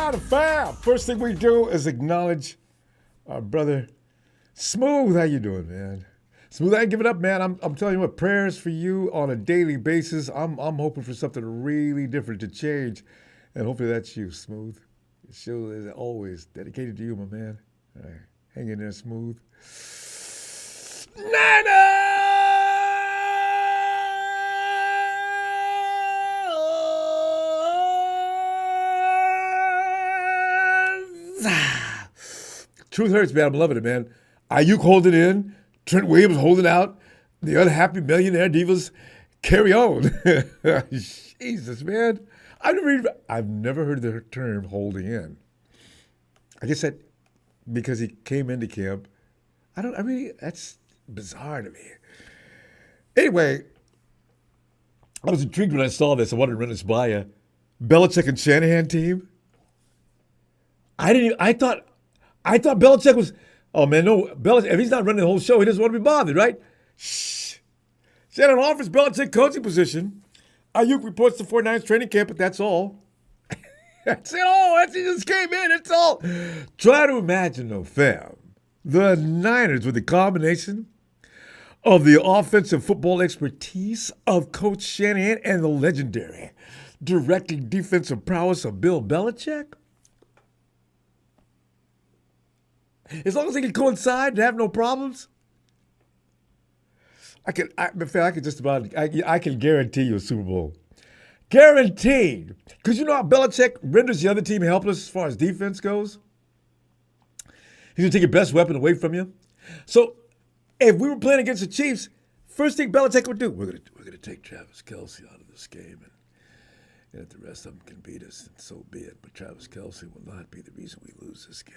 Out of fam. First thing we do is acknowledge our brother Smooth. How you doing, man? Smooth, I ain't give it up, man. I'm telling you what, prayers for you on a daily basis. I'm hoping for something really different to change, and hopefully that's you, Smooth. The show is always dedicated to you, my man. All right, hang in there, Smooth. Truth hurts, man. I'm loving it, man. Aiyuk holding in, Trent Williams holding out, the unhappy millionaire divas carry on. Jesus, man. I've never heard the term holding in. I guess that because he came into camp. That's bizarre to me. Anyway, I was intrigued when I saw this. I wanted to run this by you. Belichick and Shanahan team. I thought Belichick was, oh man, no, Belichick, if he's not running the whole show, he doesn't want to be bothered, right? Shh. Shanahan offers Belichick coaching position. Aiyuk reports to 49ers training camp, but that's all. That's it all. He just came in, that's all. Try to imagine, though, fam, the Niners with the combination of the offensive football expertise of Coach Shanahan and the legendary directing defensive prowess of Bill Belichick. As long as they can coincide and have no problems, I can guarantee you a Super Bowl. Guaranteed. Because you know how Belichick renders the other team helpless as far as defense goes? He's going to take your best weapon away from you. So if we were playing against the Chiefs, first thing Belichick would do, we're going to take Travis Kelce out of this game. And if the rest of them can beat us, then so be it. But Travis Kelce will not be the reason we lose this game.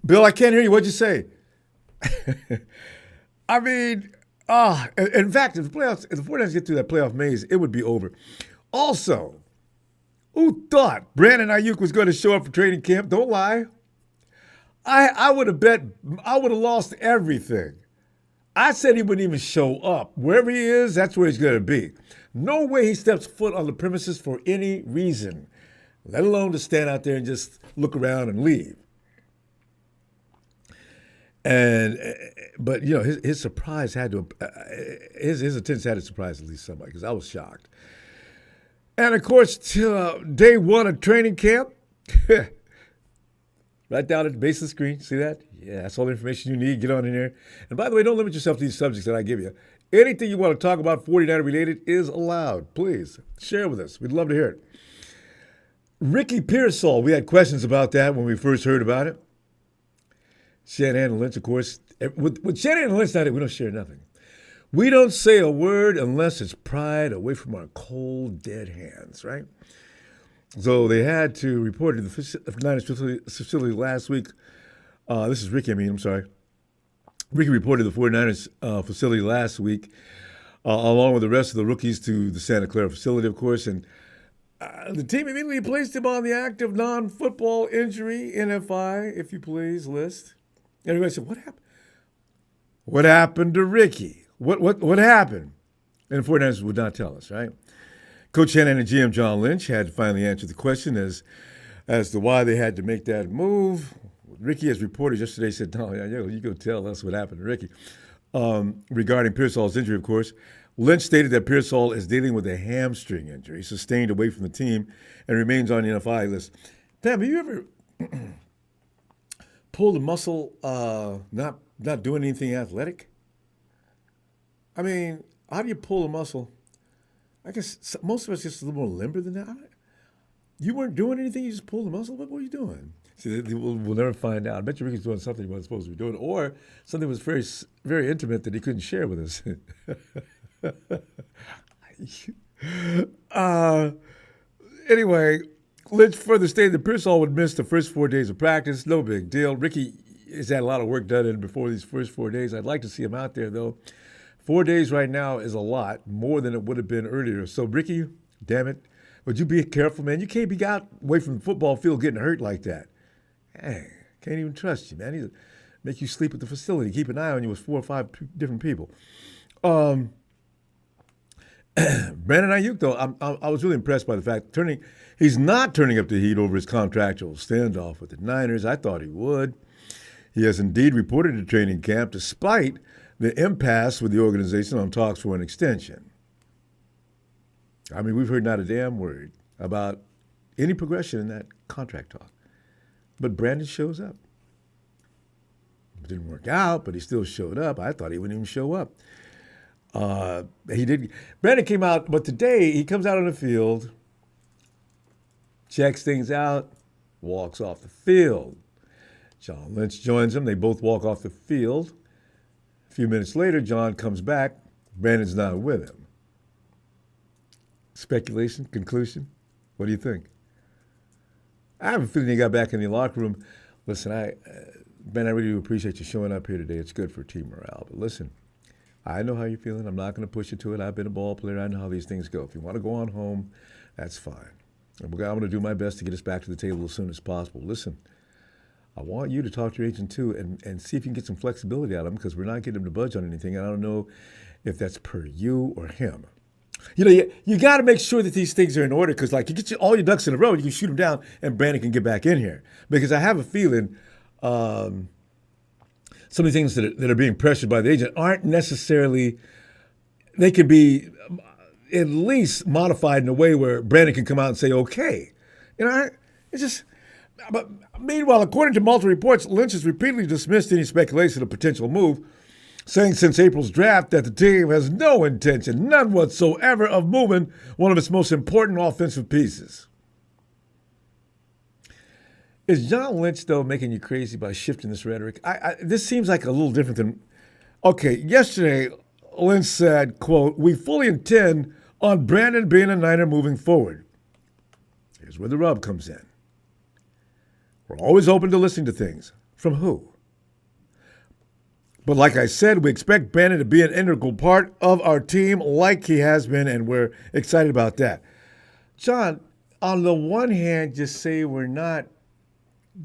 Bill, I can't hear you. What'd you say? In fact, if the 49ers get through that playoff maze, it would be over. Also, who thought Brandon Aiyuk was going to show up for training camp? Don't lie. I would have lost everything. I said he wouldn't even show up. Wherever he is, that's where he's going to be. No way he steps foot on the premises for any reason, let alone to stand out there and just look around and leave. But you know, his surprise had to, his attendance had to surprise at least somebody, because I was shocked. And of course, day one of training camp, right down at the base of the screen, see that? Yeah, that's all the information you need. Get on in there. And by the way, don't limit yourself to these subjects that I give you. Anything you want to talk about 49er related is allowed. Please share with us. We'd love to hear it. Ricky Pearsall, we had questions about that when we first heard about it. Shanahan and Lynch, of course. With Shanahan and Lynch, we don't share nothing. We don't say a word unless it's pried away from our cold, dead hands, right? So they had to report to the Niners facility last week. This is Ricky, I'm sorry. Ricky reported to the 49ers facility last week, along with the rest of the rookies, to the Santa Clara facility, of course. And the team immediately placed him on the active non-football injury, NFI, if you please, list. Everybody said, what happened? What happened to Ricky? What happened? And the 49ers would not tell us, right? Coach Shanahan and GM John Lynch had to finally answer the question as to why they had to make that move. Ricky, as reported yesterday, said, no, you go tell us what happened to Ricky. Regarding Pearsall's injury, of course, Lynch stated that Pearsall is dealing with a hamstring injury sustained away from the team and remains on the NFI list. Pam, have you ever pulled a muscle not doing anything athletic? I mean, how do you pull a muscle? I guess most of us just a little more limber than that. You weren't doing anything, you just pulled the muscle? What were you doing? See, we'll never find out. I bet you Ricky's doing something he wasn't supposed to be doing, or something was very, very intimate that he couldn't share with us. Anyway, Lynch further stated that Pearsall would miss the first 4 days of practice. No big deal. Ricky has had a lot of work done in before these first 4 days. I'd like to see him out there, though. 4 days right now is a lot, more than it would have been earlier. So, Ricky, damn it, would you be careful, man? You can't be out away from the football field getting hurt like that. Hey, can't even trust you, man. He'll make you sleep at the facility, keep an eye on you with 4 or 5 different people. Brandon Aiyuk, though, I was really impressed by the fact he's not turning up the heat over his contractual standoff with the Niners. I thought he would. He has indeed reported to training camp despite the impasse with the organization on talks for an extension. I mean, we've heard not a damn word about any progression in that contract talk. But Brandon shows up. It didn't work out, but he still showed up. I thought he wouldn't even show up. He did. Brandon came out, but today he comes out on the field, checks things out, walks off the field. John Lynch joins him. They both walk off the field. A few minutes later, John comes back. Brandon's not with him. Speculation, conclusion? What do you think? I have a feeling he got back in the locker room. Listen, Ben, I really do appreciate you showing up here today. It's good for team morale. But listen, I know how you're feeling. I'm not going to push you to it. I've been a ball player. I know how these things go. If you want to go on home, that's fine. I'm going to do my best to get us back to the table as soon as possible. Listen, I want you to talk to your agent too and see if you can get some flexibility out of him because we're not getting him to budge on anything. And I don't know if that's per you or him. You know, you got to make sure that these things are in order because, like, you get all your ducks in a row, you can shoot them down, and Brandon can get back in here. Because I have a feeling some of the things that are being pressured by the agent aren't necessarily, they can be at least modified in a way where Brandon can come out and say, okay. You know, it's just, but meanwhile, according to multiple reports, Lynch has repeatedly dismissed any speculation of potential move, saying since April's draft that the team has no intention, none whatsoever, of moving one of its most important offensive pieces. Is John Lynch, though, making you crazy by shifting this rhetoric? This seems like a little different than, okay, yesterday Lynch said, quote, "We fully intend on Brandon being a Niner moving forward." Here's where the rub comes in. We're always open to listening to things. From who? But like I said, we expect Brandon to be an integral part of our team like he has been, and we're excited about that. John, on the one hand, just say we're not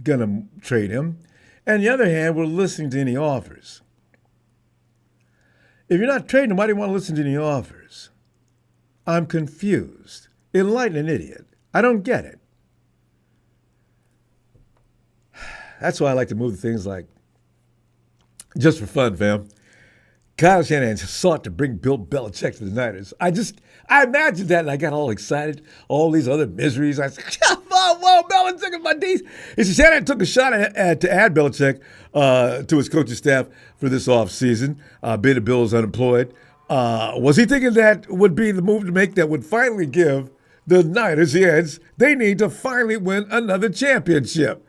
going to trade him. And the other hand, we're listening to any offers. If you're not trading him, why do you want to listen to any offers? I'm confused. Enlighten an idiot. I don't get it. That's why I like to move to things like, just for fun, fam, Kyle Shanahan sought to bring Bill Belichick to the Niners. I imagined that and I got all excited. All these other miseries. I said, whoa, Belichick is my D. He said Shanahan took a shot to add Belichick to his coaching staff for this offseason, being the Bill is unemployed. Was he thinking that would be the move to make that would finally give the Niners the edge they need to finally win another championship?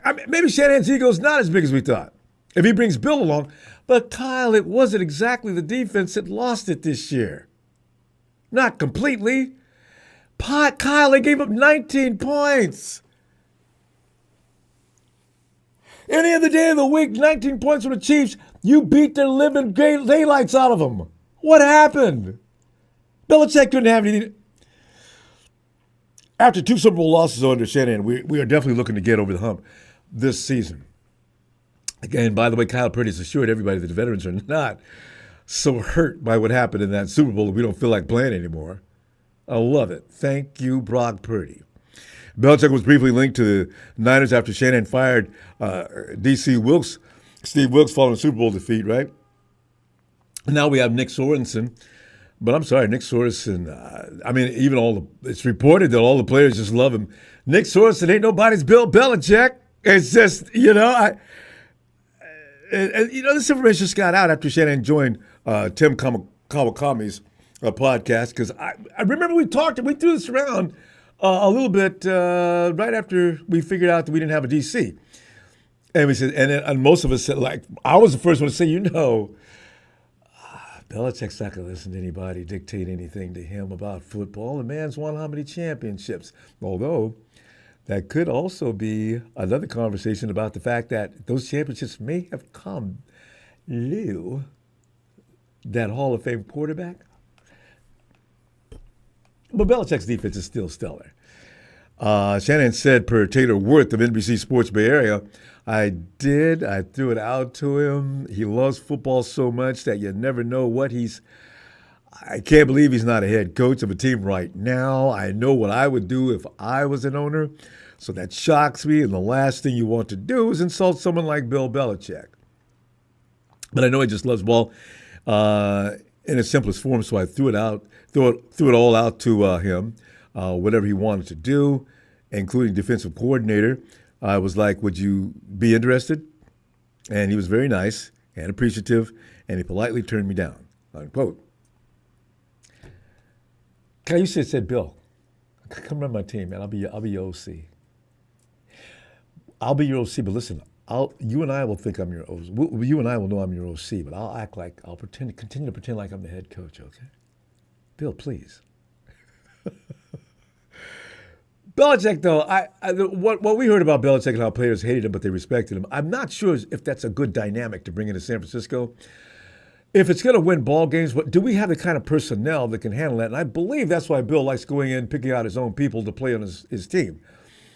I mean, maybe Shanahan's ego is not as big as we thought if he brings Bill along. But, Kyle, it wasn't exactly the defense that lost it this year. Not completely. Kyle, they gave up 19 points. Any other day of the week, 19 points from the Chiefs, you beat the living daylights out of them. What happened? Belichick couldn't have anything. After 2 Super Bowl losses under Shanahan, we are definitely looking to get over the hump this season. Again, by the way, Kyle Purdy has assured everybody that the veterans are not so hurt by what happened in that Super Bowl that we don't feel like playing anymore. I love it. Thank you, Brock Purdy. Belichick was briefly linked to the Niners after Shanahan fired Steve Wilks following a Super Bowl defeat, right? Now we have Nick Sorensen. But I'm sorry, Nick Sorensen, it's reported that all the players just love him. Nick Sorensen ain't nobody's Bill Belichick. It's just, this information just got out after Shanahan joined Tim Kawakami's podcast, because I remember we threw this around a little bit right after we figured out that we didn't have a DC. And we said, and most of us said, like, I was the first one to say, Belichick's not going to listen to anybody dictate anything to him about football. The man's won how many championships? Although that could also be another conversation about the fact that those championships may have come Lou, that Hall of Fame quarterback. But Belichick's defense is still stellar. Shanahan said, per Taylor Wirth of NBC Sports Bay Area, I threw it out to him. He loves football so much that you never know what he's I can't believe he's not a head coach of a team right now. I know what I would do if I was an owner. So that shocks me. And the last thing you want to do is insult someone like Bill Belichick. But I know he just loves ball in its simplest form. So I threw it all out to him, whatever he wanted to do, including defensive coordinator. I was like, would you be interested? And he was very nice and appreciative, and he politely turned me down, unquote. Kyle, you said, Bill, come run my team, man. I'll be your OC. I'll be your OC, but listen, you and I will think I'm your OC. You and I will know I'm your OC, but I'll continue to pretend like I'm the head coach, okay? Bill, please. Belichick, though, what we heard about Belichick and how players hated him, but they respected him, I'm not sure if that's a good dynamic to bring into San Francisco. If it's going to win ball games, do we have the kind of personnel that can handle that? And I believe that's why Bill likes going in, picking out his own people to play on his team.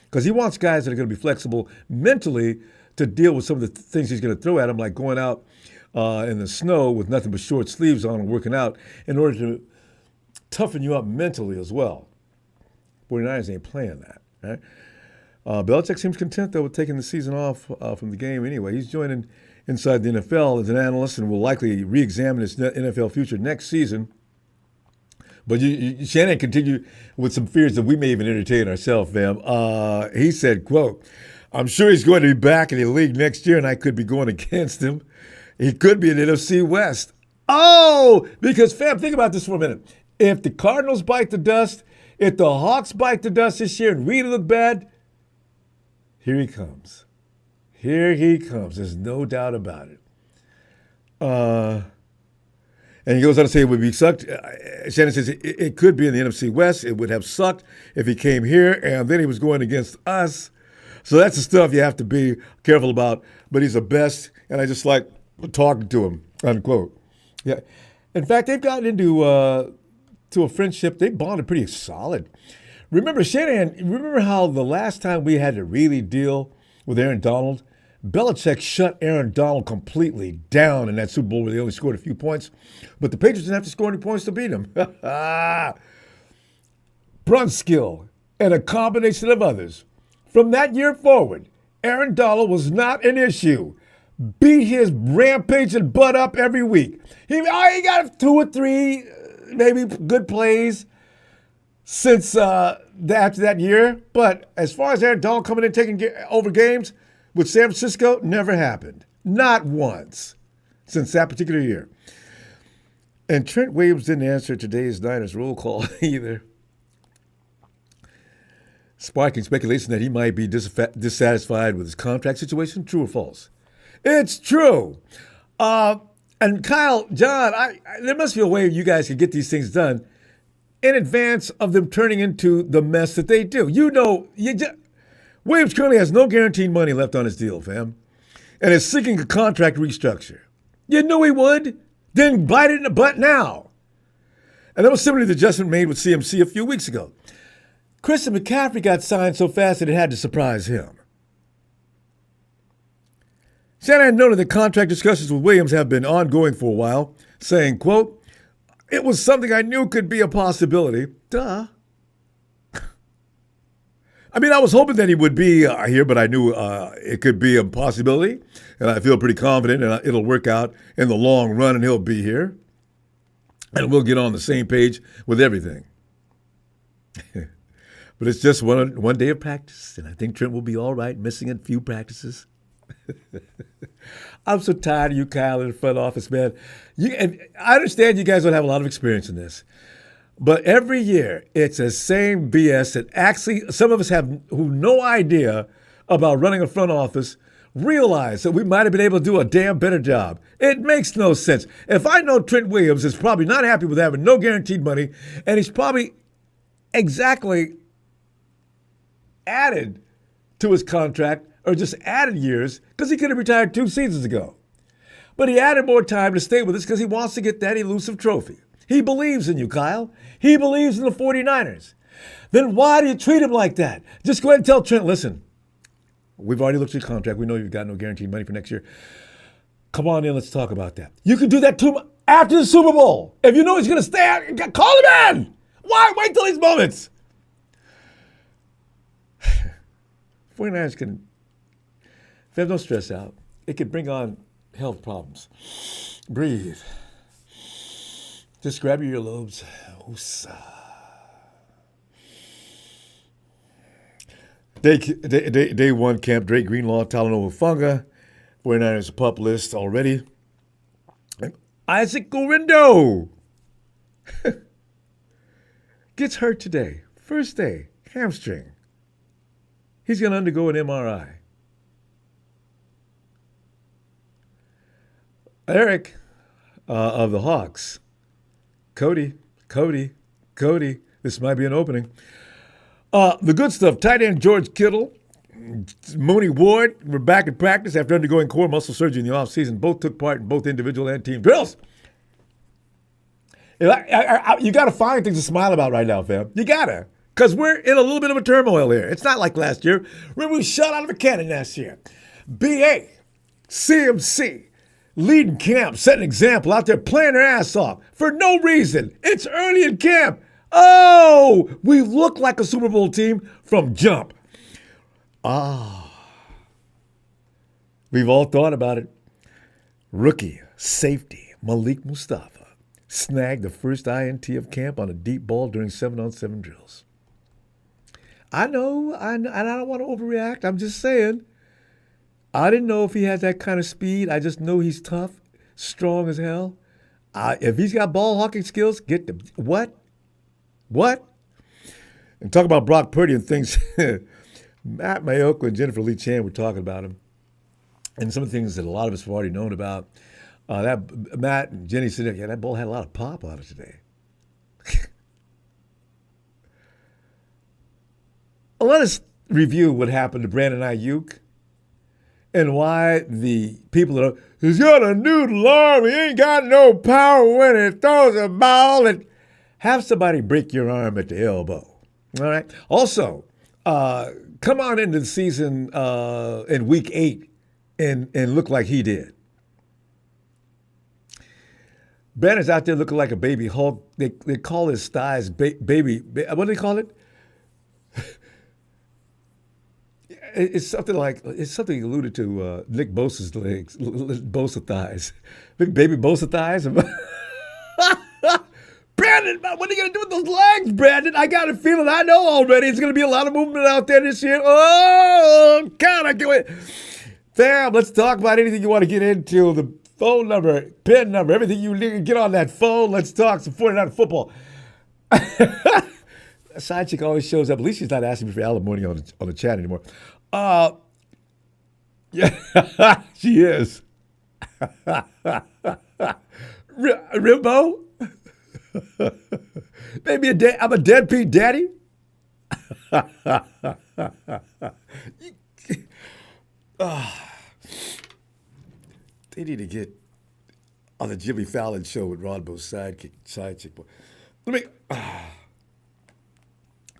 Because he wants guys that are going to be flexible mentally to deal with some of the things he's going to throw at him, like going out in the snow with nothing but short sleeves on and working out in order to toughen you up mentally as well. 49ers ain't playing that, right? Belichick seems content, though, with taking the season off from the game anyway. He's joining inside the NFL as an analyst and will likely re-examine his NFL future next season. But Shanahan continued with some fears that we may even entertain ourselves, fam. He said, quote, I'm sure he's going to be back in the league next year, and I could be going against him. He could be in the NFC West. Oh, because, fam, think about this for a minute. If the Cardinals bite the dust, if the Hawks bite the dust this year and really look bad, here he comes. Here he comes. There's no doubt about it. And he goes on to say it would be sucked. Shannon says it could be in the NFC West. It would have sucked if he came here, and then he was going against us. So that's the stuff you have to be careful about. But he's the best, and I just like talking to him, unquote. Yeah. In fact, they've gotten into to a friendship. They bonded pretty solid. Remember, Shanahan, remember how the last time we had to really deal with Aaron Donald, Belichick shut Aaron Donald completely down in that Super Bowl where they only scored a few points, but the Patriots didn't have to score any points to beat him. Brunskill and a combination of others. From that year forward, Aaron Donald was not an issue. Beat his rampaging butt up every week. He got 2 or 3 maybe good plays since after that year, but as far as Aaron Donald coming in taking over games with San Francisco, never happened. Not once since that particular year. And Trent Williams didn't answer today's Niners roll call either, sparking speculation that he might be dissatisfied with his contract situation. True or false? It's true. And Kyle, John, there must be a way you guys can get these things done in advance of them turning into the mess that they do. You know, Williams currently has no guaranteed money left on his deal, fam, and is seeking a contract restructure. You knew he would. Then bite it in the butt now. And that was similar to the adjustment made with CMC a few weeks ago. Christian McCaffrey got signed so fast that it had to surprise him. Shanahan noted that contract discussions with Williams have been ongoing for a while, saying, quote, it was something I knew could be a possibility. Duh. I mean, I was hoping that he would be here, but I knew it could be a possibility, and I feel pretty confident and it'll work out in the long run, and he'll be here, and we'll get on the same page with everything. But it's just one day of practice, and I think Trent will be all right, missing a few practices. I'm so tired of you, Kyle, in the front office, man. I understand you guys don't have a lot of experience in this, but every year it's the same BS that actually some of us have who no idea about running a front office realize that we might have been able to do a damn better job. It makes no sense. If I know Trent Williams is probably not happy with having no guaranteed money, and he's probably exactly added to his contract or just added years because he could have retired 2 seasons ago. But he added more time to stay with us because he wants to get that elusive trophy. He believes in you, Kyle. He believes in the 49ers. Then why do you treat him like that? Just go ahead and tell Trent, listen, we've already looked at your contract. We know you've got no guaranteed money for next year. Come on in, let's talk about that. You can do that too. after the Super Bowl. If you know he's going to stay out, call him in. Why wait till these moments? 49ers can, if they have no stress out, it could bring on health problems. Breathe. Just grab your earlobes. Day one camp, Drake Greenlaw, Talanoa Funga. 49ers pup list already. And Isaac Gorindo gets hurt today. First day, hamstring. He's going to undergo an MRI. Eric of the Hawks. Cody. This might be an opening. The good stuff. Tight end George Kittle, Mooney Ward were back in practice after undergoing core muscle surgery in the offseason. Both took part in both individual and team drills. You got to find things to smile about right now, fam. You got to. Because we're in a little bit of a turmoil here. It's not like last year. Remember, we shot out of a cannon last year. BA, CMC, leading camp, setting an example out there, playing their ass off for no reason. It's early in camp. Oh, we look like a Super Bowl team from jump. We've all thought about it. Rookie safety Malik Mustafa snagged the first INT of camp on a deep ball during 7-on-7 drills. I know, and I don't want to overreact. I'm just saying. I didn't know if he had that kind of speed. I just know he's tough, strong as hell. If he's got ball hawking skills, get them. What? And talk about Brock Purdy and things. Matt Mayoko and Jennifer Lee Chan were talking about him. And some of the things that a lot of us have already known about. That Matt and Jenny said, yeah, that ball had a lot of pop on it today. Let us review what happened to Brandon Aiyuk and why the people that are, he's got a noodle arm, he ain't got no power when he throws a ball, and have somebody break your arm at the elbow. All right? Also, come on into the season in week 8 and look like he did. Brandon's out there looking like a baby Hulk. They call his thighs baby. What do they call it? It's something alluded to Nick Bosa's legs, Bosa thighs, baby Bosa thighs. Brandon, what are you gonna do with those legs, Brandon? I got a feeling. I know already. It's gonna be a lot of movement out there this year. Oh God, I can't wait. Fam, let's talk about anything you want to get into. The phone number, PIN number, everything you need. Get on that phone. Let's talk some 49 football. Side chick always shows up. At least she's not asking me for alimony on the chat anymore. Yeah, she is. Rimbo? Maybe I'm a deadbeat daddy? They need to get on the Jimmy Fallon show with Ronbo's side chick. Let me...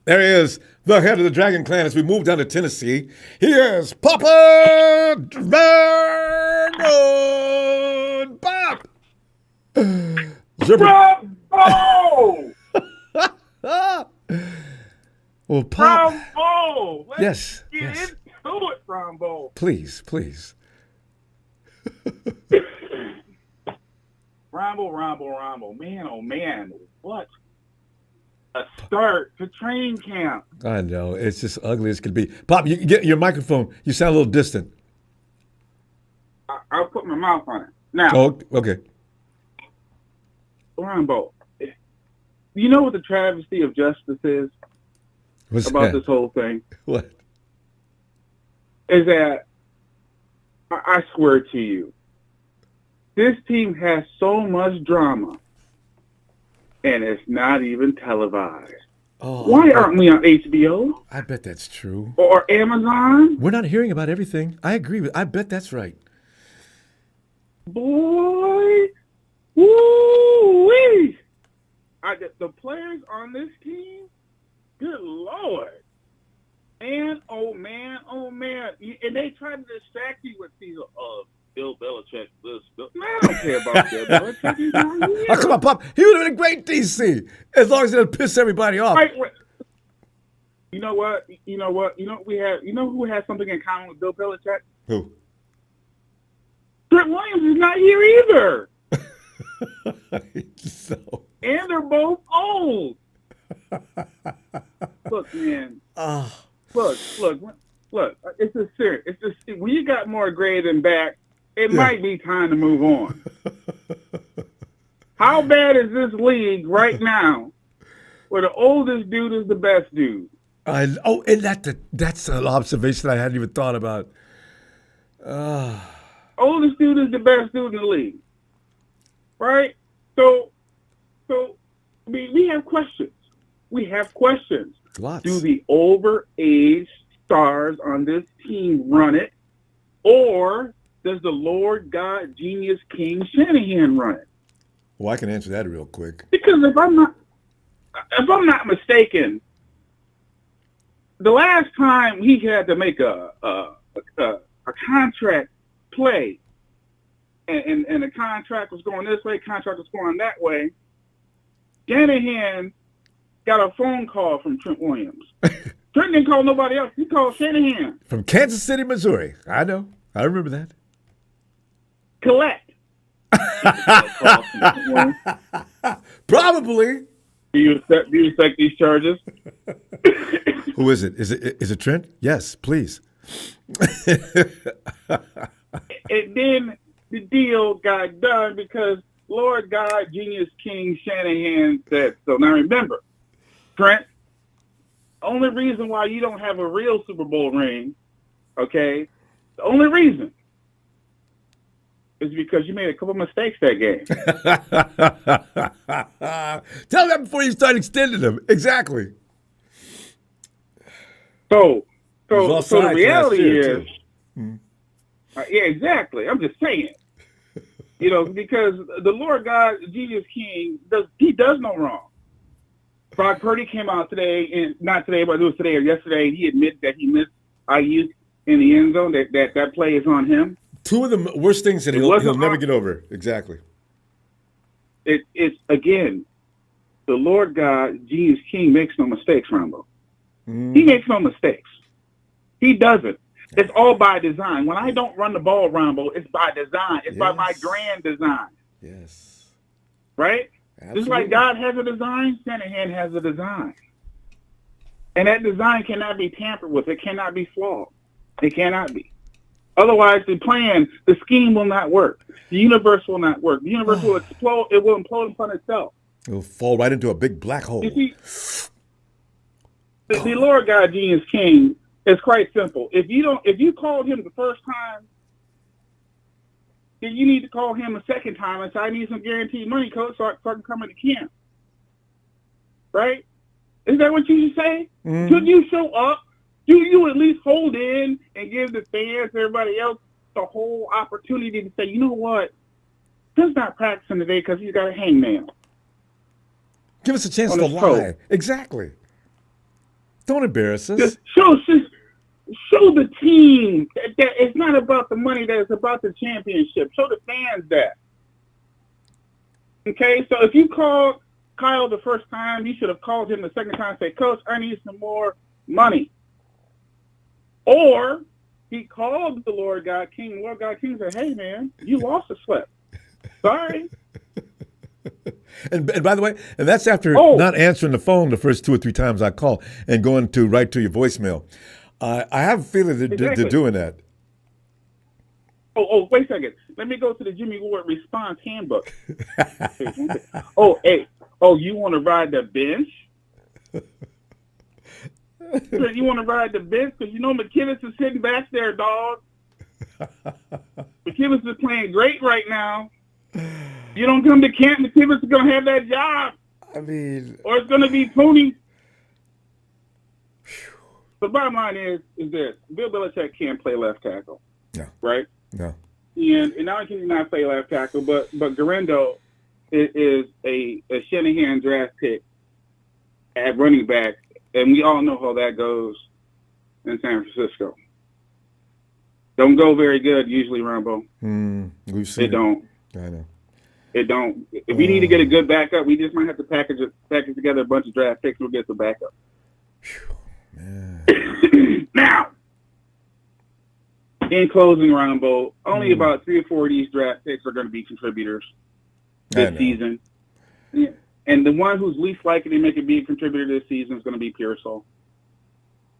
There he is, the head of the Dragon Clan as we move down to Tennessee. He is Papa Dragon Pop! Bravo! Well, Pop. Ronbo! Let's get yes. into it, Ronbo. Please. Ronbo. Man, oh man, what a start to training camp. I know, it's just ugly as could be. Pop, you get your microphone. You sound a little distant. I'll put my mouth on it. Now. Oh, okay. Ronbo, you know what the travesty of justice is? What's about that? This whole thing? What? Is that, I swear to you, this team has so much drama, and it's not even televised. Oh, why aren't we on HBO? I bet that's true. Or Amazon? We're not hearing about everything. I agree with. I bet that's right. Boy, woo-wee! The players on this team, good Lord. And, oh man. And they try to distract you with these, Bill Belichick this. Man, I don't care about Bill Belichick. He's not here. Oh, come on, Pop. He would have been a great DC as long as he didn't piss everybody off. Wait. You know what? You know we have. You know who has something in common with Bill Belichick? Who? Trent Williams is not here either. So. And they're both old. Look, man. Look. It's just serious. It's just when you got more gray than back, it might be time to move on. How bad is this league right now, where the oldest dude is the best dude? And that's an observation I hadn't even thought about. Oldest dude is the best dude in the league, right? So, I mean, we have questions. Lots. Do the overage stars on this team run it, or does the Lord God Genius King Shanahan run it? Well, I can answer that real quick. Because if I'm not mistaken, the last time he had to make a contract play, and the contract was going this way, contract was going that way, Shanahan got a phone call from Trent Williams. Trent didn't call nobody else. He called Shanahan. From Kansas City, Missouri. I know. I remember that. Collect. Probably. Do you accept these charges? Who is it? Is it Trent? Yes, please. And then the deal got done because Lord God, Genius King Shanahan said so. Now remember, Trent, only reason why you don't have a real Super Bowl ring, okay, the only reason is because you made a couple mistakes that game. Tell that before you start extending them. Exactly. So the reality is, Hmm. yeah, exactly. I'm just saying, because the Lord God, Genius King, does no wrong. Brock Purdy came out today, and not today, but it was today or yesterday. He admitted that he missed Aiyuk in the end zone. That play is on him. Two of the worst things that he'll never get over. Exactly. It's again, the Lord God, Genius King makes no mistakes, Ronbo. He makes no mistakes. He doesn't. It's all by design. When I don't run the ball, Ronbo, it's by design. It's by my grand design. Yes. Right? Absolutely. Just like God has a design, Shanahan has a design. And that design cannot be tampered with. It cannot be flawed. It cannot be. Otherwise, the scheme will not work. The universe will not work. The universe will explode. It will implode upon itself. It'll fall right into a big black hole. You see, the Lord God, Genius King, is quite simple. If you called him the first time, then you need to call him a second time and say, I need some guaranteed money, coach, so I can come into camp. Right? Is that what you should say? Mm-hmm. Should you show up? Do you at least hold in and give the fans, everybody else, the whole opportunity to say, you know what? He's not practicing today because he's got a hangnail. Give us a chance to lie. Exactly. Don't embarrass us. Just show the team that it's not about the money, that it's about the championship. Show the fans that. Okay, so if you called Kyle the first time, you should have called him the second time and say, Coach, I need some more money. Or he called the Lord God King. The Lord God King said, hey, man, you lost a slip. Sorry. And by the way, and that's after not answering the phone the first 2 or 3 times I call and going right to your voicemail. I have a feling they're doing that. Oh, wait a second. Let me go to the Jimmy Ward response handbook. You want to ride the bench? You want to ride the bench? Because McKinnis is sitting back there, dog. McKinnis is playing great right now. You don't come to camp, McKinnis is going to have that job. I mean... Or it's going to be Tony. The bottom line is this. Bill Belichick can't play left tackle. No. Right? No. And not only can he not play left tackle, but Garendo is a Shanahan draft pick at running back. And we all know how that goes in San Francisco. don't go very good usually, Ronbo. We've seen It don't. I know. It don't. If we need to get a good backup, we just might have to package together a bunch of draft picks. We'll get the backup. Now, in closing, Ronbo, only about 3 or 4 of these draft picks are going to be contributors this season. Yeah. And the one who's least likely to make a big contributor this season is going to be Pearsall.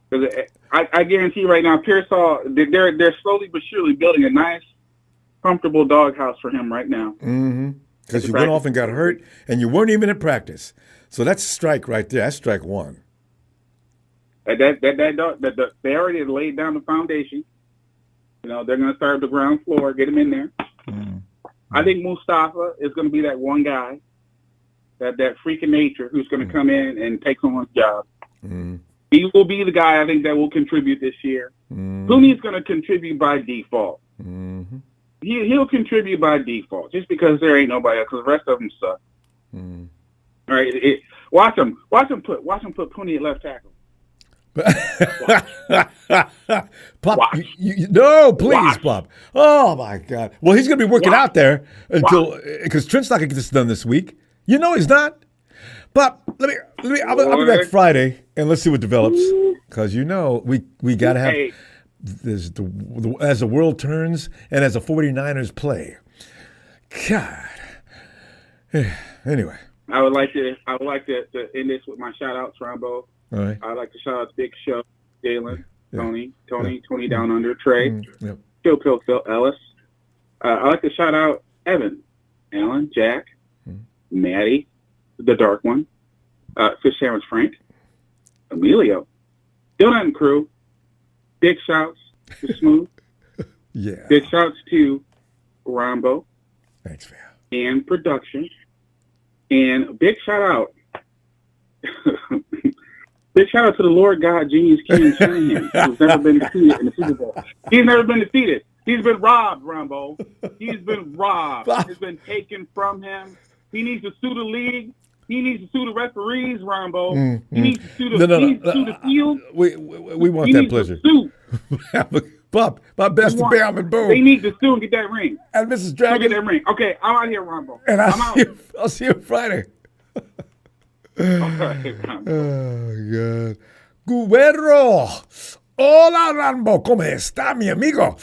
Because I guarantee right now, Pearsall, they're slowly but surely building a nice, comfortable doghouse for him right now. Because you went off and got hurt, and you weren't even at practice. So that's strike right there. That's strike one. They already laid down the foundation. You know, they're going to start at the ground floor, get him in there. I think Mustafa is going to be that one guy, that freak of nature who's going to come in and take someone's job. He will be the guy, I think, that will contribute this year. Cooney's going to contribute by default. He'll contribute by default just because there ain't nobody else, because the rest of them suck. All right, watch him put Cooney at left tackle. Pop, no, please, Pop. Oh my God. Well, he's going to be working out there until because Trent's not going to get this done this week. You know he's not. Pop, I'll be back Friday and let's see what develops. Because you know we got to have this as the world turns and as the 49ers play. God. Anyway. I would like to end this with my shout outs, Ronbo. All right. I'd like to shout out Big Show, Jalen, Tony Down Under, Trey, Phil Ellis. I'd like to shout out Evan, Alan, Jack, Maddie, the Dark One, Fish Sandwich Frank, Emilio, Donut and Crew. Big shouts to Smooth. Big shouts to Ronbo. Thanks, man. And production. And big shout out. Big shout out to the Lord God, Genius King Shanahan, who's never been defeated in the Super Bowl. He's never been defeated. He's been robbed, Ronbo. He's been robbed. It's been taken from him. He needs to sue the league. He needs to sue the referees, Ronbo. He needs to sue the field. We want that pleasure. Bob best to bam and boom. They need to sue and get that ring. And Mrs. Dragon. Get that ring. Okay, I'm out here, Ronbo. And I'll see you Friday. Okay. Oh, God. Gubero. Hola, Ronbo. ¿Cómo está, mi amigo?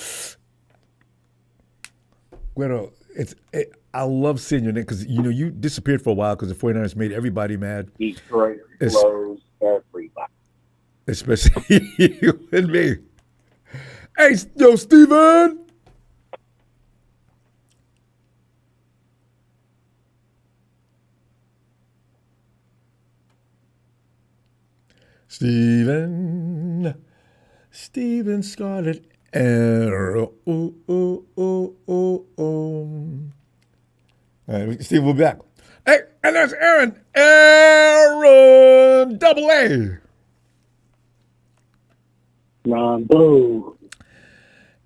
Guero, I love seeing your name because, you know, you disappeared for a while because the 49ers made everybody mad. Detroit blows everybody. Especially you and me. Hey, yo, Steven. Steven Scarlett Arrow. All right, Steve, we'll be back. Hey, and there's Aaron Double A. Ronbo.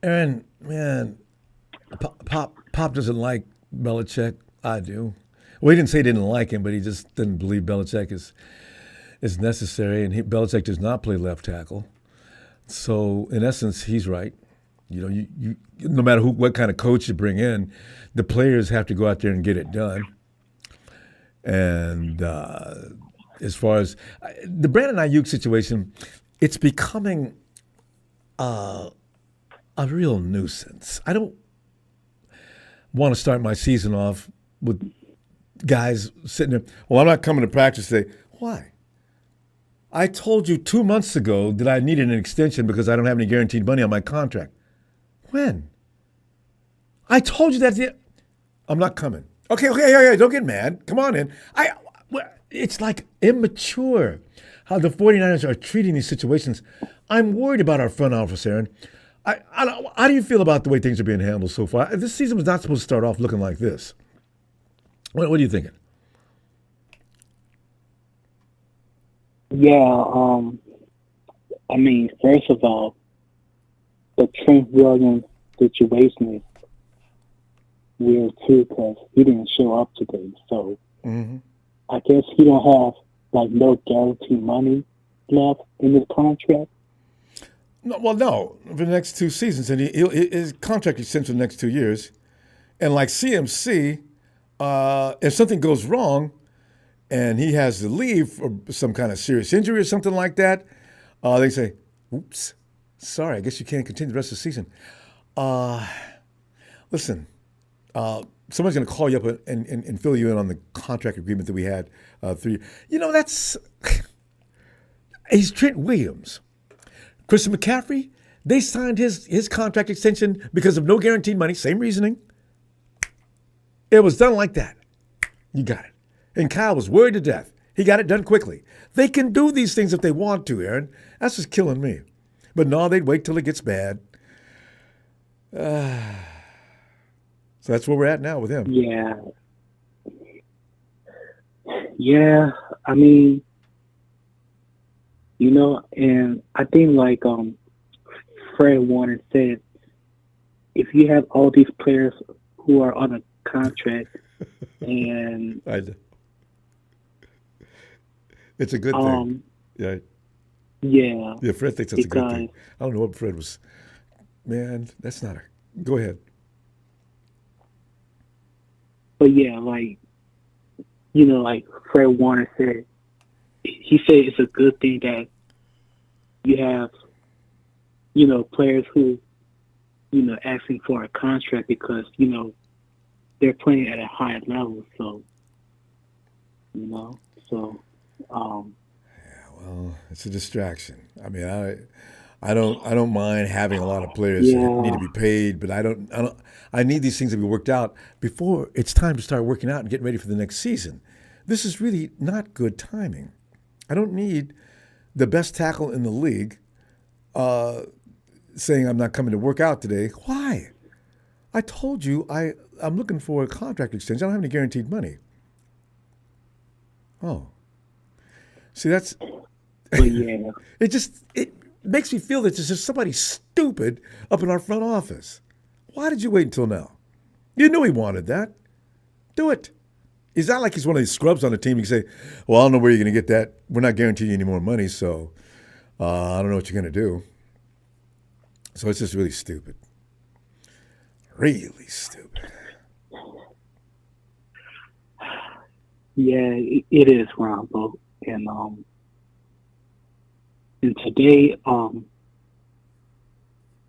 Aaron, man, Pop doesn't like Belichick. I do. Well, he didn't say he didn't like him, but he just didn't believe Belichick is necessary, and Belichick does not play left tackle. So, in essence, he's right. You know, you no matter what kind of coach you bring in, the players have to go out there and get it done. And as far as the Brandon Aiyuk situation, it's becoming a real nuisance. I don't want to start my season off with guys sitting there, well, I'm not coming to practice today. Why? I told you 2 months ago that I needed an extension because I don't have any guaranteed money on my contract. When? I told you that. I'm not coming. Okay, don't get mad. Come on in. It's like immature how the 49ers are treating these situations. I'm worried about our front office, Aaron. How do you feel about the way things are being handled so far? This season was not supposed to start off looking like this. What are you thinking? Yeah, I mean, first of all, the Trent Williams situation is weird too because he didn't show up today. So I guess he don't have like no guaranteed money left in his contract. No, well, no, for the next 2 seasons, and his contract extends for the next 2 years. And like CMC, if something goes wrong and he has to leave for some kind of serious injury or something like that, they say, "Oops, sorry, I guess you can't continue the rest of the season." Uh, Listen, somebody's going to call you up and fill you in on the contract agreement that we had 3. That's he's Trent Williams. Christian McCaffrey, they signed his contract extension because of no guaranteed money. Same reasoning. It was done like that. You got it. And Kyle was worried to death. He got it done quickly. They can do these things if they want to, Aaron. That's just killing me. But no, they'd wait till it gets bad. So that's where we're at now with him. Yeah. Yeah. I mean, and I think like Fred Warner said, if you have all these players who are on a contract and it's a good thing. Yeah. Yeah. Fred thinks that's a good thing. I don't know what Fred was. Man, that's not a. Go ahead. But yeah, like Fred Warner said, he said it's a good thing that you have, players who, asking for a contract because, they're playing at a high level. So, Well, it's a distraction. I mean, I don't mind having a lot of players that need to be paid, but I need these things to be worked out before it's time to start working out and getting ready for the next season. This is really not good timing. I don't need the best tackle in the league saying I'm not coming to work out today. Why? I told you I'm looking for a contract extension. I don't have any guaranteed money. Oh. See, that's yeah. it makes me feel that there's just somebody stupid up in our front office. Why did you wait until now? You knew he wanted that. Do it. It's not like he's one of these scrubs on the team. You can say, well, I don't know where you're going to get that. We're not guaranteeing you any more money, so I don't know what you're going to do. So it's just really stupid. Really stupid. Yeah, it is, Ronbo. And today,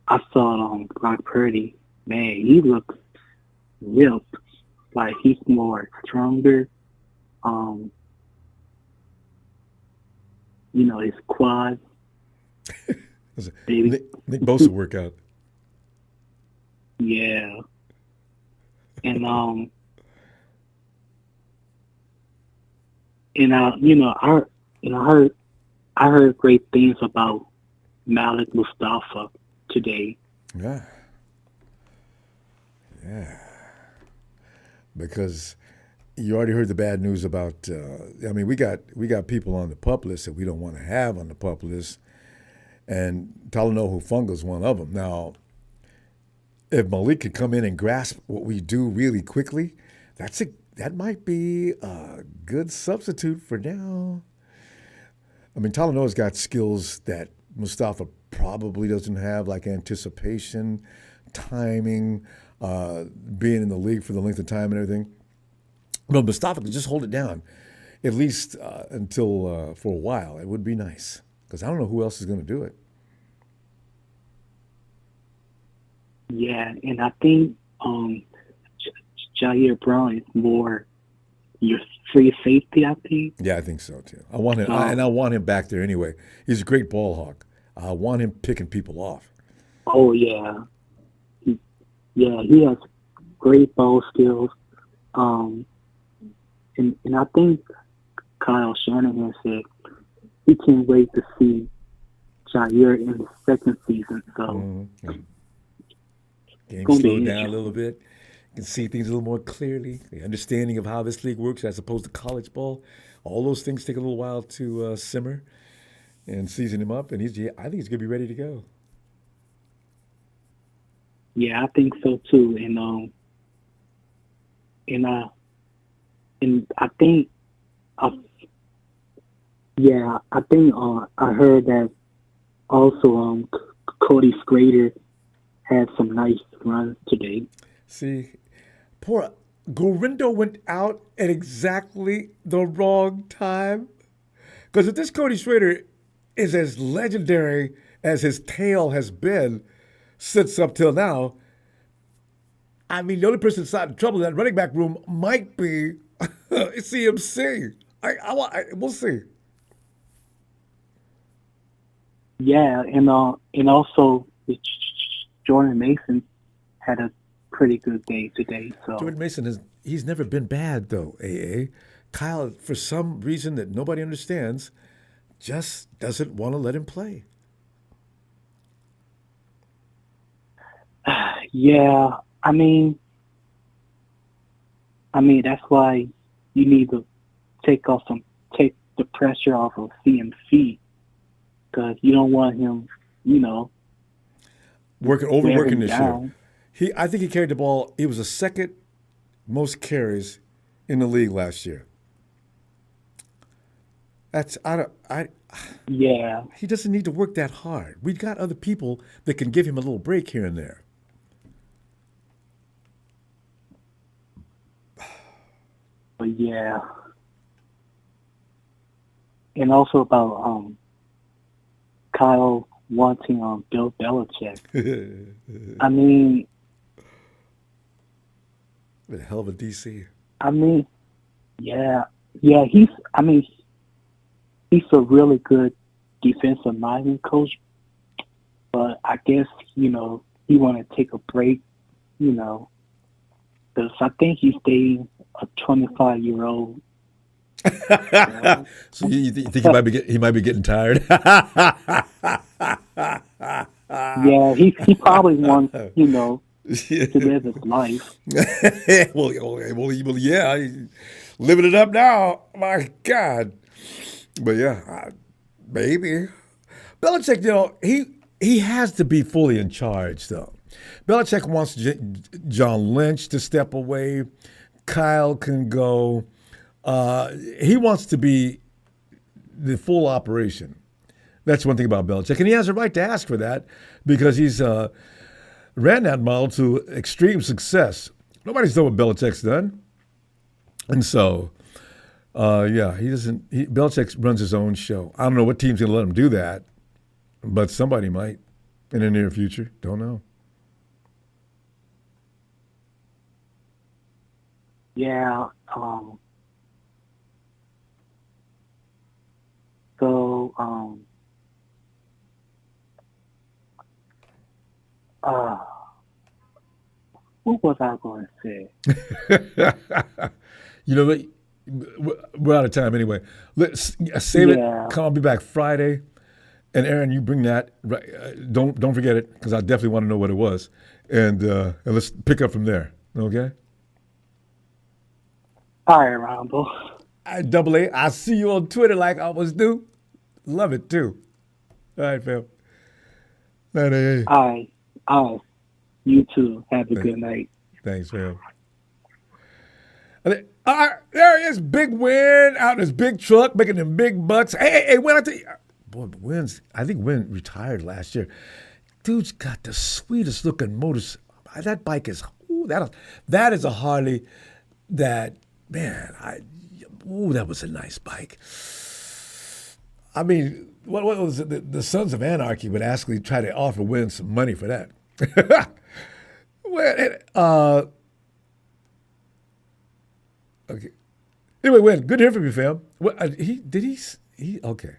I saw Brock Purdy. Man, he looks real, like he's more stronger. His quads. Nick Bosa workout. Yeah. And I heard great things about Malik Mustafa today. Yeah. Because you already heard the bad news about. We got people on the PUP list that we don't want to have on the PUP list, and Talanoa Hufunga's one of them. Now, if Malik could come in and grasp what we do really quickly, that might be a good substitute for now. I mean, Talanoa's got skills that Mustafa probably doesn't have, like anticipation, timing, being in the league for the length of time and everything. But Mustafa could just hold it down, at least until for a while. It would be nice, because I don't know who else is going to do it. Yeah, and I think Jair Brown is more your free safety, I think. Yeah, I think so too. I want him, and I want him back there anyway. He's a great ball hawk. I want him picking people off. Oh yeah, he has great ball skills. And I think Kyle Shanahan said he can't wait to see Jair in the second season. So game slowed down a little bit. You can see things a little more clearly. The understanding of how this league works as opposed to college ball. All those things take a little while to simmer and season him up. And I think he's going to be ready to go. Yeah, I think so too. And I think I heard that also Cody Scrader had some nice runs today. See, poor Gorindo went out at exactly the wrong time. Because if this Cody Schrader is as legendary as his tail has been since up till now, I mean, the only person that's not in trouble in that running back room might be CMC. We'll see. Yeah, and also Jordan Mason had a pretty good day today. So Jordan Mason he's never been bad though, AA. Kyle, for some reason that nobody understands, just doesn't want to let him play. yeah, I mean that's why you need to take the pressure off of CMC, because you don't want him, Overworking this down. year. I think he carried the ball. He was the second most carries in the league last year. Yeah. He doesn't need to work that hard. We've got other people that can give him a little break here and there. But yeah. And also about Kyle wanting Bill Belichick. I mean, what a hell of a DC. Yeah, he's a really good defensive minded coach, but I guess, he want to take a break, because I think he's dating a 25-year-old. So you think he might be getting tired? Yeah, he probably wants, to live his life. well, yeah, he's living it up now. My God. But yeah, maybe. Belichick, he has to be fully in charge, though. Belichick wants John Lynch to step away. Kyle can go. He wants to be the full operation. That's one thing about Belichick. And he has a right to ask for that because he's ran that model to extreme success. Nobody's done what Belichick's done. And so, Belichick runs his own show. I don't know what team's going to let him do that, but somebody might in the near future. Don't know. Yeah. What was I going to say? You know what? We're out of time anyway. Let's save it. Come on, be back Friday. And Aaron, you bring that. Right, don't forget it, because I definitely want to know what it was. And let's pick up from there. Okay? All right, Ronbo. Double A. I'll see you on Twitter like I always do. Love it, too. All right, fam. Night, AA. All right. You too. Have a good night. Thanks, fam. There he is, Big Win out in his big truck, making them big bucks. Hey, Win, I tell you, boy, I think Win retired last year. Dude's got the sweetest looking motors. That bike is, that is a Harley that, man, that was a nice bike. I mean, what was it? The Sons of Anarchy would actually try to offer Win some money for that. Okay. Anyway, Win, good to hear from you, fam. Okay.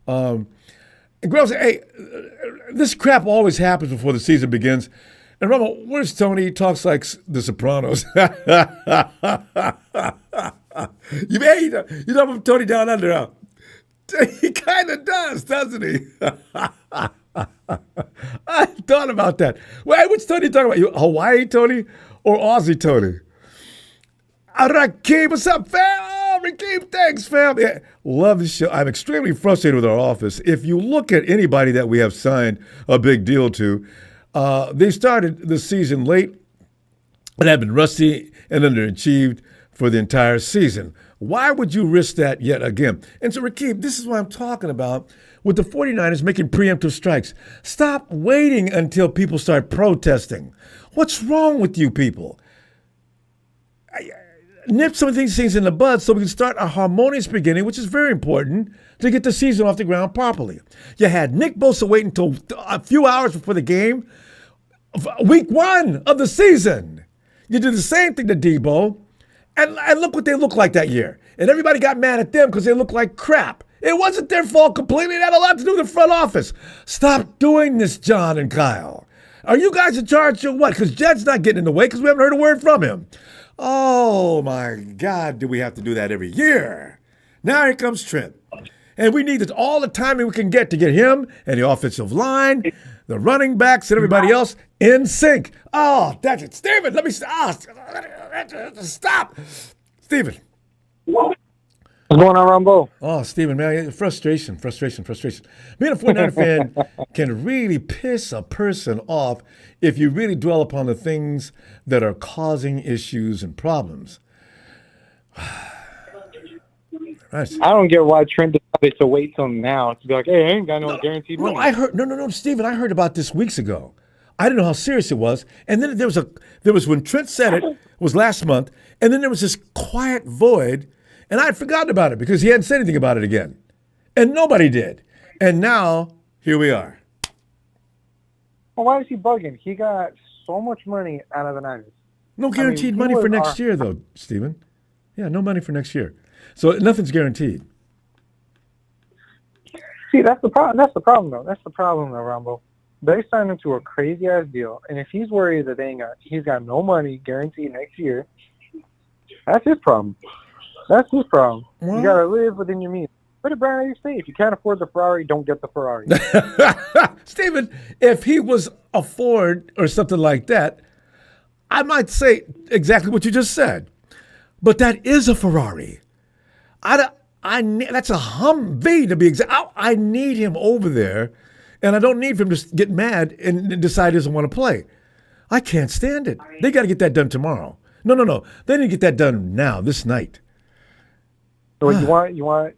And Grell said, hey, this crap always happens before the season begins. And Ronbo, where's Tony? He talks like The Sopranos. You know Tony Down Under, huh? He kind of does, doesn't he? I thought about that. Wait, which Tony talking about? You Hawaii Tony or Aussie Tony? Rakeem, what's up, fam? Oh, Rakeem, thanks, fam. Yeah, love the show. I'm extremely frustrated with our office. If you look at anybody that we have signed a big deal to, they started the season late and have been rusty and underachieved for the entire season. Why would you risk that yet again? And so, Rakib, this is what I'm talking about with the 49ers making preemptive strikes. Stop waiting until people start protesting. What's wrong with you people? Nip some of these things in the bud so we can start a harmonious beginning, which is very important to get the season off the ground properly. You had Nick Bosa wait until a few hours before the game, week 1 of the season. You did the same thing to Debo, and look what they look like that year. And everybody got mad at them because they look like crap. It wasn't their fault completely. It had a lot to do with the front office. Stop doing this, John and Kyle. Are you guys in charge or what? Because Jed's not getting in the way because we haven't heard a word from him. Oh, my God, do we have to do that every year? Now here comes Trent. And we need all the timing we can get to get him and the offensive line, the running backs, and everybody else in sync. Oh, that's it. Steven, let me stop. Steven. What's going on, Ronbo? Oh, Steven, man, frustration. Being a 49er fan can really piss a person off if you really dwell upon the things that are causing issues and problems. Right. I don't get why Trent decided to wait till now to be like, hey, I ain't got no guaranteed money. No, Steven, I heard about this weeks ago. I didn't know how serious it was. And then there was when Trent said it was last month, and then there was this quiet void. And I had forgotten about it because he hadn't said anything about it again. And nobody did. And now, here we are. Well, why is he bugging? He got so much money out of the Niners. No guaranteed money for next year, though, Steven. Yeah, no money for next year. So nothing's guaranteed. See, that's the problem. That's the problem, though, Ronbo. They signed him to a crazy-ass deal. And if he's worried that he's got no money guaranteed next year, that's his problem. That's his problem. Well, you got to live within your means. What did Brandon Aiyuk say? If you can't afford the Ferrari, don't get the Ferrari. Steven, if he was a Ford or something like that, I might say exactly what you just said. But that is a Ferrari. That's a Humvee to be exact. I need him over there, and I don't need him to get mad and decide he doesn't want to play. I can't stand it. They got to get that done tomorrow. No. They need to get that done now, this night. So you want to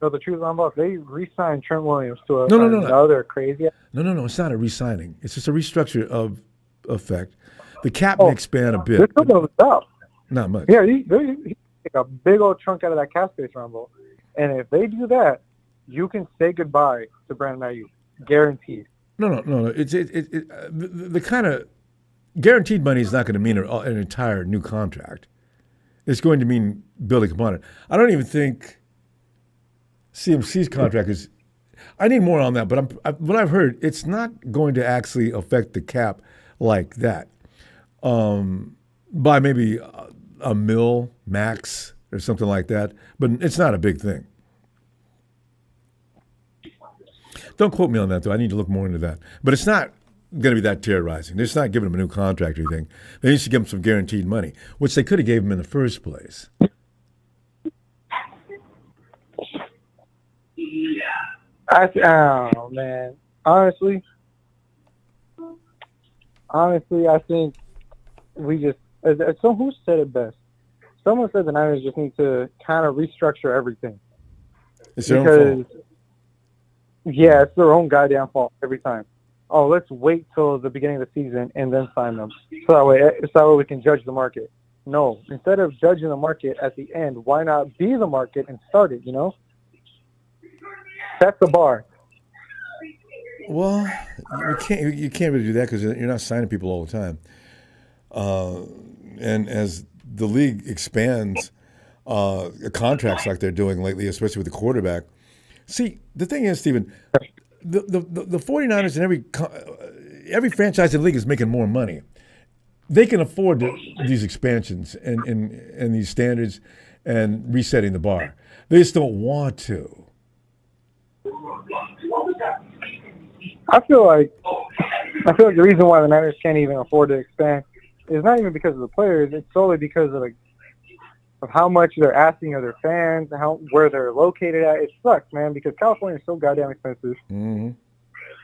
know the truth, Ronbo? If they re-signed Trent Williams to another crazy. No. It's not a re-signing. It's just a restructure of effect. The cap may expand a bit. They're still up. Not much. Yeah, he take a big old chunk out of that cap space, Ronbo. And if they do that, you can say goodbye to Brandon Aiyuk, guaranteed. No. It's the kind of guaranteed money is not going to mean an entire new contract. It's going to mean building upon it. I don't even think CMC's contract is. I need more on that, but what I've heard, it's not going to actually affect the cap like that. By maybe a mil max or something like that, but it's not a big thing. Don't quote me on that, though. I need to look more into that. But it's not going to be that terrorizing. They're just not giving him a new contract or anything. They need to give him some guaranteed money, which they could have gave him in the first place. Oh, man. Honestly, I think we just – so who said it best? Someone said the Niners just need to kind of restructure everything. It's their own fault. Yeah, it's their own goddamn fault every time. Oh, let's wait till the beginning of the season and then sign them. So that way we can judge the market. No, instead of judging the market at the end, why not be the market and start it, Set the bar. Well, you can't really do that because you're not signing people all the time. And as the league expands contracts like they're doing lately, especially with the quarterback. See, the thing is, Steven, the 49ers and every franchise in the league is making more money. They can afford these expansions and these standards and resetting the bar. They just don't want to. I feel like the reason why the Niners can't even afford to expand is not even because of the players. It's solely because of how much they're asking of their fans, where they're located at. It sucks, man, because California is so goddamn expensive. Mm-hmm.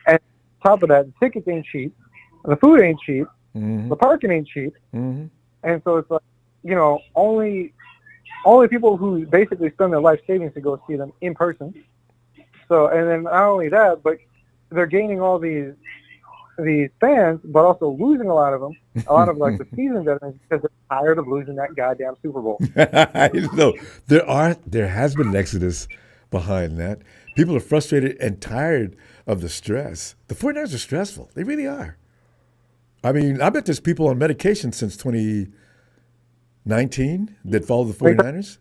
And on top of that, the tickets ain't cheap, the food ain't cheap, mm-hmm. the parking ain't cheap, mm-hmm. and so it's like, only only people who basically spend their life savings to go see them in person. So, and then not only that, but they're gaining all these fans, but also losing a lot of them, a lot of like the season veterans, because they're tired of losing that goddamn Super Bowl. No, there has been an exodus behind that. People are frustrated and tired of the stress. The 49ers are stressful. They really are. I mean, I bet there's people on medication since 2019 that follow the 49ers.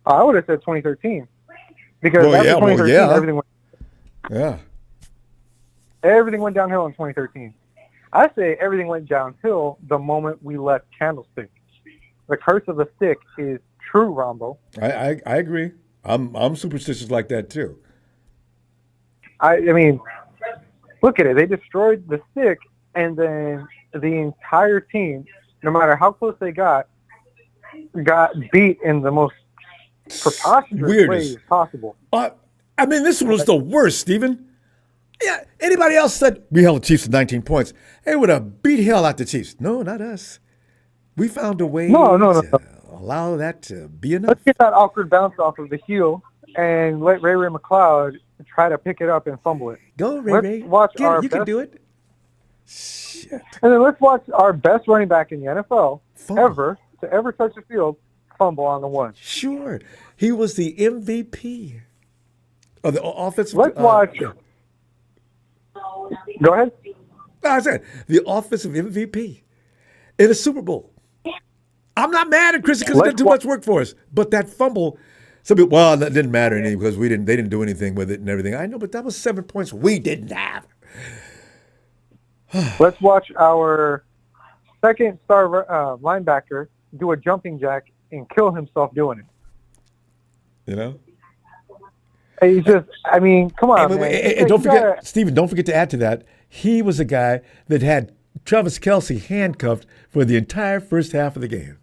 I would have said 2013. Because after 2013, everything went. Yeah. Everything went downhill in 2013. I say everything went downhill the moment we left Candlestick. The curse of the stick is true, Ronbo. I agree. I'm superstitious like that too. I mean, look at it. They destroyed the stick, and then the entire team, no matter how close they got beat in the most preposterous ways possible. I mean, this one was the worst, Steven. Yeah, anybody else said we held the Chiefs to 19 points, they would have beat hell out the Chiefs. No, not us. We found a way to allow that to be enough. Let's get that awkward bounce off of the heel and let Ray McCloud try to pick it up and fumble it. Go, Ray. Watch you can do it. Shit. And then let's watch our best running back in the NFL ever touch the field fumble on the one. Sure. He was the MVP of the offensive. Let's watch. Go ahead. No, I said the offensive MVP in a Super Bowl. I'm not mad at Chris because he did too much work for us. But that fumble, some people, well, that didn't matter anything because they didn't do anything with it and everything. I know, but that was 7 points we didn't have. Let's watch our second star linebacker do a jumping jack and kill himself doing it. You know? He's just, I mean, come on, man. And don't forget, Steven, don't forget to add to that, he was a guy that had Travis Kelce handcuffed for the entire first half of the game.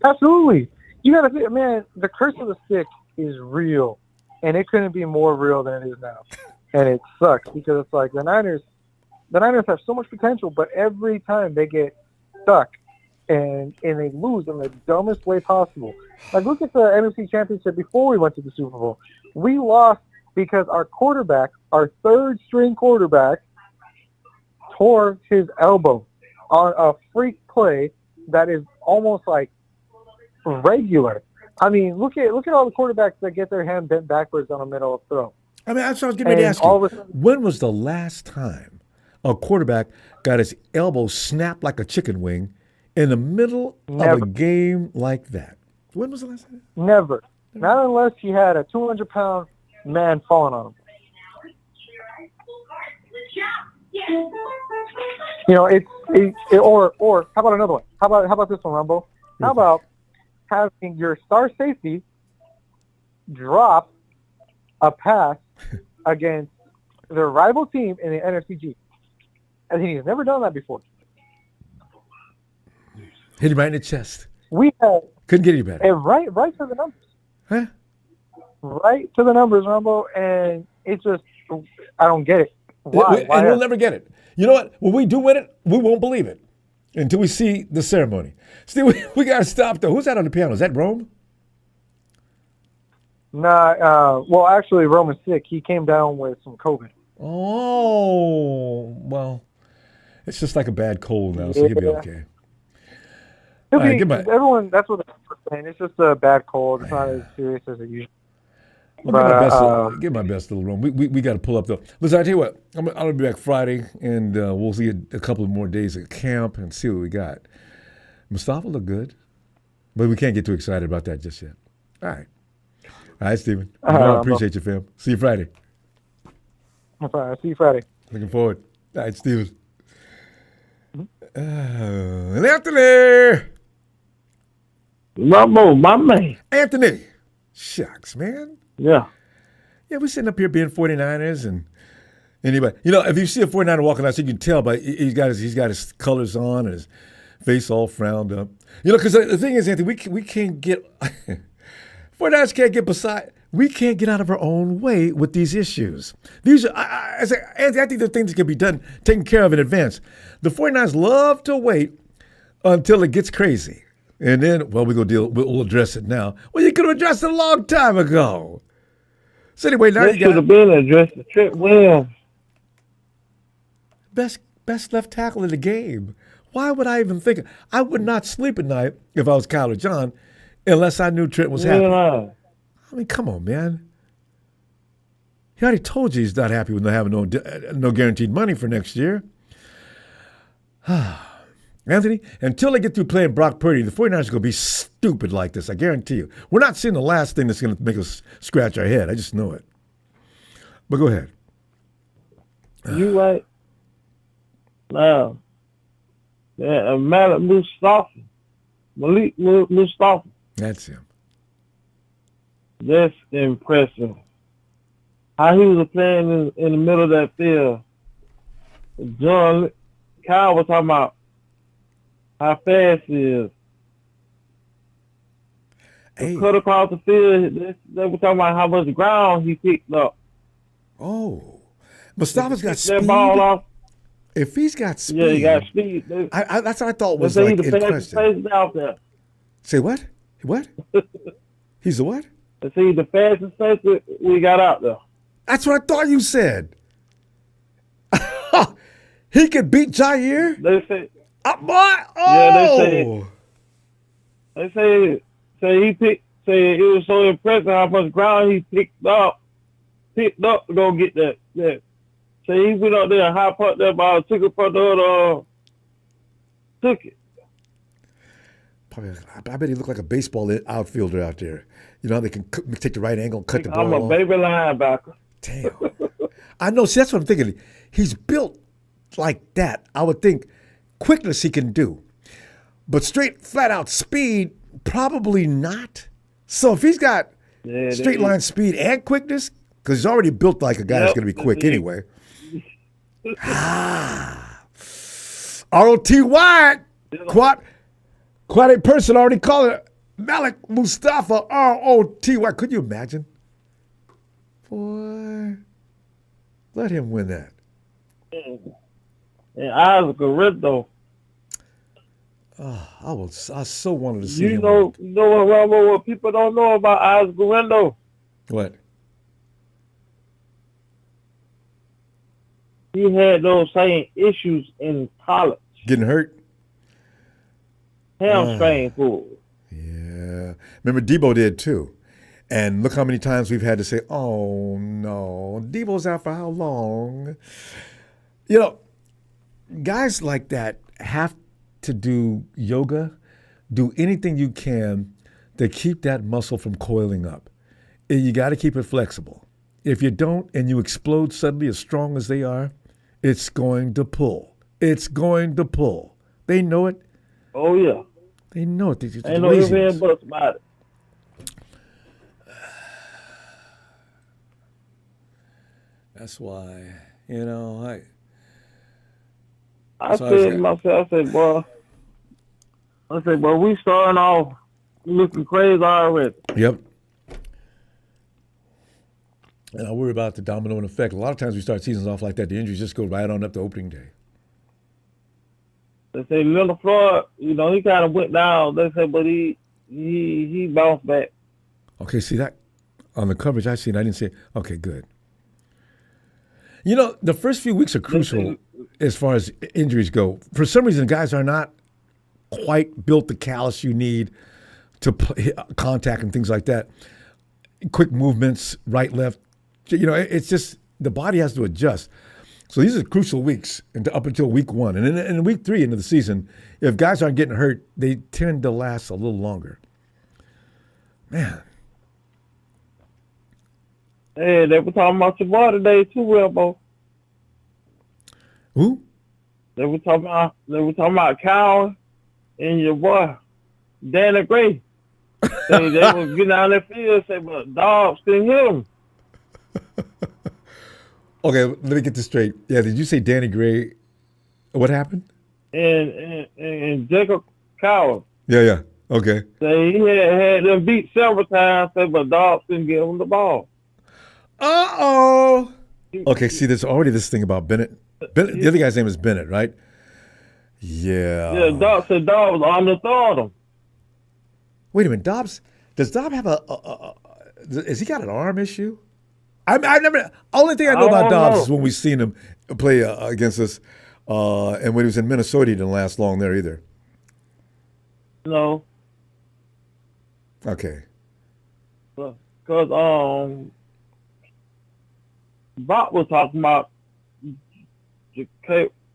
Absolutely. You got to think, man, the curse of the stick is real, and it couldn't be more real than it is now. And it sucks because it's like the Niners have so much potential, but every time they get stuck and they lose in the dumbest way possible. Like, look at the NFC Championship before we went to the Super Bowl. We lost because our quarterback, our third-string quarterback, tore his elbow on a freak play that is almost like regular. I mean, look at all the quarterbacks that get their hand bent backwards on the middle of throw. I mean, that's what I was getting ready to ask you. When was the last time a quarterback got his elbow snapped like a chicken wing in the middle of a game like that? When was the last time? Never. Not unless he had a 200-pound man falling on him. You know, or how about another one? How about this one, Ronbo? How about having your star safety drop a pass against their rival team in the NFCG? I think he's never done that before. Hit him right in the chest. Couldn't get any better. Right to the numbers. Huh? Right to the numbers, Ronbo, and it's just, I don't get it. Why? And we'll never get it. You know what? When we do win it, we won't believe it until we see the ceremony. Still, we got to stop, though. Who's that on the piano? Is that Rome? Nah, well, actually, Roman's sick. He came down with some COVID. Oh, well, it's just like a bad cold now, so he'll be okay. Everyone, that's what they're saying. It's just a bad cold. It's not as serious as it usually. Well, give my best little room. We got to pull up, though. Listen, I tell you what, I'm going to be back Friday, and we'll see a couple of more days at camp and see what we got. Mustafa looked good, but we can't get too excited about that just yet. All right. All right, Steven. I appreciate you, fam. See you Friday. See you Friday. Looking forward. All right, Steven. And Anthony. Ronbo, my man. Anthony. Shucks, man. Yeah. Yeah, we're sitting up here being 49ers and anybody. You know, if you see a 49er walking out, so you can tell, but he's got his colors on and his face all frowned up. You know, because the thing is, Anthony, we can't get 49ers can't get beside. We can't get out of our own way with these issues. These are, Anthony, I think they're things that can be done, taken care of in advance. The 49ers love to wait until it gets crazy. And then, well, we'll address it now. Well, you could have addressed it a long time ago. So anyway, now That you should have got been addressed to Trent Williams. best left tackle in the game. Why would I even think? I would not sleep at night if I was Kyle or John unless I knew Trent was happy. Yeah. I mean, come on, man. He already told you he's not happy with not having no guaranteed money for next year. Anthony, until they get through playing Brock Purdy, the 49ers are going to be stupid like this. I guarantee you. We're not seeing the last thing that's going to make us scratch our head. I just know it. But go ahead. You right. Now, Malik Mustafa. That's him. That's impressive. How he was playing in the middle of that field. Kyle was talking about how fast he is. Hey. Cut across the field. They were talking about how much ground he picked up. Oh. Mustafa's got That speed. ball off. If he's got speed. Yeah, he got speed. That's what I thought was They say like he's in the fastest question. person out there. Say what? What? He's the what? They say he's the fastest person we got out there. That's what I thought you said. He could beat Jair? They say, Boy. Yeah, Oh! they say it was so impressive how much ground he picked up to go get that. So he went up there and high pumped that ball, took it from the other, took it. Probably, I bet he looked like a baseball outfielder out there. You know how they can take the right angle and cut the ball I'm a off? baby linebacker. Damn. I know. See, that's what I'm thinking. He's built like that. I would think quickness he can do. But straight, flat out speed, probably not. So if he's got straight line speed and quickness, because he's already built like a guy that's going to be quick anyway. R-O-T-Y. Quite a person already called it Malik Mustafa. R-O-T-Y. Could you imagine? Boy, let him win that. And Isaac Guerrero. I so wanted to see You him. know what, Ronbo, what people don't know about Isaac Guerrero? What? He had those same issues in college. Getting hurt? Hamstring pull. Yeah. Remember, Debo did too. And look how many times we've had to say, oh, no, Debo's out for how long? You know, guys like that have to do yoga, do anything you can to keep that muscle from coiling up. And you got to keep it flexible. If you don't and you explode suddenly as strong as they are, it's going to pull. It's going to pull. They know it. Oh, yeah. They know it. It's Ain't no ifs and buts about it. That's why, you know, I said to myself, boy, we starting off looking crazy already. Yep. And I worry about the domino effect. A lot of times we start seasons off like that, the injuries just go right on up to opening day. They say Leonard Floyd, you know, he kind of went down. They say, but he bounced back. Okay, see that on the coverage I seen, I didn't see it. Okay, good. You know, the first few weeks are crucial as far as injuries go. For some reason, guys are not quite built the callus you need to contact and things like that. Quick movements, right, left. You know, it's just the body has to adjust. So these are crucial weeks up until week one. And in week 3 into the season, if guys aren't getting hurt, they tend to last a little longer. Man. Hey, they were talking about your boy today too, Ronbo. Who? They were talking about Kyle and your boy, Danny Gray. They was getting out of that field, say, but dogs couldn't hit him. Okay, let me get this straight. Yeah, did you say Danny Gray? What happened? And Jacob Cowell. Yeah. Okay. Say he had them beat several times, say, but dogs couldn't get him the ball. Uh-oh. Okay, see, there's already this thing about Bennett. The other guy's name is Bennett, right? Yeah. Yeah, dog was on the throw him. Wait a minute, Dobbs. Does Dobbs have has he got an arm issue? I never. Only thing I know about don't Dobbs know. is when we seen him play against us, and when he was in Minnesota, he didn't last long there either. No, Okay. because Bob was talking about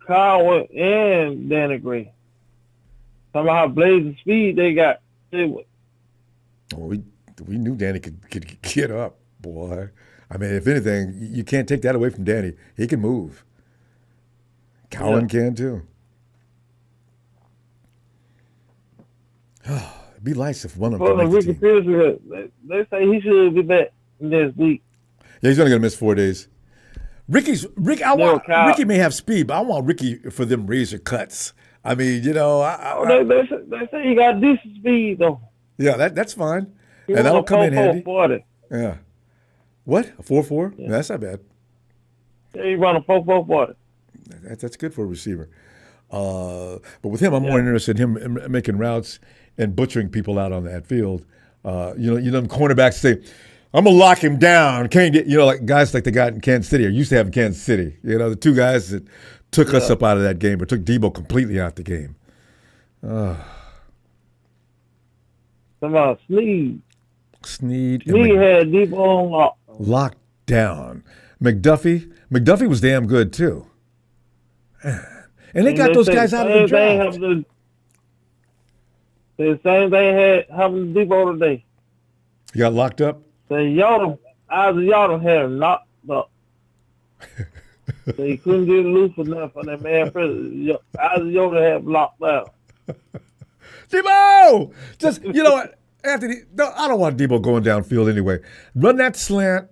Kyle and Danny Gray. Talking about how blazing speed they got. Well, we knew Danny could get up, boy. I mean, if anything, you can't take that away from Danny. He can move. Cowan can too. It'd be nice if one of them Well, could make the Ricky team. Pearsall, they say he should be back this week. Yeah, he's only gonna miss 4 days. Ricky Kyle. may have speed, but I want Ricky for them razor cuts. I mean, you know, They say he got decent speed though. yeah, that's fine, He and that'll run a come in handy. 4.40. Yeah. What? A 4.4? Yeah. That's not bad. Yeah, he run a 4.40. That's good for a receiver. But with him, I'm more interested in him making routes and butchering people out on that field. You know, them cornerbacks say, "I'm gonna lock him down." Can't get, like guys like they got in Kansas City or used to have in Kansas City. You know, the two guys that took us up out of that game or took Debo completely out the game. About Sneed. Sneed Had Debo on lock. locked down. McDuffie was damn good too. And they got those guys out of the draft. The same thing happened to Debo today. You got locked up? Isaac Yodom had him knocked up. So he couldn't get loose enough on that man. Isaac Yodom had him locked out. Debo! Just, you know what, Anthony, no, I don't want Debo going downfield anyway. Run that slant.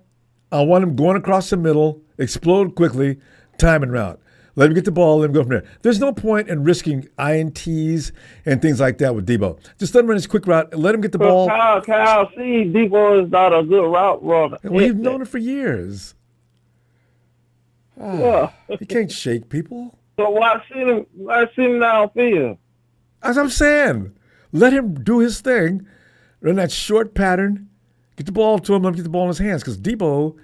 I want him going across the middle, explode quickly, time and route. Let him get the ball, let him go from there. There's no point in risking INTs and things like that with Debo. Just let him run his quick route and let him get the ball. Kyle, see, Debo is not a good route runner. Well, you've known it for years. You can't shake people. So why see him downfield? As I'm saying, let him do his thing, run that short pattern, get the ball to him, let him get the ball in his hands. Because Debo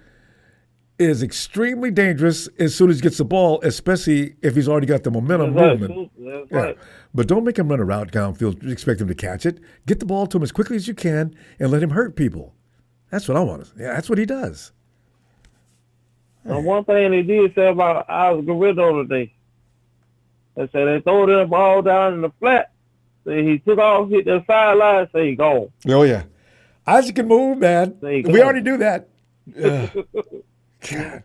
is extremely dangerous as soon as he gets the ball, especially if he's already got the momentum movement. That's right. But don't make him run a route downfield, expect him to catch it. Get the ball to him as quickly as you can and let him hurt people. That's what I want. Yeah, that's what he does. And one thing they did say about Isaac Garrido today, they said they throw that ball down in the flat. Say he took off, hit the sideline, say he gone. Oh, yeah. Isaac can move, man. We already do that. God.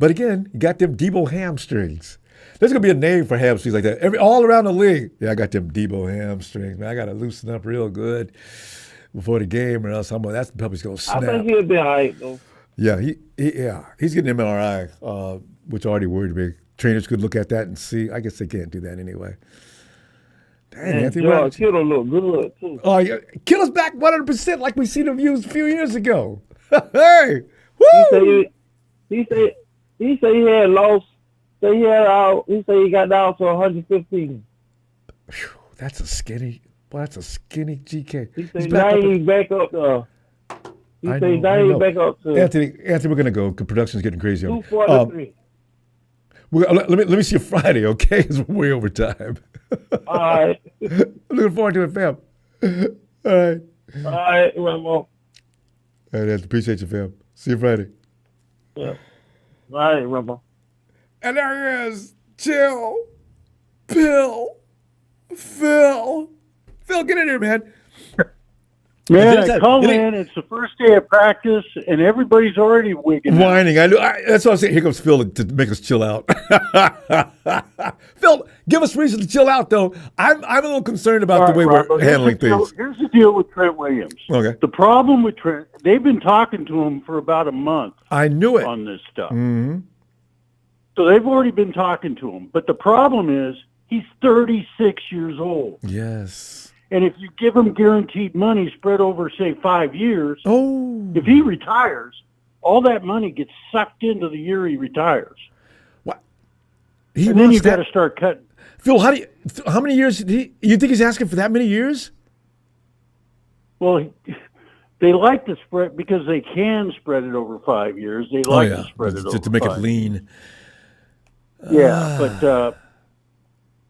But again, you got them Debo hamstrings. There's going to be a name for hamstrings like that. All around the league. Yeah, I got them Debo hamstrings, man. I got to loosen up real good before the game or else that's probably going to snap. I think he'll be all right, though. Yeah, he's getting an MRI, which already worried me. Trainers could look at that and see. I guess they can't do that anyway. Dang, Anthony. Kittle look good, too. Oh, yeah. Kittle's back 100% like we seen him use a few years ago. Hey, woo! He said he had lost. He said he got down to 115. Whew, that's a skinny GK. He said now he's back up to. He said now he's back up to. Anthony, we're gonna go. Production's getting crazy. 243. Let me see you Friday, okay? Because we're way over time. All right. I'm looking forward to it, fam. All right. All right, Ronbo. All right, Anthony, appreciate you, fam. See you Friday. Yeah. All right, Ronbo. And there he is. Chill. Phil, get in here, man. Man, I come in, it's the first day of practice, and everybody's already wigging out. Whining. That's what I'm saying. Here comes Phil to make us chill out. Phil, give us reason to chill out, though. I'm a little concerned about the way we're handling things. Here's the deal with Trent Williams. Okay. The problem with Trent, they've been talking to him for about a month. I knew it. On this stuff. Mm-hmm. So they've already been talking to him. But the problem is he's 36 years old. Yes. And if you give him guaranteed money spread over, say, 5 years, if he retires, all that money gets sucked into the year he retires. What? And then you've got to start cutting. Phil, how many years? You think he's asking for that many years? Well, they like to spread because they can spread it over 5 years. They like to spread it over just to make 5 it lean. Yeah,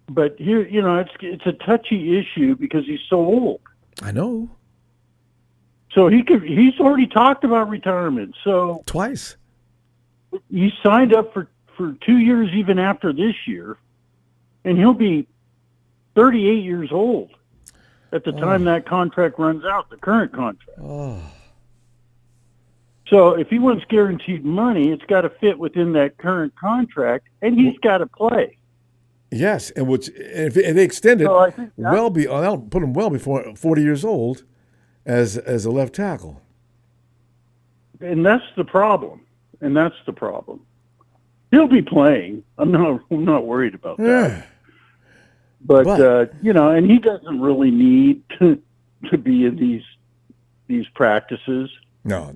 but here, it's a touchy issue because he's so old. I know. So he's already talked about retirement. So Twice. he signed up for 2 years even after this year, and he'll be 38 years old at the time that contract runs out, the current contract. Oh. So if he wants guaranteed money, it's got to fit within that current contract, and he's got to play. Yes, and if they extend it So I think I'll put him well before 40 years old as a left tackle. And that's the problem. He'll be playing. I'm not worried about that. Yeah. But and he doesn't really need to be in these practices. No.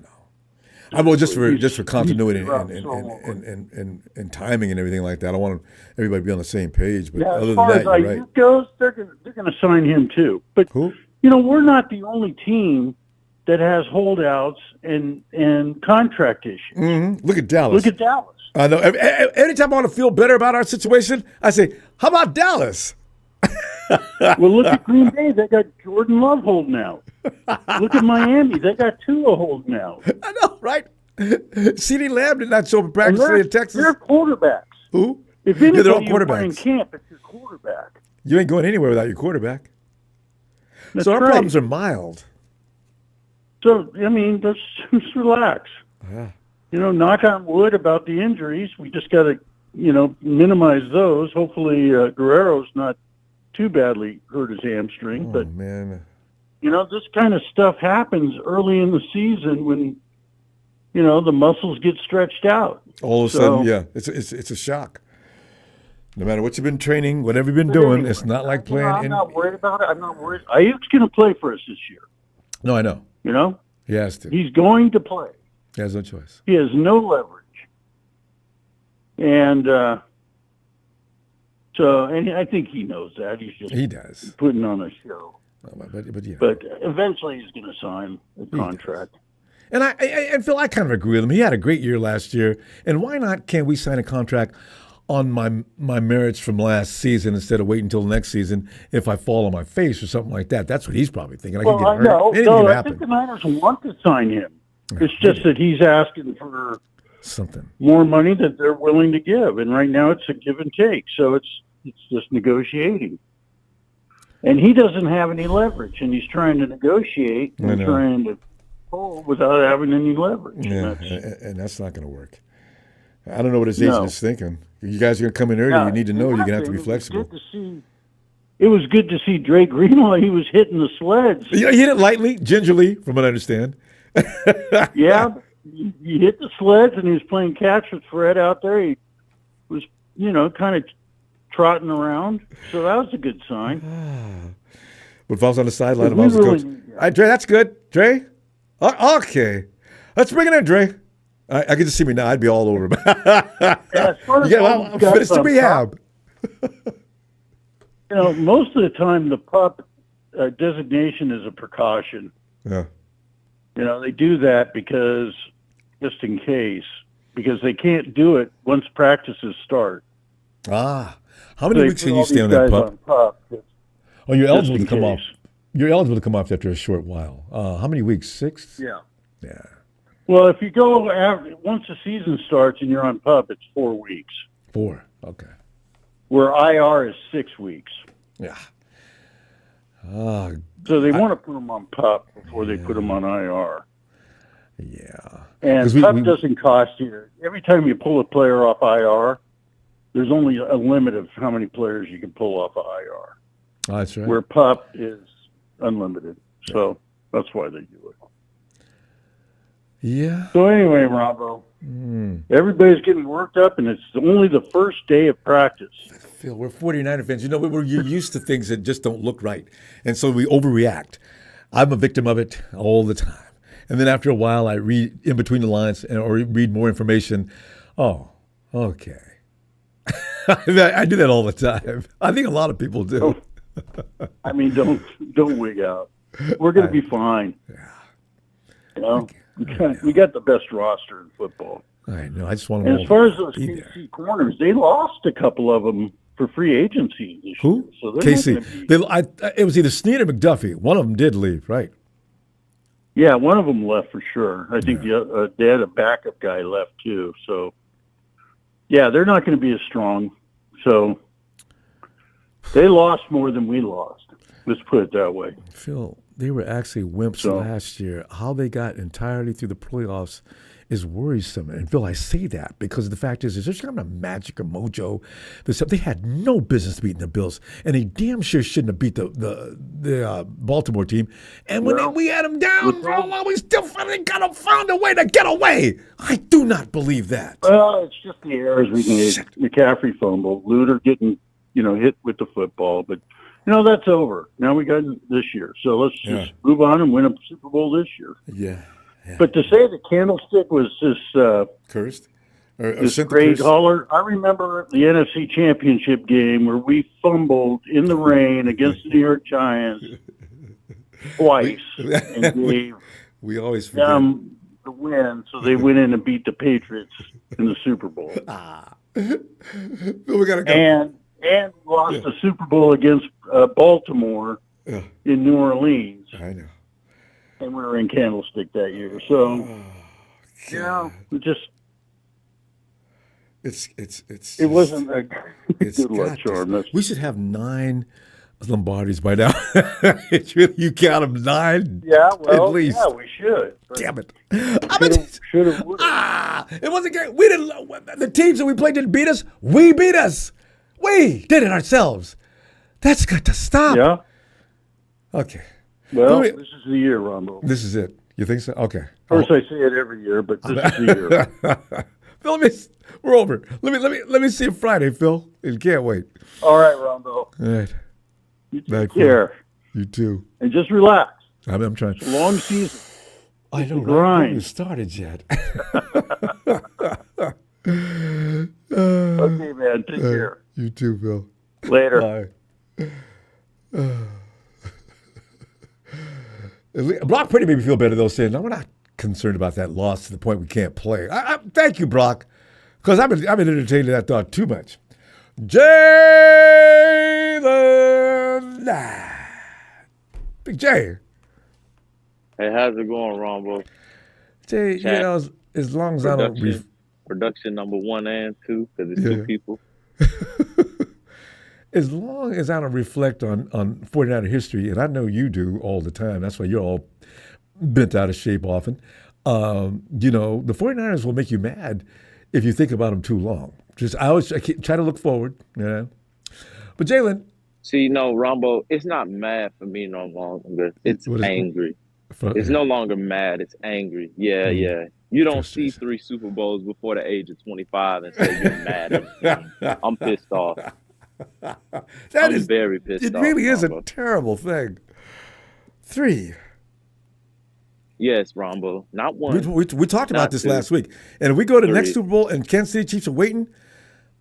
I will just for continuity and timing and everything like that. I want everybody to be on the same page. But other as far than that, as you're right. Aiyuk goes, they're going to sign him too. But Who? we're not the only team that has holdouts and contract issues. Mm-hmm. Look at Dallas. I know. Anytime I want to feel better about our situation, I say, "How about Dallas?" Well, look at Green Bay. They got Jordan Love holding out. Look at Miami. They got Tua holding out. I know, right? CeeDee Lamb did not show up in practice today in Texas. They're quarterbacks. Who? If anybody they're all you want in quarterbacks. camp, it's your quarterback. You ain't going anywhere without your quarterback. That's So our right. problems are mild. So, let's just relax. Yeah. Knock on wood about the injuries. We just got to, minimize those. Hopefully Guerrero's not too badly hurt his hamstring. Oh, but, man. this kind of stuff happens early in the season when, the muscles get stretched out. All of a sudden, yeah, it's a shock. No matter what you've been training, whatever you've been doing, anyway, it's not like playing. I'm not worried about it. I'm not worried. Ayuk's going to play for us this year. No, I know. He He has to. He's going to play. He has no choice. He has no leverage. And and I think he knows that. He's just He does. putting on a show. But Eventually he's going to sign a contract. And Phil, I kind of agree with him. He had a great year last year. And why not can't we sign a contract on my merits from last season instead of waiting until next season if I fall on my face or something like that? That's what he's probably thinking. I think the Niners want to sign him. It's just that he's asking for something more money that they're willing to give. And right now it's a give and take. So it's just negotiating. And he doesn't have any leverage, and he's trying to negotiate and trying to pull without having any leverage. Yeah, and that's not going to work. I don't know what his agent is thinking. You guys are going to come in early. You need to know you're going to have to be flexible. It was good to see Drake Greenlaw. He was hitting the sleds. He hit it lightly, gingerly, from what I understand. Yeah, he hit the sleds, and he was playing catch with Fred out there. He was, kind of trotting around. So that was a good sign. But if I was on the sideline, if I was the coach. All right, Dre, that's good. Dre? Okay. Let's bring it in, Dre. I can just see me now. I'd be all over him. I'm finished to rehab. Most of the time the pup designation is a precaution. Yeah. They do that because just in case, because they can't do it once practices start. Ah. How many weeks can you stay on that pup? Oh, you're eligible to come off. You're eligible to come off after a short while. How many weeks? 6? Yeah. Yeah. Well, if you go once the season starts and you're on pup, it's 4 weeks. 4. Okay. Where IR is 6 weeks. Yeah. So they want to put them on pup before they put them on IR. Yeah. And pup doesn't cost you. Every time you pull a player off IR, there's only a limit of how many players you can pull off of IR. Oh, that's right. Where pup is unlimited. So that's why they do it. Yeah. So anyway, Ronbo, everybody's getting worked up, and it's only the first day of practice. Phil, we're 49er fans. We're used to things that just don't look right. And so we overreact. I'm a victim of it all the time. And then after a while, I read in between the lines or read more information. Oh, okay. I do that all the time. I think a lot of people do. Don't wig out. We're going to be fine. You know, we got the best roster in football. I know. I just want And to. as far as those KC corners, they lost a couple of them for free agency this Who? year. So they're KC. not gonna be, It was either Snead or McDuffie. One of them did leave, right? yeah, one of them left for sure. I think they had a backup guy left too. So, yeah, they're not going to be as strong. So they lost more than we lost. Let's put it that way. Phil, they were actually wimps last year. How they got entirely through the playoffs is worrisome. And Phil, I say that because the fact is there's kind of magic or mojo. They had no business beating the Bills, and they damn sure shouldn't have beat the Baltimore team. And when we had them down, we still finally found a way to get away. I do not believe that. Well, it's just the errors we made. McCaffrey fumble, Luter getting hit with the football, but that's over. Now we got this year, so let's just move on and win a Super Bowl this year. Yeah. But to say the candlestick was this cursed, this great hauler, I remember the NFC Championship game where we fumbled in the rain against the New York Giants twice and gave we always forget them the win, so they went in and beat the Patriots in the Super Bowl. We gotta go. And lost the Super Bowl against Baltimore in New Orleans. I know. And we were in Candlestick that year. So, it wasn't a good luck charm. We should have 9 Lombardis by now. You count them 9? Yeah, well, at least. Yeah, we should. Damn it. Should have. It wasn't great. We didn't. The teams that we played didn't beat us. We beat us. We did it ourselves. That's got to stop. Yeah. Okay. Well, this is the year, Ronbo. This is it. You think so? Okay. Of course, I say it every year, but this is the year. Phil, we're over. Let me see you Friday, Phil. And can't wait. All right, Ronbo. All right. You take care. You too. And just relax. I'm trying. It's a long season. I know. Grind. It hasn't started yet. Okay, man. Take care. You too, Phil. Later. Bye. Brock Purdy made me feel better, though, saying, no, we're not concerned about that loss to the point we can't play. Thank you, Brock, because I've been entertaining that thought too much. Jalen! Big J. Hey, how's it going, Ronbo? Jay, as long as I don't... Production number 1 and 2, because it's 2 people. As long as I don't reflect on 49er history, and I know you do all the time, that's why you're all bent out of shape often, the 49ers will make you mad if you think about them too long. I always try to look forward, But Jalen. See, Ronbo, it's not mad for me no longer. It's angry. It's no longer mad. It's angry. Yeah, yeah. You don't see 3 Super Bowls before the age of 25 and say you're mad at me. I'm pissed off. I'm very pissed off. It really is a terrible thing. 3. Yes, Ronbo. Not 1. We talked about this last week. And if we go to the next Super Bowl and Kansas City Chiefs are waiting,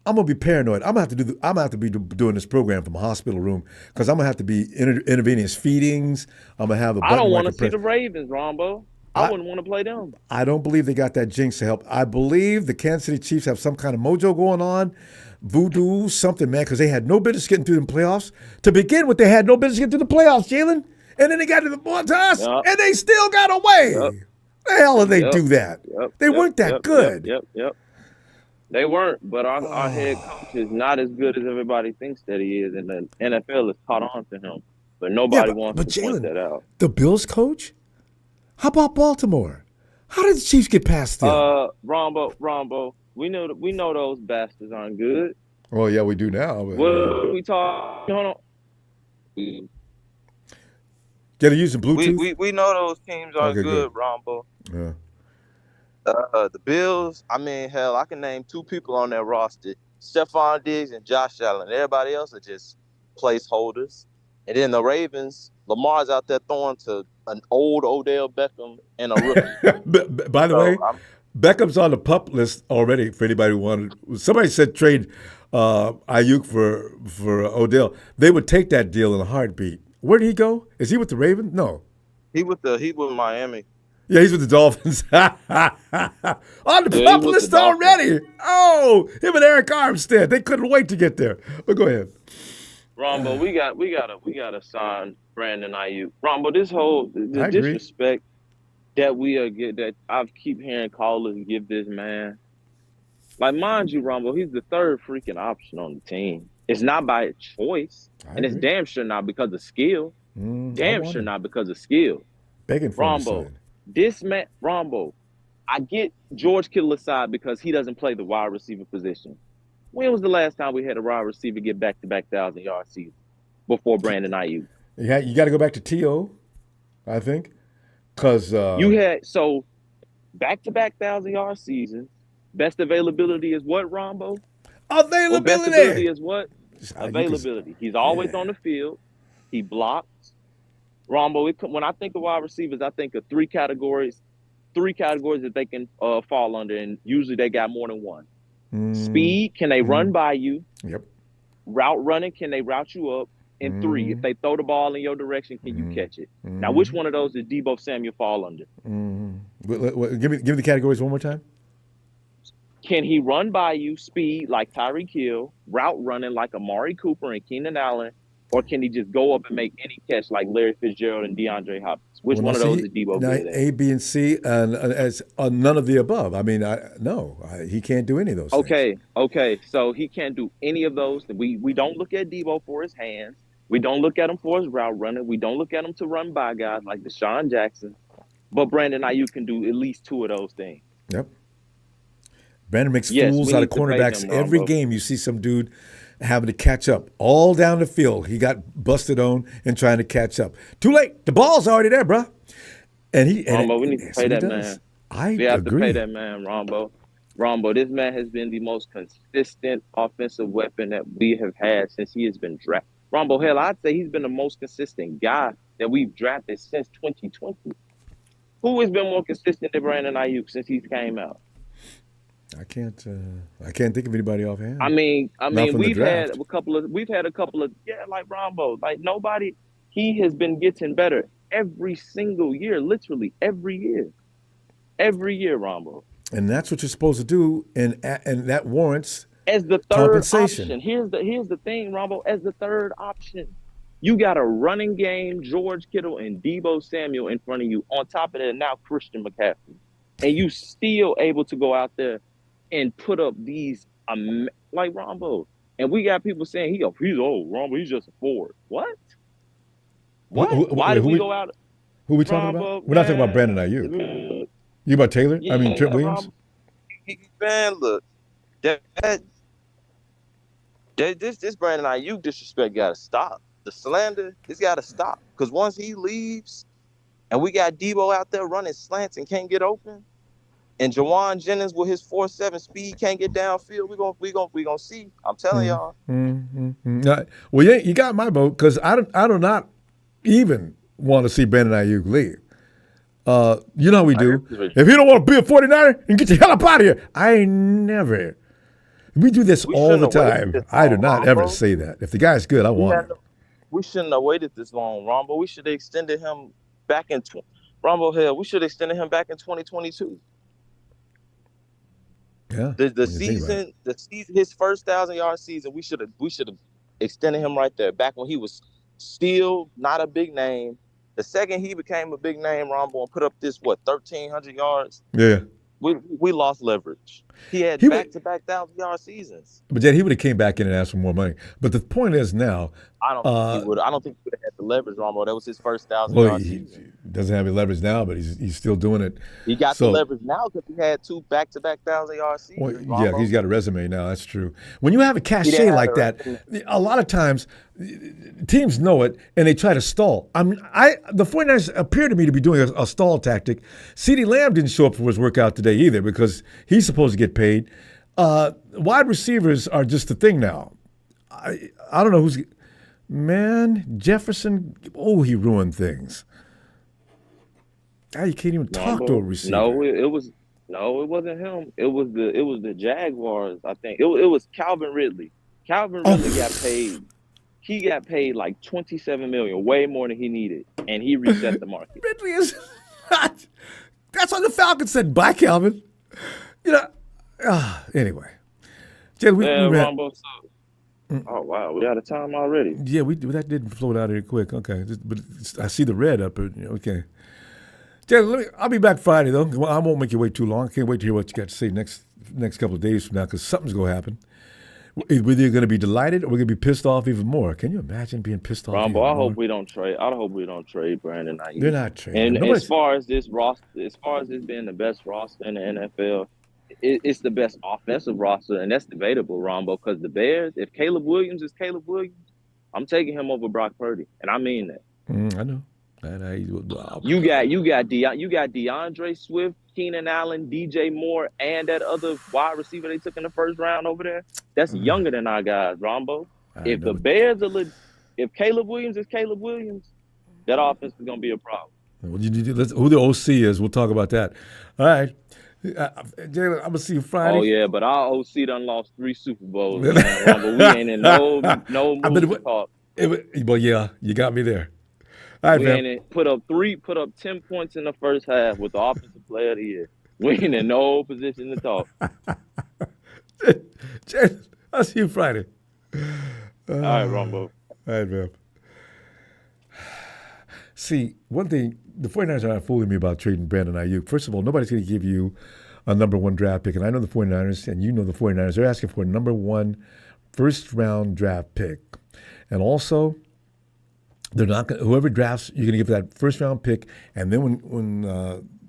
I'm gonna be paranoid. I'm gonna have to be doing this program from a hospital room because I'm gonna have to be intravenous feedings. I'm gonna have I don't want to see the Ravens, Ronbo. I wouldn't want to play them. I don't believe they got that jinx to help. I believe the Kansas City Chiefs have some kind of mojo going on, voodoo, something, man, because they had no business getting through the playoffs. To begin with, they had no business getting through the playoffs, Jalen. And then they got to us, and they still got away. The hell did they do that? They weren't that good. Yep. They weren't, but our head coach is not as good as everybody thinks that he is, and the NFL has caught on to him. But nobody wants to point that out. The Bills coach? How about Baltimore? How did the Chiefs get past them? Rombo, we know those bastards aren't good. Well, yeah, we do now. But, well, we talk. Hold on. Get to use the Bluetooth? We know those teams aren't good, Rombo. Yeah. The Bills, I mean, hell, I can name 2 people on their roster. Stephon Diggs and Josh Allen. Everybody else are just placeholders. And then the Ravens, Lamar's out there throwing to an old Odell Beckham and a rookie. By the way, Beckham's on the pup list already for anybody who wanted. Somebody said trade Aiyuk for Odell. They would take that deal in a heartbeat. Where did he go? Is he with the Ravens? No. He with Miami. Yeah, he's with the Dolphins. On the Yeah, pump he with the list already. Oh, him and Eric Armstead. They couldn't wait to get there. But go ahead. Rombo, we gotta sign Brandon Aiyuk. Rombo, this whole I agree. disrespect that that I keep hearing callers give this man. Like, mind you, Rombo, he's the third freaking option on the team. It's not by choice, and it's damn sure not because of skill. Damn sure not because of skill. Begging for Rombo, this man, Rombo, I get George Kittle aside because he doesn't play the wide receiver position. When was the last time we had a wide receiver get back-to-back 1,000-yard season before Brandon Aiyuk? Yeah, you got to go back to T.O., I think, because you had so back-to-back 1,000-yard seasons. Best availability is what, Rombo? Availability. Best availability is what? Availability. He's always on the field. He blocks. Rombo, when I think of wide receivers, I think of three categories that they can fall under, and usually they got more than one. Speed, can they run by you? Yep. Route running, can they route you up? And three, if they throw the ball in your direction, can you catch it? Now, which one of those did Deebo Samuel fall under? Give me the categories one more time. Can he run by you, speed like Tyreek Hill, route running like Amari Cooper and Keenan Allen, or can he just go up and make any catch like Larry Fitzgerald and DeAndre Hopkins? Which one of those is Deebo good at? A, B, and C, and as none of the above. I mean, he can't do any of those things. Okay. So he can't do any of those. We don't look at Deebo for his hands. We don't look at him for his route running. We don't look at him to run by guys like Deshaun Jackson. But Brandon Aiyuk can do at least two of those things. Yep. Brandon makes fools out of cornerbacks every game. You see some dude having to catch up all down the field. He got busted on and trying to catch up. Too late. The ball's already there, bro. And Rombo, we need to pay that man. We have to pay that man, Rombo. Rombo, this man has been the most consistent offensive weapon that we have had since he has been drafted. Rombo, hell, I'd say he's been the most consistent guy that we've drafted since 2020. Who has been more consistent than Brandon Aiyuk since he came out? I can't think of anybody offhand. I mean, we've had a couple of like Ronbo, like nobody. He has been getting better every single year, literally every year, Ronbo. And that's what you're supposed to do, and that warrants as the third compensation. Option. Here's the thing, Ronbo. As the third option, you got a running game, George Kittle and Deebo Samuel in front of you. On top of that, now Christian McCaffrey, and you still able to go out there and put up these like Ronbo. And we got people saying he's old, Ronbo. He's just a forward. What? Why did we go out? Who are we talking about? We're not talking about Brandon Aiyuk. You about Taylor? Yeah, I mean Trent Williams. Man, look, this Brandon Aiyuk disrespect got to stop. The slander, it's got to stop. Because once he leaves, and we got Deebo out there running slants and can't get open, and Jawan Jennings with his 4.7 speed can't get downfield, we gonna see. I'm telling y'all. Well, yeah, you got my vote because I do not even want to see Brandon Aiyuk leave. You know how we do. If you don't want to be a 49er, then get the hell up out of here. We do this all the time. I do not ever say that. If the guy's good, I want him. We shouldn't have waited this long, Ronbo. We should have extended him back in Ronbo Hill. We should have extended him back in 2022. Yeah. The season, his first 1,000-yard season, we should have extended him right there. Back when he was still not a big name. The second he became a big name, Ronbo, and put up this 1,300 yards. Yeah. We lost leverage. He had back-to-back 1,000-yard seasons. But then he would have came back in and asked for more money. But the point is now, I don't think he would have had the leverage, Ronbo. That was his first 1,000-yard season. He doesn't have any leverage now, but he's still doing it. He got the leverage now because he had 2 back-to-back 1,000-yard seasons. Well, yeah, he's got a resume now. That's true. When you have a cachet like that, a lot of times teams know it and they try to stall. The 49ers appear to me to be doing a stall tactic. CeeDee Lamb didn't show up for his workout today either because he's supposed to get paid. Wide receivers are just a thing now. I don't know who's – man, Jefferson, he ruined things. You can't even talk to a receiver. No, it wasn't him. It was the Jaguars, I think. It was Calvin Ridley. Calvin Ridley got paid. He got paid like $27 million, way more than he needed, and he reset the market. Ridley is not. That's what the Falcons said. Bye, Calvin. You know. Anyway, Jay, we ran. Ronbo, oh wow, we out of time already. Yeah, that didn't float out here quick. Okay, but I see the red up. Okay, Jay, I'll be back Friday though. Well, I won't make you wait too long. I can't wait to hear what you got to say next couple of days from now because something's going to happen. We're either going to be delighted or we're going to be pissed off even more. Can you imagine being pissed off? Ronbo, I hope we don't trade Brandon Aiyuk. They're not trading. And as far as this being the best roster in the NFL, it's the best offensive roster, and that's debatable, Ronbo, because the Bears, if Caleb Williams is Caleb Williams, I'm taking him over Brock Purdy, and I mean that. I know. You got DeAndre Swift, Keenan Allen, DJ Moore, and that other wide receiver they took in the first round over there. That's younger than our guys, Ronbo. If the Bears if Caleb Williams is Caleb Williams, that offense is gonna be a problem. Well, who the OC is, we'll talk about that. All right. Jalen, I'm gonna see you Friday. Oh yeah, but our OC done lost 3 Super Bowls. Man, Ronbo. We ain't in no move to talk. Well, yeah, you got me there. All right, man. Put up 10 points in the first half with the offensive player of the year. We ain't in no position to talk. I'll see you Friday. All right, Ronbo. All right, man. See, one thing, the 49ers are not fooling me about trading Brandon Aiyuk. First of all, nobody's going to give you a number 1 draft pick. And I know the 49ers, and you know the 49ers, they're asking for a number 1 first-round draft pick. And also, they're not going. Whoever drafts, you're going to give that first-round pick. And then when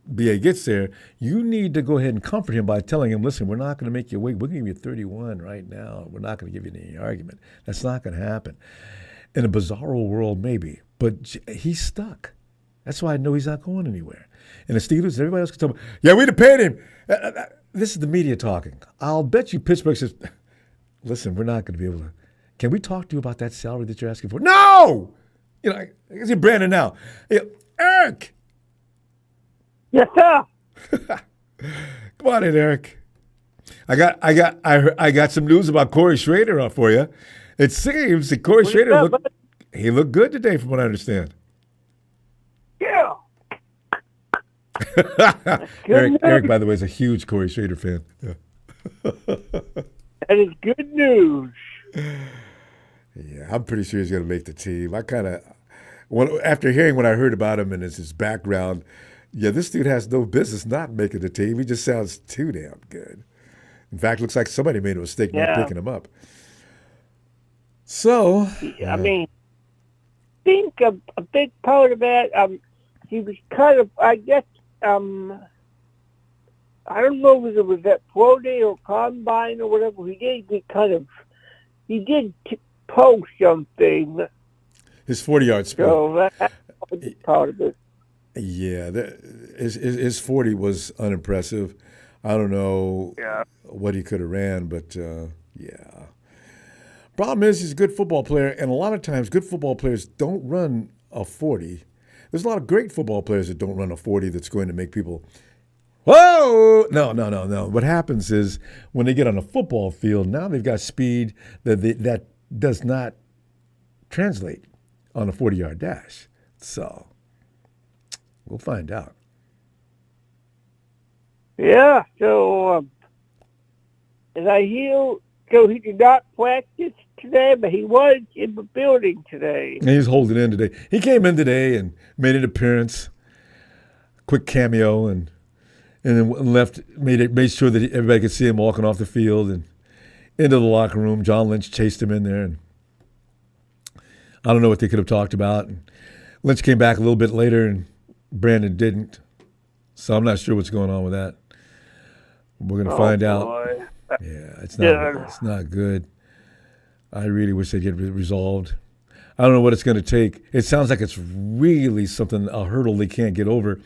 BA gets there, you need to go ahead and comfort him by telling him, listen, we're not going to make you wait. We're going to give you 31 right now. We're not going to give you any argument. That's not going to happen. In a bizarro world, maybe. But he's stuck. That's why I know he's not going anywhere. And the Steelers, everybody else can tell me, yeah, we'd have paid him. This is the media talking. I'll bet you Pittsburgh says, listen, we're not going to be able to. Can we talk to you about that salary that you're asking for? No! You know, I see Brandon now. Hey, Eric! Yes, sir. Come on in, Eric. I got some news about Corey Schrader for you. It seems that Corey Schrader looked good today, from what I understand. Yeah. Eric, by the way, is a huge Corey Schrader fan. Yeah. That is good news. Yeah, I'm pretty sure he's going to make the team. After hearing what I heard about him and his background, yeah, this dude has no business not making the team. He just sounds too damn good. In fact, looks like somebody made a mistake not picking him up. So, I mean, I think a big part of that, he was kind of, I guess, I don't know if it was at pro day or combine or whatever. He did post something. His 40-yard sprint. So that's part of it. Yeah, his 40 was unimpressive. I don't know what he could have ran, but yeah. Problem is, he's a good football player, and a lot of times good football players don't run a 40. There's a lot of great football players that don't run a 40 that's going to make people, whoa! No. What happens is when they get on a football field, now they've got speed that does not translate on a 40-yard dash. So we'll find out. Yeah, so as I hear, so he did not practice today, but he was in the building today. And he's holding in today. He came in today and made an appearance, quick cameo, and then left. Made sure that everybody could see him walking off the field and into the locker room. John Lynch chased him in there, and I don't know what they could have talked about. And Lynch came back a little bit later, and Brandon didn't. So I'm not sure what's going on with that. We're going to find out. Yeah, it's not good. I really wish they'd get resolved. I don't know what it's going to take. It sounds like it's really a hurdle they can't get over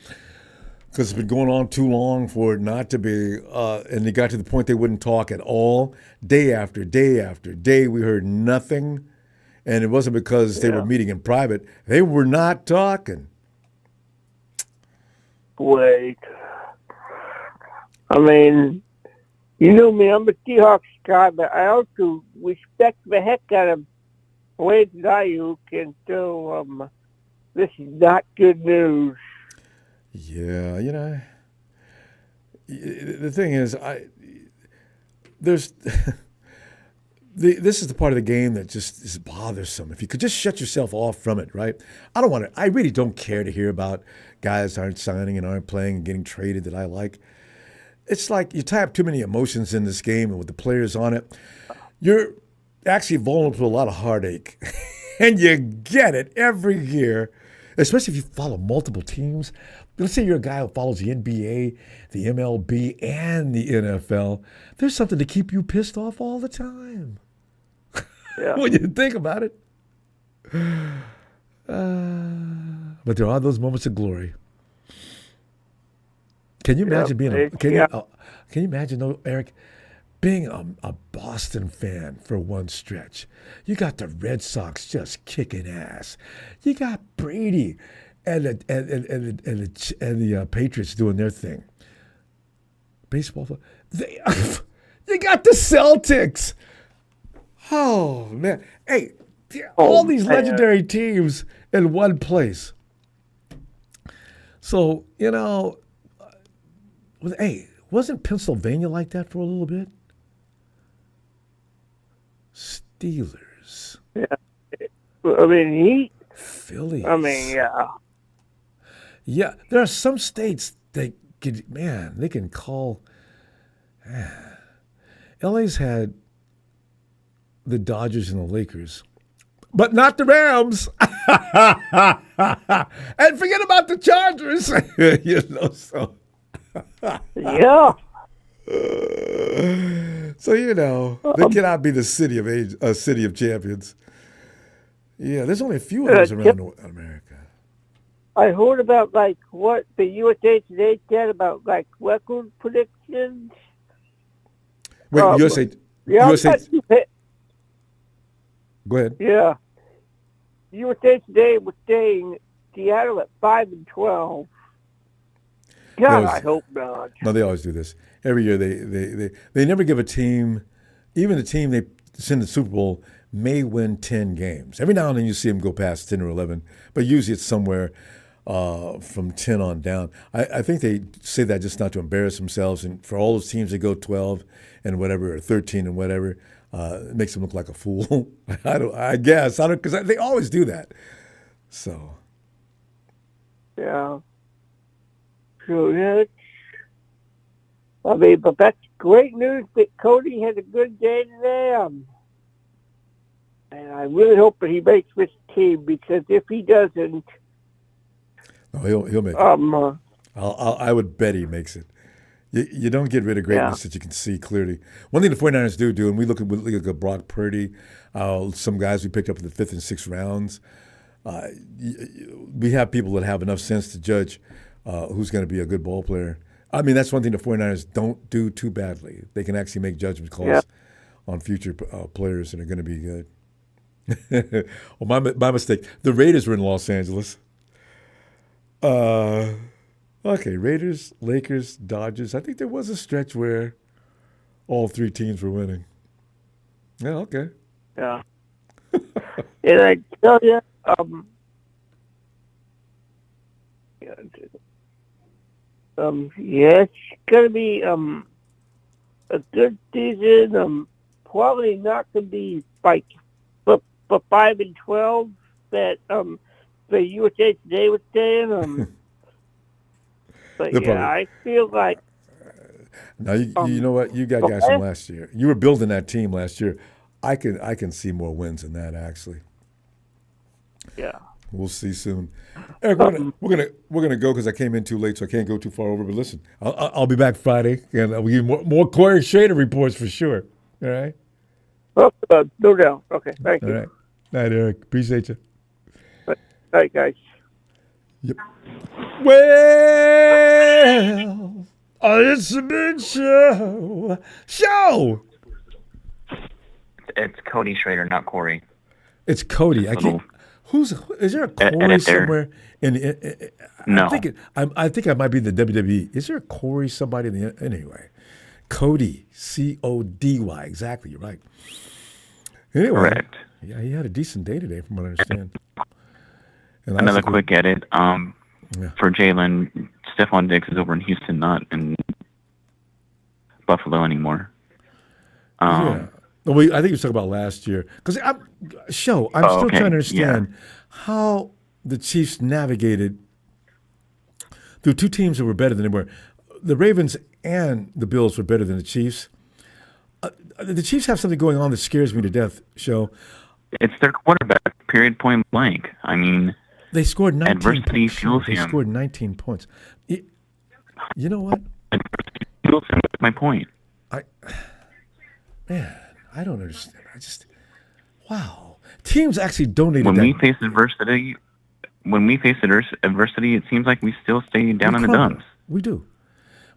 because it's been going on too long for it not to be. And they got to the point they wouldn't talk at all. Day after day after day, we heard nothing. And it wasn't because they were meeting in private. They were not talking. Wait. I mean, you know me, I'm a Seahawks guy, but I also respect the heck out of Brandon Aiyuk, and so this is not good news. Yeah, the thing is, there's this is the part of the game that just is bothersome. If you could just shut yourself off from it, right? I really don't care to hear about guys aren't signing and aren't playing and getting traded that I like. It's like you tie up too many emotions in this game, and with the players on it, you're actually vulnerable to a lot of heartache. And you get it every year, especially if you follow multiple teams. Let's say you're a guy who follows the NBA, the MLB, and the NFL. There's something to keep you pissed off all the time. Yeah. When you think about it. But there are those moments of glory. Can you imagine can you imagine though, Eric, being a Boston fan for one stretch? You got the Red Sox just kicking ass. You got Brady and the Patriots doing their thing. Baseball, you got the Celtics. Oh man, hey, all these legendary teams in one place. So hey, wasn't Pennsylvania like that for a little bit? Steelers. Yeah. I mean, Phillies. I mean, yeah. Yeah, there are some states that they can call. LA's had the Dodgers and the Lakers, but not the Rams. And forget about the Chargers. So. Yeah. So they cannot be the city of champions. Yeah, there's only a few of those around America. I heard about what the USA Today said about record predictions. Wait, USA. Go ahead. Yeah. USA Today was saying Seattle at 5-12. God, I hope not. No, they always do this. Every year they never give a team, even the team they send to the Super Bowl may win 10 games. Every now and then you see them go past 10 or 11, but usually it's somewhere from 10 on down. I think they say that just not to embarrass themselves, and for all those teams that go 12 and whatever, or 13 and whatever, it makes them look like a fool. I guess because they always do that. So. Yeah. So yeah. I mean, but that's great news that Cody had a good day today. And I really hope that he makes this team, because if he doesn't, he'll make it. I would bet he makes it. You don't get rid of greatness that you can see clearly. One thing the 49ers do, and we look at Brock Purdy, some guys we picked up in the 5th and 6th rounds. We have people that have enough sense to judge who's going to be a good ball player. I mean, that's one thing the 49ers don't do too badly. They can actually make judgment calls on future players that are going to be good. Well, my mistake. The Raiders were in Los Angeles. Okay, Raiders, Lakers, Dodgers. I think there was a stretch where all three teams were winning. Yeah, okay. Yeah. And I tell you, it's going to be a good season. Probably not going to be but 5-12 that the USA Today was saying. But I feel like. Now you know what, you got guys from last year. You were building that team last year. I can see more wins than that, actually. Yeah. We'll see soon. Eric, we're gonna go because I came in too late, so I can't go too far over. But listen, I'll be back Friday, and we'll give you more Corey Schrader reports for sure. All right. No doubt. Okay. Thank you. All right. Night, Eric. Appreciate you. All right, guys. Yep. Well, it's a big show. It's Cody Schrader, not Corey. It's Cody. Is there a Corey somewhere No. I think I might be in the WWE. Is there a Corey somebody anyway? Cody, Cody, exactly. You're right. Anyway, Correct. Yeah, he had a decent day today, from what I understand. And Another quick edit. Yeah. For Jalen, Stephon Diggs is over in Houston, not in Buffalo anymore. Yeah. Well, I think you was talking about last year. Because I'm still okay. trying to understand how the Chiefs navigated through two teams that were better than they were. The Ravens and the Bills were better than the Chiefs. The Chiefs have something going on that scares me to death, Show. It's their quarterback, period, point blank. I mean, they scored 19 adversity points. fuels They him. scored 19 points. You know what? Adversity fuels him. That's my point. Man, I don't understand. Wow. Teams actually donated When that. we face adversity, it seems like we still stay down in the dumps. We do.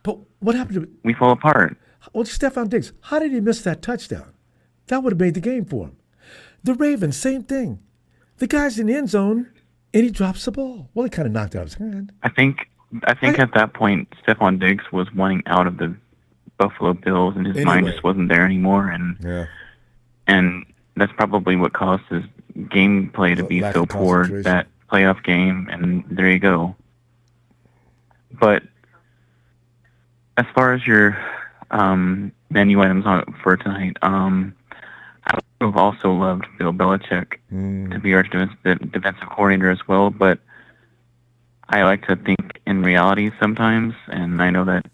But what happened to We fall apart. Well, Stephon Diggs, how did he miss that touchdown? That would have made the game for him. The Ravens, same thing. The guy's in the end zone, and he drops the ball. Well, he kind of knocked out his hand. I think at that point, Stephon Diggs was wanting out of the Buffalo Bills, and his mind just wasn't there anymore. And that's probably what caused his gameplay to be so poor, that playoff game, and there you go. But as far as your menu items for tonight, I would have also loved Bill Belichick to be our defensive coordinator as well, but I like to think in reality sometimes, and I know that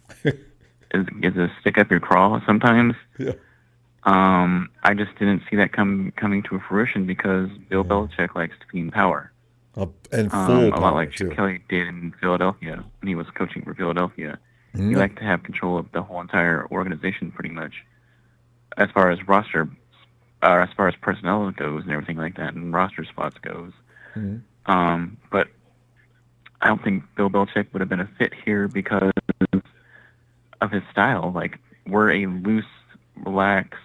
is a stick up your craw sometimes. Yeah. I just didn't see that coming to fruition because Bill Belichick likes to be in power. And full a lot like Chip Kelly did in Philadelphia when he was coaching for Philadelphia. He liked to have control of the whole entire organization pretty much, as far as as far as personnel goes and everything like that, and roster spots goes. But I don't think Bill Belichick would have been a fit here because of his style. Like, we're a loose, relaxed,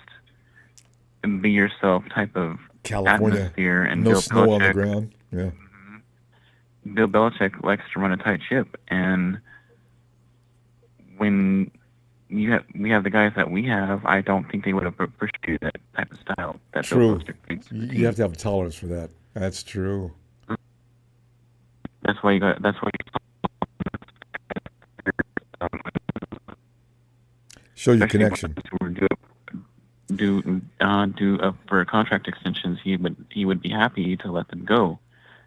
be yourself type of California atmosphere, and no Bill snow Belichick, on the ground. Yeah. Bill Belichick likes to run a tight ship, and when we have the guys that we have, I don't think they would have pursued that type of style. That True. Bill Belichick brings to the You team. have to have a tolerance for that. That's true. That's why you got. That's why. Show your connection. For contract extensions, he would be happy to let them go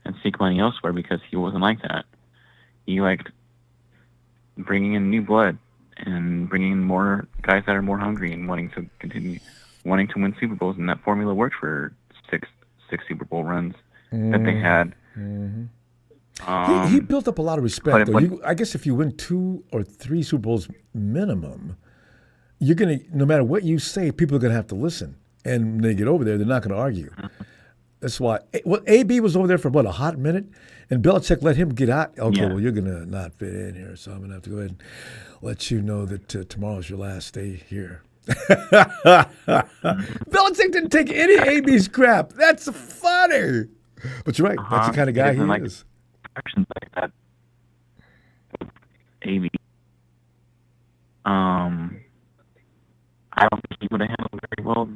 and seek money elsewhere because he wasn't like that. He liked bringing in new blood and bringing in more guys that are more hungry and wanting to win Super Bowls, and that formula worked for six Super Bowl runs that they had. He built up a lot of respect. I guess if you win 2 or 3 Super Bowls minimum, you're gonna, no matter what you say, people are gonna have to listen. And when they get over there, they're not gonna argue. That's why. Well, AB was over there for a hot minute, and Belichick let him get out. Okay, well, you're gonna not fit in here, so I'm gonna have to go ahead and let you know that tomorrow's your last day here. Belichick didn't take any AB's crap. That's funny. But you're right. That's the kind of guy he is. Like that. AB. I don't think he would have handled very well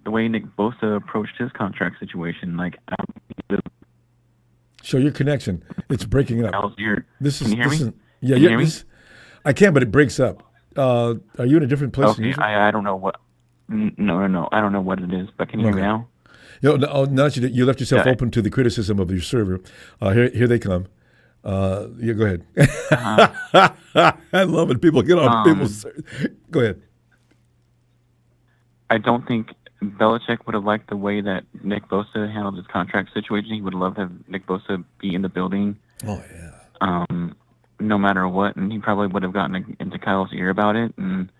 the way Nick Bosa approached his contract situation. Like, I don't think Show your connection. It's breaking up. can you hear me? Yeah, can you hear me? I can, but it breaks up. Are you in a different place? Okay, I don't know what. No. I don't know what it is, but can you hear me now? Now that you left yourself open to the criticism of your server. Here they come. Yeah, go ahead. I love it. People get on people's. Go ahead. I don't think Belichick would have liked the way that Nick Bosa handled his contract situation. He would love to have Nick Bosa be in the building. Oh yeah. No matter what, and he probably would have gotten into Kyle's ear about it, and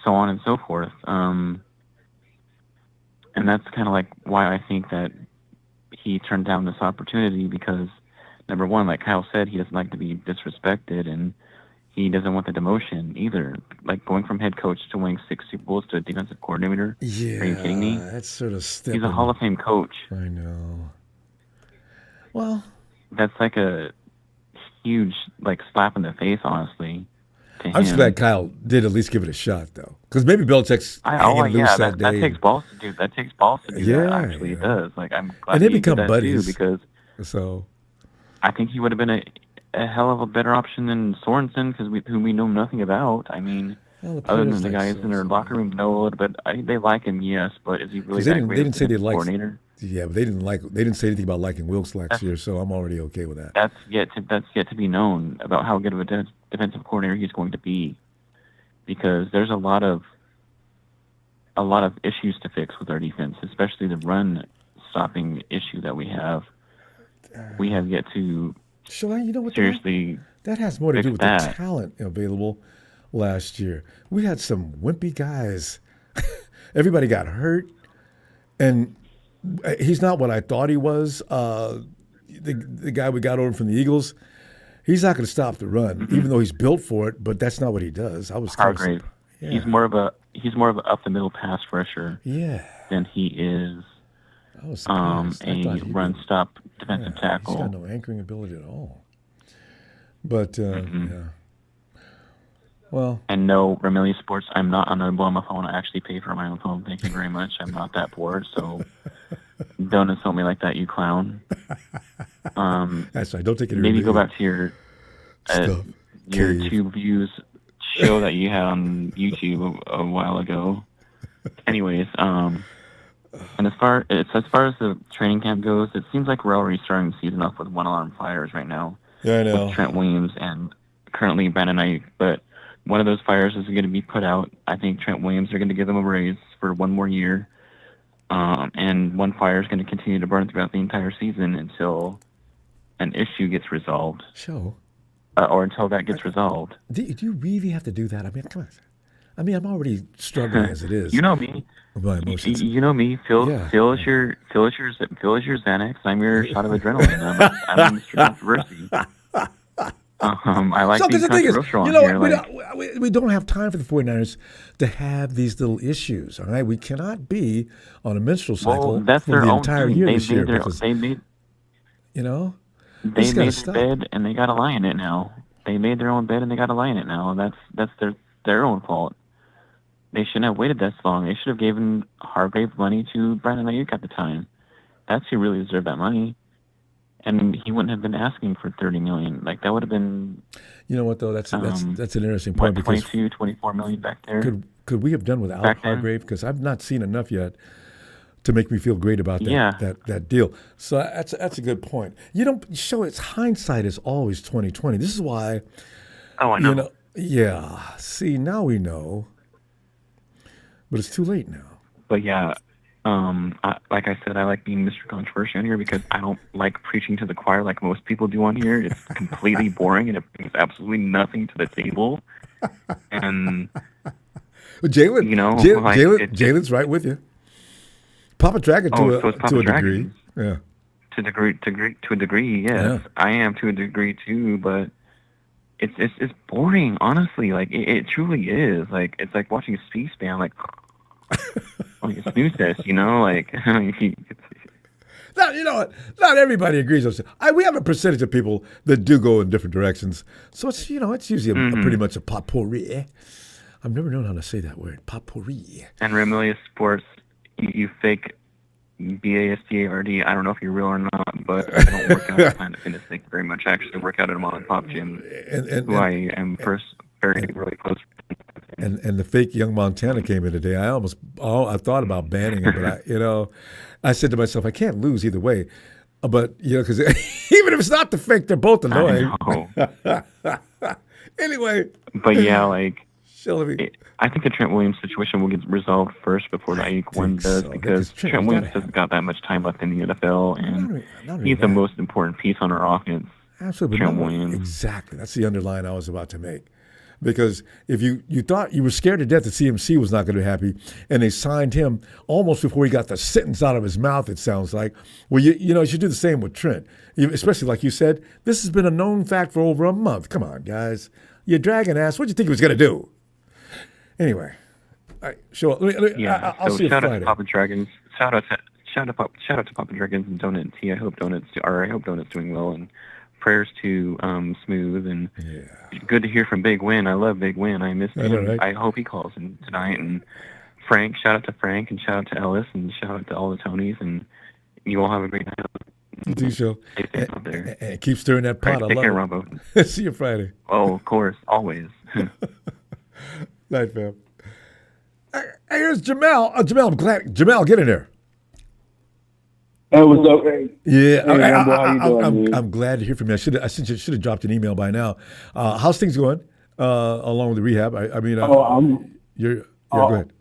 so on and so forth. And that's kind of like why I think that he turned down this opportunity, because number one, like Kyle said, he doesn't like to be disrespected, and he doesn't want the demotion either. Like, going from head coach to winning 6 Super Bowls to a defensive coordinator. Yeah, are you kidding me? That's sort of He's a Hall of Fame coach. I know. Well, that's like a huge slap in the face, honestly. I'm just glad Kyle did at least give it a shot, though, because maybe Belichick's hanging loose that day. That takes balls to do. That takes balls to do that. Actually, it does. Like I'm glad and they he become did that buddies too, because I think he would have been a hell of a better option than Sorensen, who we know nothing about. I mean, other than the guys in their locker room know a little bit. They like him, yes, but is he really that great? They didn't say they liked coordinator. Yeah, but they didn't say anything about liking Wilkes last year, so I'm already okay with that. That's yet to be known about how good of a defensive coordinator he's going to be, because there's a lot of issues to fix with our defense, especially the run stopping issue that we have. We have yet to seriously. That has more to do with the talent available last year. We had some wimpy guys. Everybody got hurt, and he's not what I thought he was. The guy we got over from the Eagles, he's not going to stop the run, even though he's built for it. But that's not what he does. I was Hargrave. He's more of a up the middle pass rusher. Than he is a run stop defensive tackle. He's got no anchoring ability at all. But yeah. Well, and no, Ramillion Sports, I'm not on my phone. I actually pay for my own phone. Thank you very much. I'm not that poor, so don't insult me like that, you clown. That's right. Don't take it. Maybe go back to your 2 views show that you had on YouTube a while ago. Anyways, and as far as the training camp goes, it seems like we're already starting the season off with one-alarm fires right now. Yeah, I know. With Trent Williams and currently Brandon Aiyuk, but one of those fires is going to be put out. I think Trent Williams are going to give them a raise for 1 more year. And one fire is going to continue to burn throughout the entire season until an issue gets resolved. Or until that gets resolved. Do you really have to do that? I mean, come on. I mean, I'm already struggling as it is. You know me. My emotions. You know me. Phil is your Xanax. I'm your shot of adrenaline. I'm Mr. Controversy. I like being controversial on here. We don't have time for the 49ers to have these little issues, all right? We cannot be on a menstrual cycle that's for their the own entire thing. year They this year. made their bed and they got to lie in it now. They made their own bed and they got to lie in it now. That's their own fault. They shouldn't have waited that long. They should have given Hargrave money to Brandon Aiyuk at the time. That's who really deserved that money. And he wouldn't have been asking for $30 million. Like, that would have been... You know what, though? That's an interesting point. What, 22, 24 million back there? Could we have done without Hargrave? Because I've not seen enough yet to make me feel great about that deal. So that's a good point. You don't show it's hindsight is always 2020. This is why... Oh, I know. Yeah. See, now we know. But it's too late now. But yeah... like I said, I like being Mr. Controversial on here because I don't like preaching to the choir like most people do on here. It's completely boring and it brings absolutely nothing to the table. And Jalen's right with you. Papa Dragon to a degree. Yeah. To a degree, yes. Yeah. I am to a degree too, but it's boring, honestly. Like it truly is. Like it's like watching a C-SPAN, like like a snooze test, like now, you know what? Not everybody agrees with us. We have a percentage of people that do go in different directions. So it's it's usually pretty much a potpourri. I've never known how to say that word, potpourri. And Ramillion Sports, you fake BASTARD. I don't know if you're real or not, but I don't work out at Planet Fitness. Thank you very much. I actually work out at a mom and pop gym, who I am very really close. And the fake young Montana came in today. I thought about banning him, but I said to myself, I can't lose either way. But because even if it's not the fake, they're both annoying. Anyway. But yeah, I think the Trent Williams situation will get resolved first before the Aiyuk one does, because Trent Williams hasn't got that much time left in the NFL, and he's the most important piece on our offense. Absolutely. Trent Williams. Exactly. That's the underline I was about to make. Because if you thought you were scared to death that CMC was not going to be happy, and they signed him almost before he got the sentence out of his mouth, it sounds like. Well, you should do the same with Trent. Especially like you said, this has been a known fact for over a month. Come on, guys. You're dragging ass. What do you think he was going to do? Anyway. All right, sure. I'll see you Friday. Shout out to Papa Dragons. Shout out to Papa Dragons and Donut and Tea. I hope Donut's doing well, and prayers to Smooth, and good to hear from Big Win. I love Big Win. I miss him. know, right? I hope he calls in tonight. And Frank, shout out to Frank, and shout out to Ellis, and shout out to all the Tonys, and you all have a great night. You too, show. Stay safe out there. And keep stirring that pot. Right, I take love care, it. Ronbo. See you Friday. Oh, of course, always. Night, fam. Hey, here's Jamal. Jamal, I'm glad. Jamal, get in there. Hey, what's up? Hey. Yeah, Hey, Ronbo, how you doing, man? I'm glad to hear from you. I should have dropped an email by now. How's things going along with the rehab? Go ahead.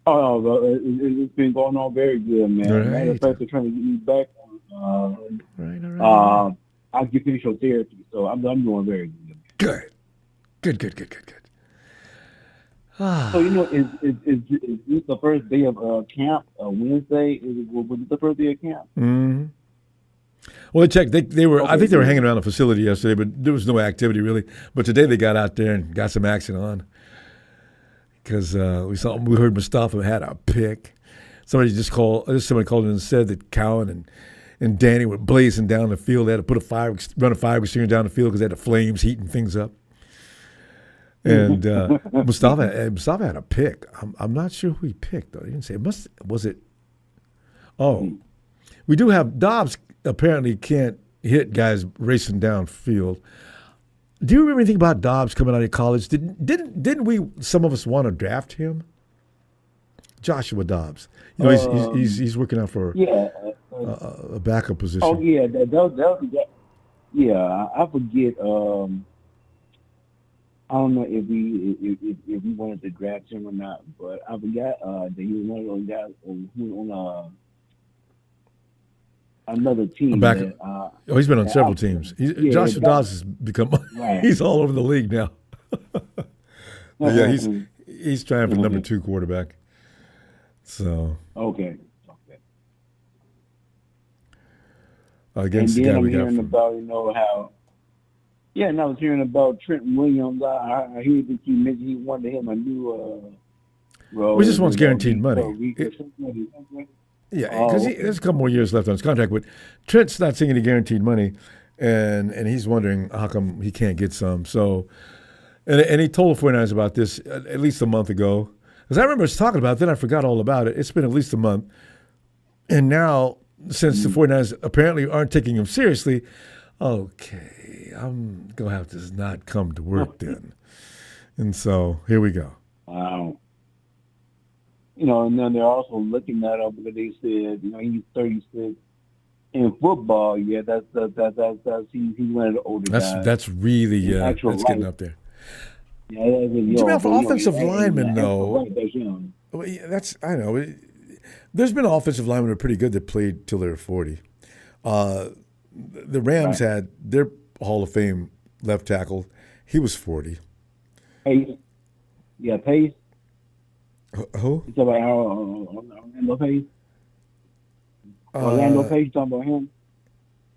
Oh, no, it's been going on very good, man. Right. Matter of fact, they're trying to get me back. All right. I get physical therapy, so I'm doing very good. Good. So is this the first day of camp? Wednesday was it the first day of camp? Mm-hmm. Well, check. They were. Okay, I think they were hanging around the facility yesterday, but there was no activity really. But today they got out there and got some action on. Because we heard Mustafa had a pick. Somebody called in and said that Cowan and Danny were blazing down the field. They had to put run a fire extinguisher down the field because they had the flames heating things up. And Mustafa had a pick. I'm not sure who he picked though. He didn't say. Was it? Oh, we do have Dobbs. Apparently can't hit guys racing downfield. Do you remember anything about Dobbs coming out of college? Didn't we, some of us, want to draft him? Joshua Dobbs. You know, he's working out for a backup position. Oh yeah, I forget. I don't know if we wanted to draft him or not, but I forgot that he was one of those guys who on another team. He's been on several teams. Joshua Dobbs has become he's all over the league now. Yeah, he's trying for number 2 quarterback. So okay. Against and the then guy I'm we got hearing from, about how. Yeah, and I was hearing about Trent Williams. I heard that he mentioned he wanted him a new role. We just wants guaranteed money. Yeah, because there's a couple more years left on his contract, but Trent's not seeing any guaranteed money, and he's wondering how come he can't get some. So, and he told the 49ers about this at least a month ago. Because I remember us talking about it, then I forgot all about it. It's been at least a month. And now, since the 49ers apparently aren't taking him seriously, okay, I'm going to have to not come to work then. And so, here we go. Wow. And then they're also looking that up because they said, he's 36. In football, yeah, that's he's one of the older guys. That's really that's getting up there. Yeah, Jamal, for offensive linemen, though, I know. There's been offensive linemen that are pretty good that played till they were 40. The Rams had their Hall of Fame left tackle. He was 40. Pace. Yeah, Pace. Who? It's about Orlando Pace. Orlando Pace, talking about him.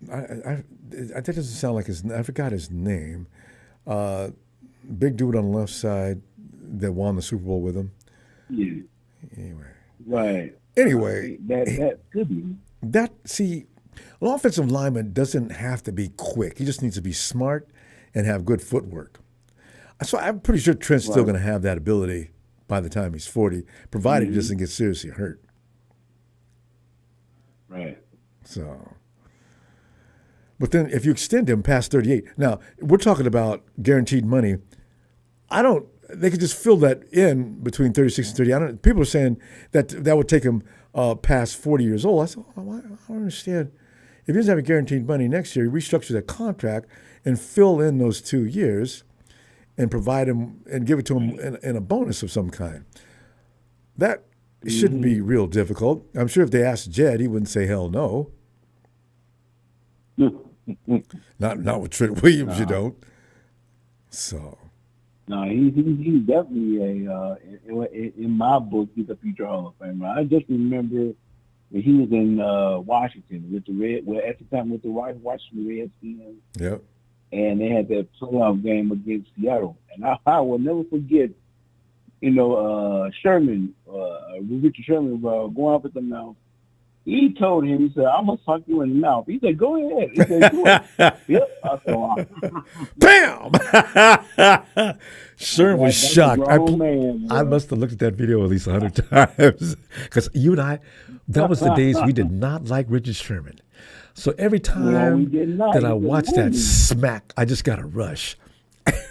That doesn't sound like I forgot his name. Big dude on the left side that won the Super Bowl with him. Yeah. Anyway. Right. Anyway. That could be. An offensive lineman doesn't have to be quick. He just needs to be smart and have good footwork. So I'm pretty sure Trent's still going to have that ability by the time he's 40, provided he doesn't get seriously hurt. Right. So, but then if you extend him past 38, now we're talking about guaranteed money. They could just fill that in between 36 and 30. People are saying that would take him past 40 years old. I said, I don't understand. If he doesn't have a guaranteed money next year, restructure that contract and fill in those 2 years and provide him and give it to him in a bonus of some kind. That shouldn't be real difficult. I'm sure if they asked Jed, he wouldn't say hell no. Not with Trent Williams, you don't. So. No, he's definitely in my book, he's a future Hall of Famer. I just remember when he was in Washington with at the time with the Washington Redskins. Yep. And they had that playoff game against Seattle. And I will never forget, Sherman, Richard Sherman going up at them now. He told him, he said, I'm going to suck you in the mouth. He said, go ahead. He said, do it. Yep. I said, wow. Bam! Sherm was That's a shocked. grown man, I must have looked at that video at least 100 times. Because you and I, that was the days we did not like Richard Sherman. So every time that I watched that smack, I just got a rush.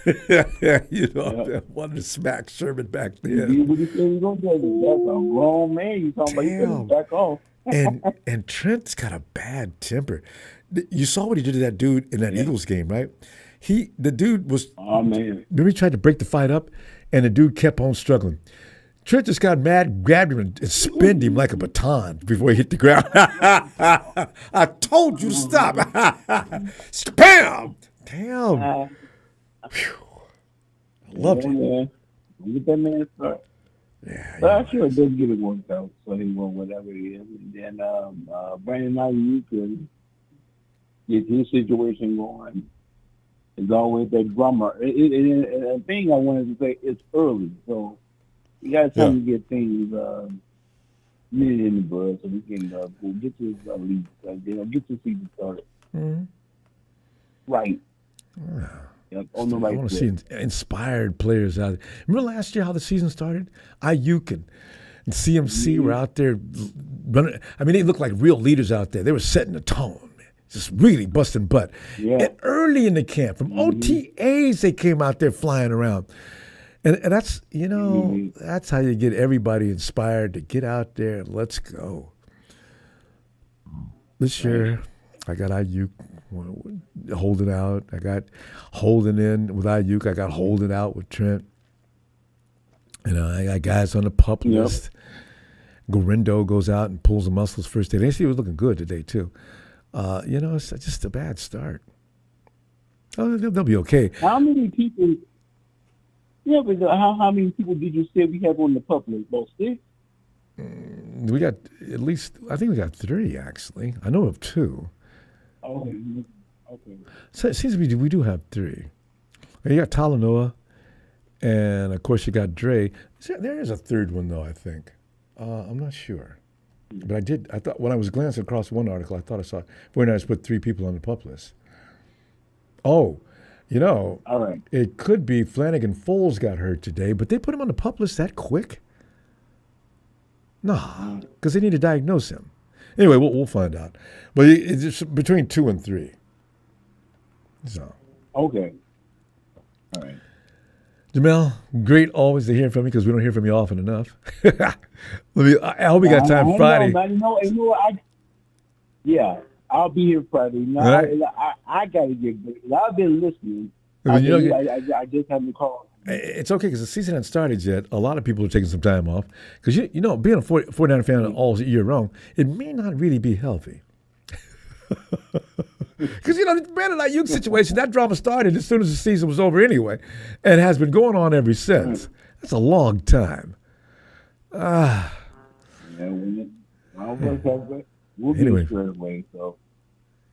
You know, I wanted to smack Sherman back then. What he said he going to do? That's a grown man. You talking about? He could back off. and Trent's got a bad temper. You saw what he did to that dude in that Eagles game, right? The dude was. Oh man! Remember he tried to break the fight up, and the dude kept on struggling. Trent just got mad, grabbed him, and spinned him like a baton before he hit the ground. I told you to stop. Bam! Damn. I loved it. Get that man started. Yeah, but I'm sure they'll get it worked out, so he won't whatever it is. And then Brandon Aiyuk could get his situation going. It's always that drama. And a thing I wanted to say, it's early, so you got time to get things minute in the bud, so we can get this league, get this season started. Mm-hmm. Right. On the right. I want to see inspired players out there. Remember last year how the season started? Aiyuk and CMC were out there running. I mean, they looked like real leaders out there. They were setting the tone, just really busting butt. Yeah. And early in the camp, from OTAs, they came out there flying around. And that's, that's how you get everybody inspired to get out there and let's go. This year, I got Aiyuk holding out. I got holding in with Aiyuk. I got holding out with Trent. I got guys on the pup list. Gorindo goes out and pulls the muscles first day. They see he was looking good today, too. It's just a bad start. Oh, they'll be okay. How many people... Yeah, but how many people did you say we have on the pup list? About 6? We got at least... I think we got 3, actually. I know of 2. Okay. So it seems we do have 3. You got Talanoa, and of course you got Dre. There is a third one though, I think. I'm not sure, but I thought when I was glancing across one article, I thought I saw 49ers put 3 people on the pup list. Oh, all right. It could be Flanagan Foles got hurt today, but they put him on the pup list that quick? No, because they need to diagnose him. Anyway, we'll find out. But it's between 2 and 3. So. Okay. All right. Jamel, great always to hear from you because we don't hear from you often enough. I hope we got time Friday. I'll be here Friday. I got to get good. I've been listening. I just haven't called. It's okay because the season hasn't started yet. A lot of people are taking some time off because, being a 49er fan all year long, it may not really be healthy. Because, the Brandon Aiyuk situation, that drama started as soon as the season was over anyway and has been going on ever since. That's a long time. We'll be straight away, so.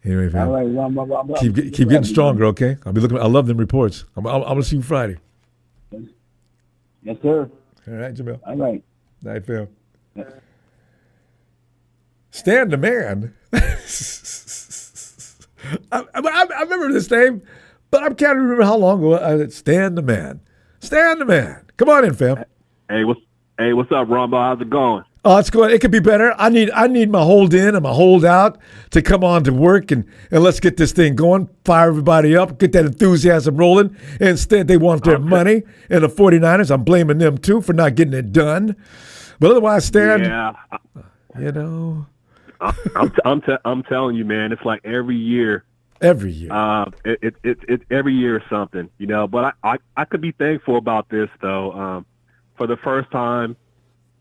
Anyway, fam. All right, keep getting stronger, okay? I love them reports. I'm going to see you Friday. Yes, sir. All right, Jamel. All right. Night, fam. Yeah. Stan the Man. I remember this name, but I can't remember how long ago. Stan the Man. Stan the Man. Come on in, fam. Hey, what's up, Ronbo? How's it going? Oh, it's good. It could be better. I need my hold in and my hold out to come on to work and let's get this thing going, fire everybody up, get that enthusiasm rolling. Instead, they want their money. And the 49ers, I'm blaming them too for not getting it done. But otherwise, Stan, I'm telling you, man, it's like every year. Every year. It's every year or something, But I could be thankful about this though. For the first time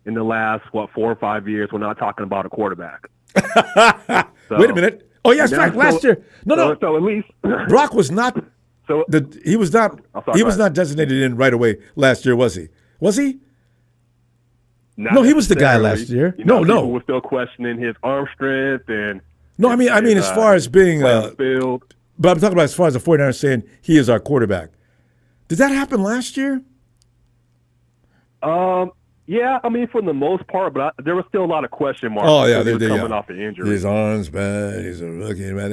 in the last 4 or 5 years, we're not talking about a quarterback. Wait a minute. Oh yes, right. Last year. No. So at least Brock was not. He was not designated in right away last year, was he? Was he? No, he was the guy last year. No. People were still questioning his arm strength and. No, I mean, as far as being field. But I'm talking about as far as the 49ers saying he is our quarterback. Did that happen last year? Yeah, I mean, for the most part, but there was still a lot of question marks. Oh yeah, he was coming off the injury. His arms bad. He's a rookie, man.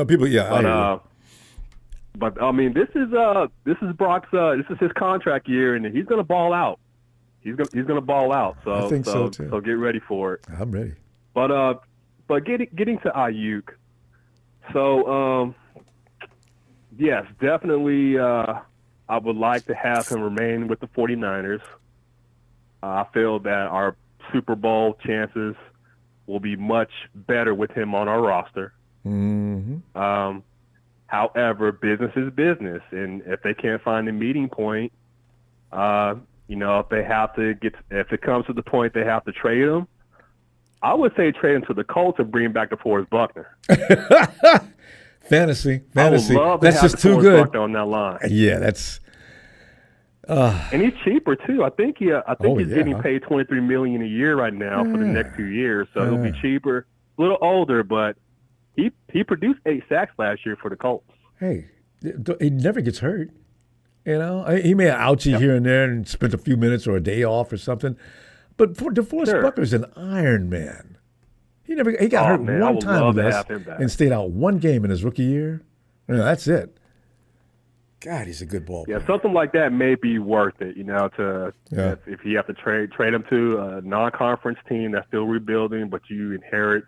People. Yeah, but I mean, this is Brock's. This is his contract year, and he's going to ball out. He's gonna ball out. So I think so too. So get ready for it. I'm ready. But getting to Aiyuk. So yes, definitely. I would like to have him remain with the 49ers. I feel that our Super Bowl chances will be much better with him on our roster. Mm-hmm. However, business is business, and if they can't find a meeting point, if it comes to the point they have to trade him, I would say trade him to the Colts and bring him back to Forrest Buckner. Fantasy. I would love to that's have just too Forrest good Buckner on that line. Yeah, that's. And he's cheaper too. I think he's getting paid $23 million a year right now for the next 2 years, so he'll be cheaper, a little older, but he produced 8 sacks last year for the Colts. Hey, he never gets hurt. You know, he may have ouchie here and there and spent a few minutes or a day off or something, but DeForest Buckner's an Iron Man. He got hurt one time with us and stayed out one game in his rookie year. That's it. God, he's a good ball player. Yeah, something like that may be worth it, if you have to trade him to a non-conference team that's still rebuilding, but you inherit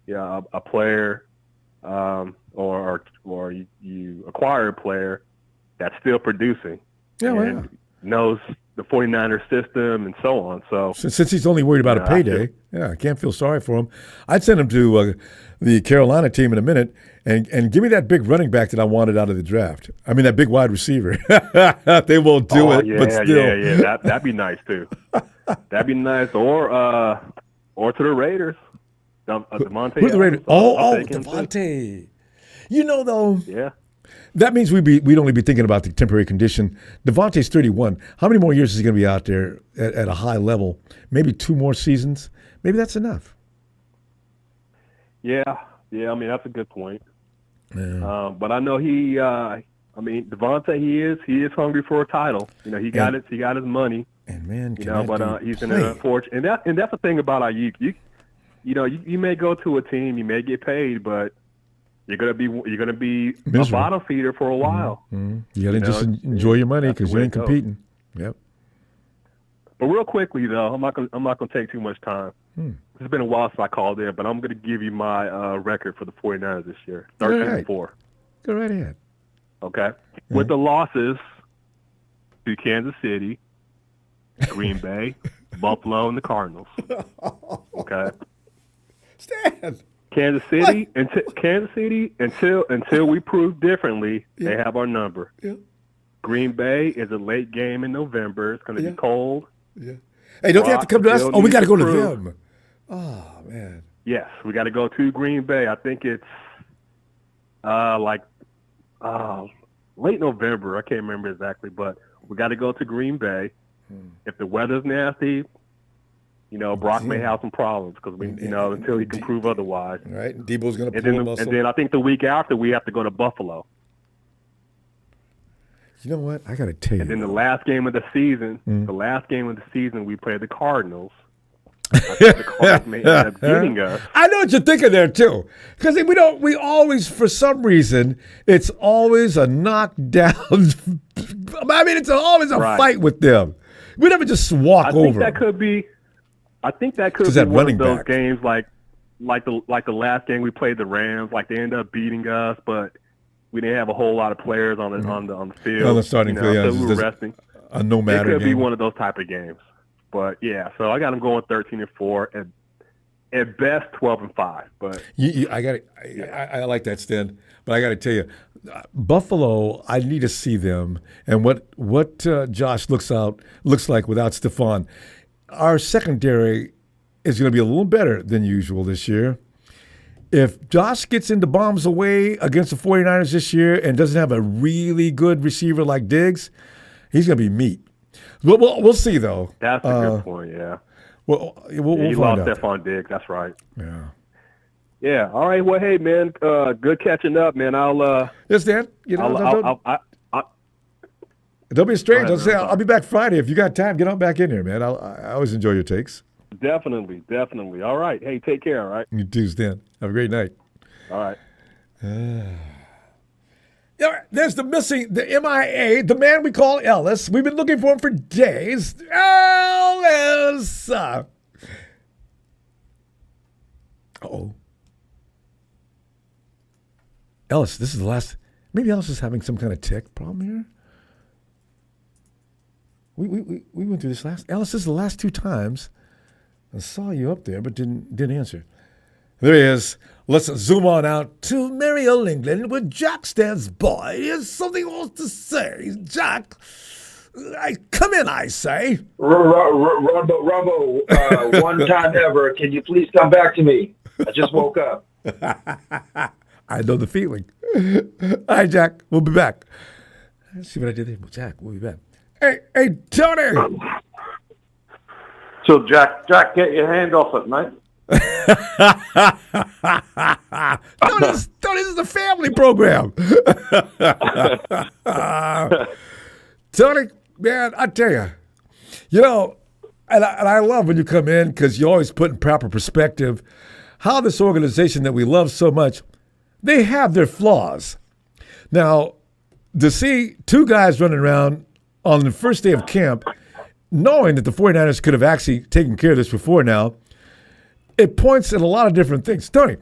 a player or you acquire a player that's still producing knows the 49ers system and so on. So since he's only worried about a payday, I can't feel sorry for him. I'd send him to the Carolina team in a minute and give me that big running back that I wanted out of the draft. I mean, that big wide receiver. They won't do it, but still. Yeah. That'd be nice too. That'd be nice. Or to the Raiders. Devontae. Who's the Raiders? Devontae. Though. Yeah. That means we'd only be thinking about the temporary condition. Devontae's 31. How many more years is he going to be out there at a high level? Maybe 2 more seasons. Maybe that's enough. Yeah. I mean, that's a good point. Yeah. But I know Devontae, he is hungry for a title. He got it. He got his money. And man, he's in an unfortunate. And that's the thing about Aiyuk. You may go to a team, you may get paid, but you're gonna be a bottom feeder for a while. Mm-hmm. You gotta just enjoy your money because you ain't competing. Yep. But real quickly though, I'm not gonna take too much time. It's been a while since I called in, but I'm gonna give you my record for the 49ers this year: 13-4. Go right ahead. Okay. With the losses to Kansas City, Green Bay, Buffalo, and the Cardinals. Okay. Stan. Kansas City until we prove differently, they have our number. Yeah. Green Bay is a late game in November. It's going to be cold. Yeah. Hey, don't they have to come to us? Oh, we got to go to them. Oh man. Yes, we got to go to Green Bay. I think it's late November. I can't remember exactly, but we got to go to Green Bay. If the weather's nasty, Brock may have some problems because until he can prove otherwise. Right, Debo's going to pull a muscle. And then I think the week after we have to go to Buffalo. You know what? I got to tell you. And then the last game of the season, we played the Cardinals. I think the Cardinals may end up getting us. I know what you're thinking there too, because we always, for some reason, it's always a knockdown. I mean, it's always a fight with them. We never just walk over. I think that could be one of those games like the last game we played the Rams. Like they ended up beating us, but we didn't have a whole lot of players on the field. On the starting field, so we were resting. A no matter. It could be one of those type of games. But yeah, so I got them going 13-4 and at best 12-5. But I like that, Stan. But I got to tell you, Buffalo, I need to see them and what Josh looks like without Stephon. Our secondary is going to be a little better than usual this year. If Josh gets into bombs away against the 49ers this year and doesn't have a really good receiver like Diggs, he's going to be meat. We'll see, though. That's a good point, yeah. We'll he find lost out. Stephon Diggs, that's right. Yeah. Yeah, all right. Well, hey, man, good catching up, man. Yes, Dan. Don't be strange. Go ahead, I'll say man. I'll be back Friday. If you got time, get on back in here, man. I always enjoy your takes. Definitely. All right. Hey, take care, all right? You too, Stan. Have a great night. All right. Yeah, there's the MIA, the man we call Ellis. We've been looking for him for days. Ellis! Uh-oh. Ellis, this is the last. Maybe Ellis is having some kind of tick problem here. We went through this last. Ellis, this is the last 2 times I saw you up there, but didn't answer. There he is. Let's zoom on out to Merry Old England where Jack stands by. He has something else to say. Jack, come in, I say. Ronbo, one time ever. Can you please come back to me? I just woke up. I know the feeling. All right, Jack, we'll be back. Let's see what I did there. Jack, we'll be back. Hey, Tony. So, Jack, get your hand off it, mate. Tony, this is a family program. Tony, man, I tell you, and I love when you come in because you always put in proper perspective how this organization that we love so much, they have their flaws. Now, to see 2 guys running around on the first day of camp, knowing that the 49ers could have actually taken care of this before now, it points at a lot of different things. Tony,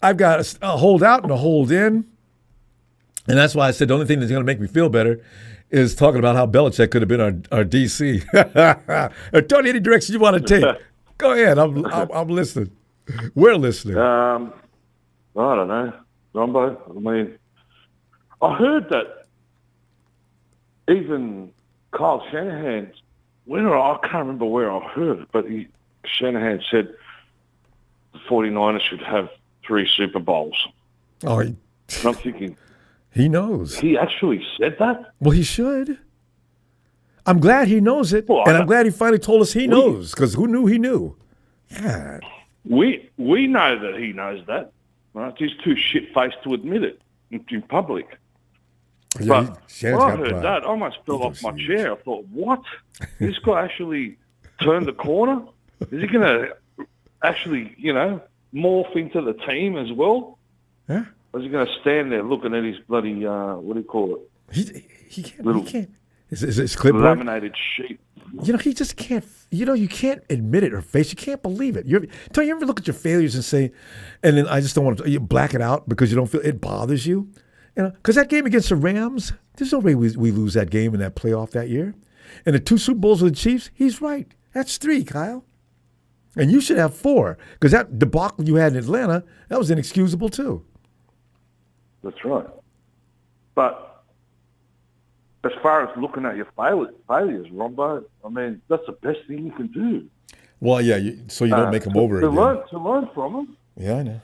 I've got a hold out and a hold in, and that's why I said the only thing that's going to make me feel better is talking about how Belichick could have been our DC. Tony, any direction you want to take? Go ahead. I'm listening. We're listening. I don't know, Ronbo. I mean, I heard that even Kyle Shanahan, I can't remember where I heard it, but Shanahan said the 49ers should have 3 Super Bowls. Oh, and I'm thinking, he knows. He actually said that? Well, he should. I'm glad he knows it, and I'm glad he finally told us he knows, because who knew he knew? God. We know that he knows that. Right? He's too shit-faced to admit it in public. Yeah, but when I heard that, I almost fell off my chair. I thought, what? This guy actually turned the corner? Is he going to actually, morph into the team as well? Yeah. Or is he going to stand there looking at his bloody, what do you call it? He can't. Is clipboard? Laminated sheet. He just can't. You can't admit it or face. You can't believe it. Tony, you ever look at your failures and say, and then I just don't want to. You black it out because you don't feel it bothers you. Because that game against the Rams, there's no way we lose that game in that playoff that year. And the 2 Super Bowls with the Chiefs, he's right. That's 3, Kyle. And you should have 4, because that debacle you had in Atlanta, that was inexcusable too. That's right. But as far as looking at your failures, Ronbo, I mean, that's the best thing you can do. Well, yeah, so you don't make them over again. To learn from them. Yeah, I know.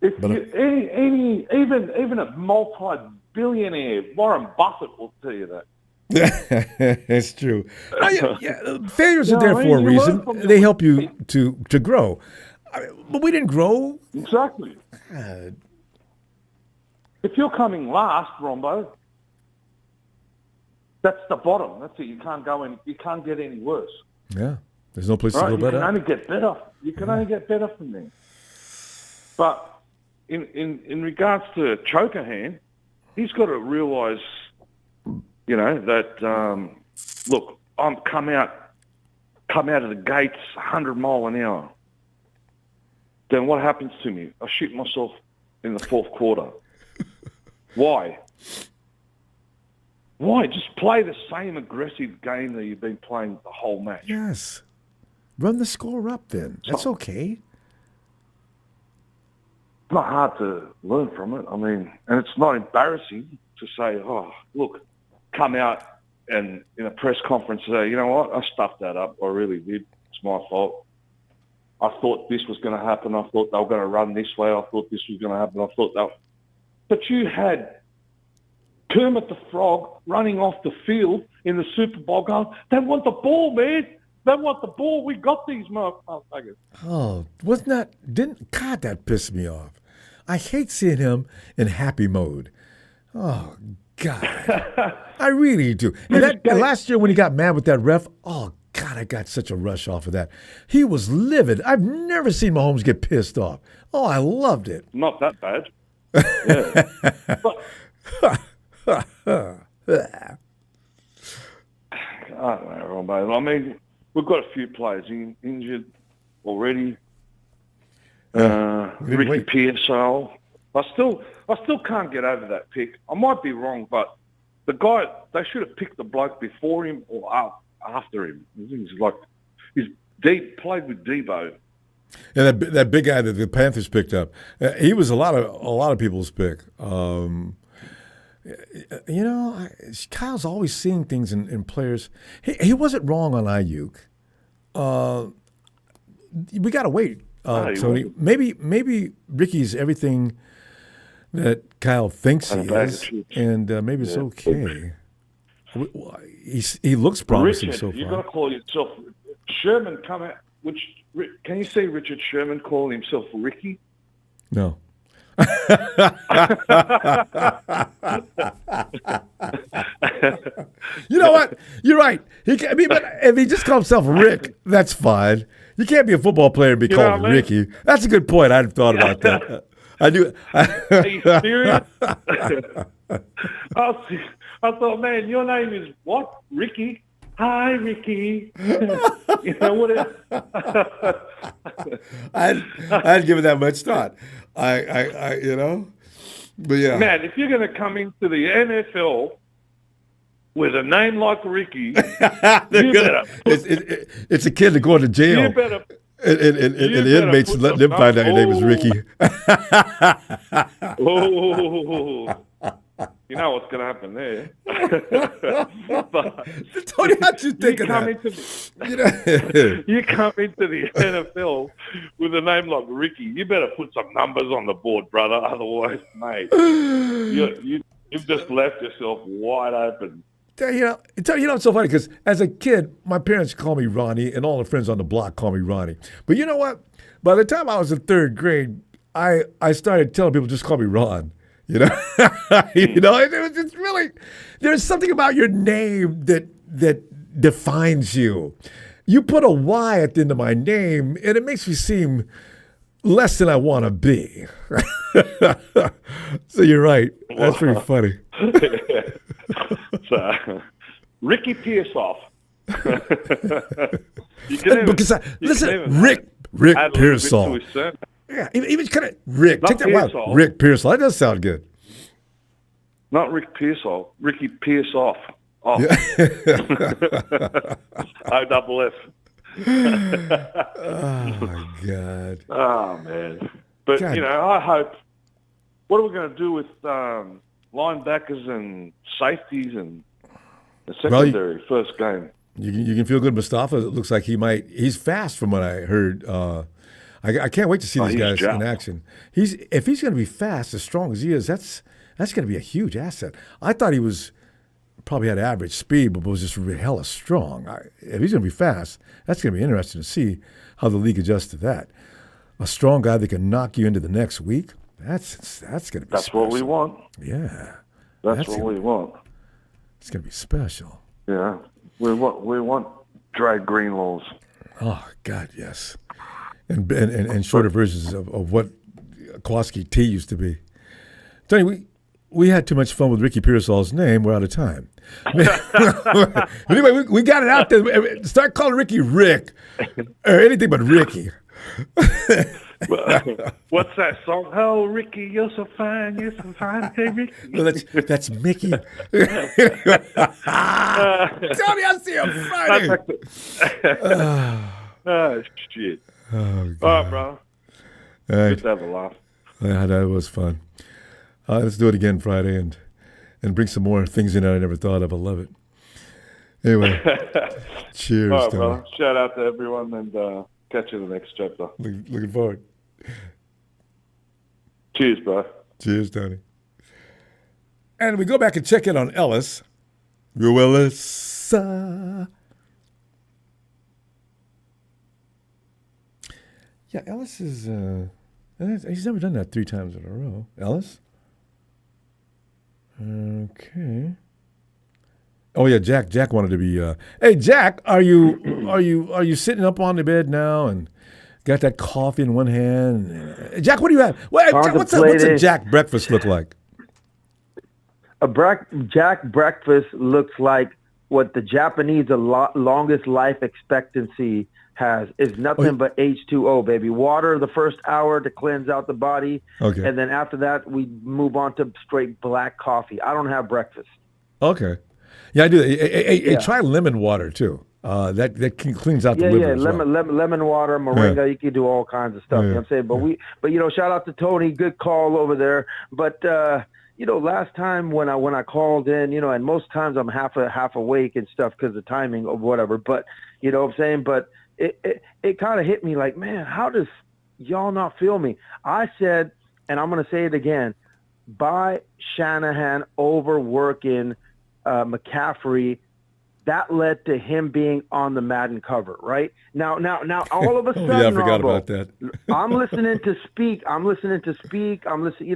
Even a multi-billionaire, Warren Buffett will tell you that. It's true. Failures are there for a reason. They help you to grow. But we didn't grow. Exactly. God. If you're coming last, Ronbo, that's the bottom. That's it. You can't get any worse. Yeah. There's no place to go better. You can only get better. You can only get better from there. But in regards to Chokerhand, he's got to realise, that look, I'm come out of the gates 100 mile an hour. Then what happens to me? I shoot myself in the 4th quarter. Why? Just play the same aggressive game that you've been playing the whole match. Yes. Run the score up then. That's okay. It's not hard to learn from it. I mean, and it's not embarrassing to say, oh, look, come out and in a press conference say, you know what, I stuffed that up. I really did. It's my fault. I thought this was going to happen. I thought they were going to run this way. I thought this was going to happen. I thought that. But you had Kermit the Frog running off the field in the Super Bowl going, they want the ball, man. They want the ball. We got these motherfuckers. Oh, God, that pissed me off. I hate seeing him in happy mode. Oh, God. I really do. And last year when he got mad with that ref, oh, God, I got such a rush off of that. He was livid. I've never seen Mahomes get pissed off. Oh, I loved it. Not that bad. Yeah. I don't know, Ronbo. I mean, we've got a few players injured already. Ricky Pearsall. I still can't get over that pick. I might be wrong, but the guy, they should have picked the bloke before him or after him. He's played with Debo. Yeah, that big guy that the Panthers picked up. He was a lot of people's pick. Kyle's always seeing things in players. He wasn't wrong on Aiyuk. We got to wait, Tony. Maybe Ricky's everything that Kyle thinks he is, and maybe it's okay. He looks promising Richard, so far. You've got to call yourself Sherman. Come out. Can you see Richard Sherman calling himself Ricky? No. You know what? You're right. But if he just calls himself Rick, that's fine. You can't be a football player and be called Ricky. That's a good point. I hadn't thought about that. I do. Are you serious? I thought, man, your name is what? Ricky? Hi, Ricky. You know what? I hadn't given that much thought. But yeah. Man, if you're going to come into the NFL with a name like Ricky, it's a kid going to jail. You better. And the inmates let them find out your name is Ricky. Oh, you know what's going to happen there. But Tony, how'd you think of that? You come into the NFL with a name like Ricky, you better put some numbers on the board, brother. Otherwise, mate, you've just left yourself wide open. It's so funny because as a kid, my parents call me Ronnie, and all the friends on the block call me Ronnie. But you know what? By the time I was in third grade, I started telling people just call me Ron. It was just really, there's something about your name that defines you. You put a Y at the end of my name, and it makes me seem less than I want to be. So you're right. That's pretty funny. So, Ricky Pearsall. Rick Pearsall. Yeah, even kind of Rick. Take that out. Rick Pearsall. That does sound good. Not Rick Pearsall. Ricky Pearsall. Oh. Yeah. O-double-F. Oh, my God. Oh, man. But, God. I hope, what are we going to do with linebackers and safeties and the secondary first game? You can feel good. Mustafa, it looks like he's fast from what I heard. I can't wait to see these guys in action. If he's going to be fast, as strong as he is, that's going to be a huge asset. I thought he probably had average speed, but was just hella strong. If he's going to be fast, that's going to be interesting to see how the league adjusts to that. A strong guy that can knock you into the next week, that's going to be That's special. what we want. Yeah. That's what we want. It's going to be special. Yeah. We want drag Greenlaws. Oh, God, yes. And shorter versions of what Kowalski T used to be. Tony, we had too much fun with Ricky Pearsall's name. We're out of time. Anyway, we got it out there. Start calling Ricky Rick or anything but Ricky. What's that song? Oh, Ricky, you're so fine. You're so fine. Hey, Ricky. No, that's Mickey. Tony, I'll see you Friday. Oh, shit. Oh, God. All right, bro. All right. Just have a laugh. Yeah, that was fun. Let's do it again Friday and bring some more things in that I never thought of. I love it. Anyway, cheers. All right, Tony. brother. Shout out to everyone and catch you in the next chapter. Looking forward. Cheers, bro. Cheers, Tony. And we go back and check in on Ellis. Yo, Ellis. Yeah, Ellis is, he's never done that 3 times in a row. Ellis? Okay. Oh yeah, Jack wanted to be. Hey, Jack, are you sitting up on the bed now and got that coffee in one hand? Jack, what do you have? What's a Jack breakfast look like? Jack breakfast looks like what the Japanese longest life expectancy has. Is nothing but H2O, baby. Water the first hour to cleanse out the body, and then after that we move on to straight black coffee. I don't have breakfast. Okay. Yeah, I do. Hey, try lemon water too. That cleans out the liver. Yeah, lemon water, moringa. Yeah. You can do all kinds of stuff. You know what I'm saying? But shout out to Tony. Good call over there. But last time when I called in, and most times I'm half awake and stuff because of timing or whatever. But you know what I'm saying? But it kind of hit me like, man, how does y'all not feel me? I said, and I'm gonna say it again, by Shanahan overworking McCaffrey, that led to him being on the Madden cover, right? Now, all of a sudden, yeah, I forgot about that. I'm listening to Speak. I'm listening,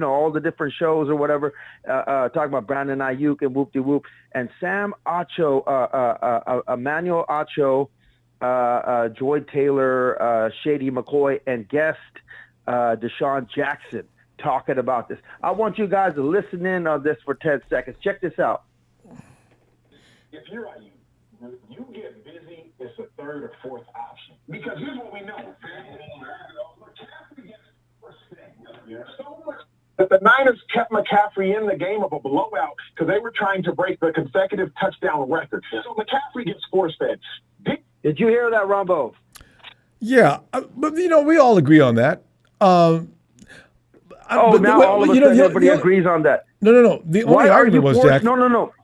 all the different shows or whatever, talking about Brandon Aiyuk and whoop-de-whoop. And Sam Acho, Emmanuel Acho, Joy Taylor, Shady McCoy, and guest Deshaun Jackson talking about this. I want you guys to listen in on this for 10 seconds. Check this out. If you're Aiyuk, you get busy, it's a third or fourth option. Because here's what we know. So much that the Niners kept McCaffrey in the game of a blowout because they were trying to break the consecutive touchdown record. So McCaffrey gets force-fed. Did you hear that, Ronbo? Yeah, but we all agree on that. All of a sudden everybody agrees on that. No. The only argument was, Jack. No.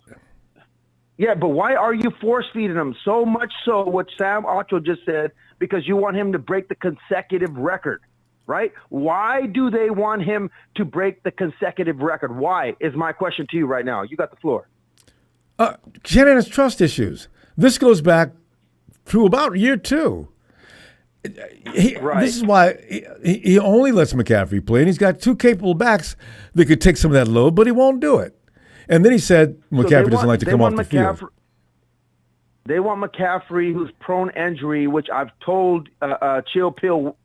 Yeah, but why are you force-feeding him? So much so, what Sam Acho just said, because you want him to break the consecutive record, right? Why do they want him to break the consecutive record? Why is my question to you right now. You got the floor. Shanahan has trust issues. This goes back to about year 2. This is why he only lets McCaffrey play, and he's got 2 capable backs that could take some of that load, but he won't do it. And then he said McCaffrey doesn't like to come off the field. They want McCaffrey, who's prone injury, which I've told Chill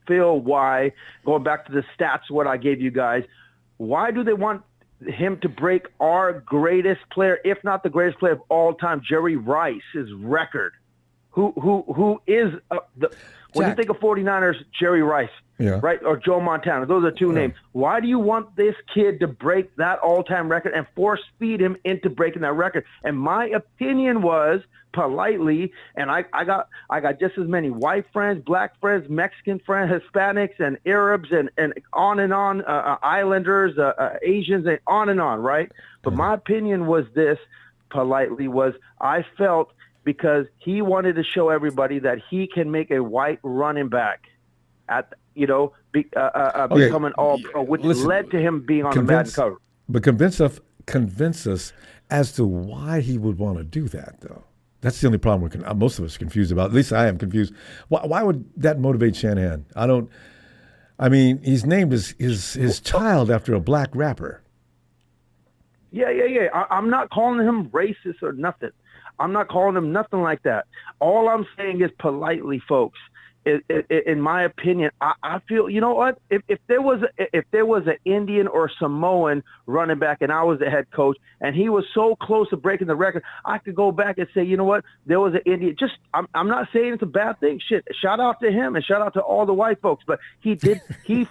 Phil why, going back to the stats, what I gave you guys. Why do they want him to break our greatest player, if not the greatest player of all time, Jerry Rice's record? Who is when you think of 49ers, Jerry Rice, right, or Joe Montana, those are 2 names. Why do you want this kid to break that all-time record and force-feed him into breaking that record? And my opinion was, politely, and I got just as many white friends, black friends, Mexican friends, Hispanics, and Arabs, and on, Islanders, Asians, and on, right? But my opinion was this, politely, was I felt because he wanted to show everybody that he can make a white running back becoming all pro, which led to him being on the Madden cover. But convince us as to why he would want to do that, though. That's the only problem most of us are confused about. At least I am confused. Why would that motivate Shanahan? He's named his child after a black rapper. Yeah. I'm not calling him racist or nothing. I'm not calling him nothing like that. All I'm saying is politely, folks. In my opinion, I feel, you know what? If there was an Indian or Samoan running back and I was the head coach and he was so close to breaking the record, I could go back and say, you know what? There was an Indian. I'm not saying it's a bad thing. Shit, shout out to him and shout out to all the white folks. But he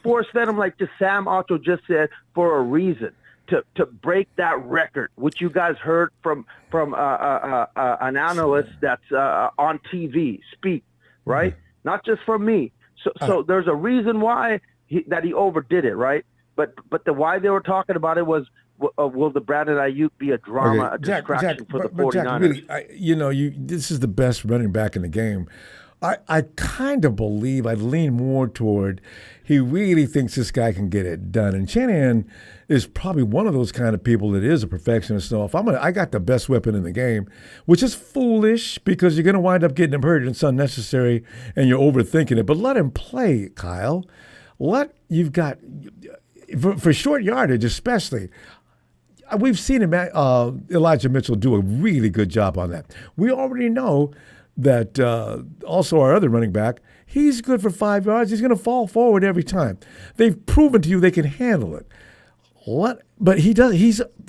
force-fed him, like Sam Acho just said, for a reason. To break that record, which you guys heard from an analyst that's on TV speak, right? Mm-hmm. Not just from me. So there's a reason why he overdid it, right? But the why they were talking about it was, will the Brandon Aiyuk be a drama, a distraction for the 49ers? Jack, really, this is the best running back in the game. I kind of believe, I lean more toward he really thinks this guy can get it done. And Shanahan is probably one of those kind of people that is a perfectionist. So if I got the best weapon in the game, which is foolish because you're going to wind up getting him hurt and it's unnecessary and you're overthinking it. But let him play, Kyle. For short yardage especially. we've seen him, Elijah Mitchell, do a really good job on that. We already know that also our other running back, he's good for 5 yards. He's going to fall forward every time. They've proven to you they can handle it. But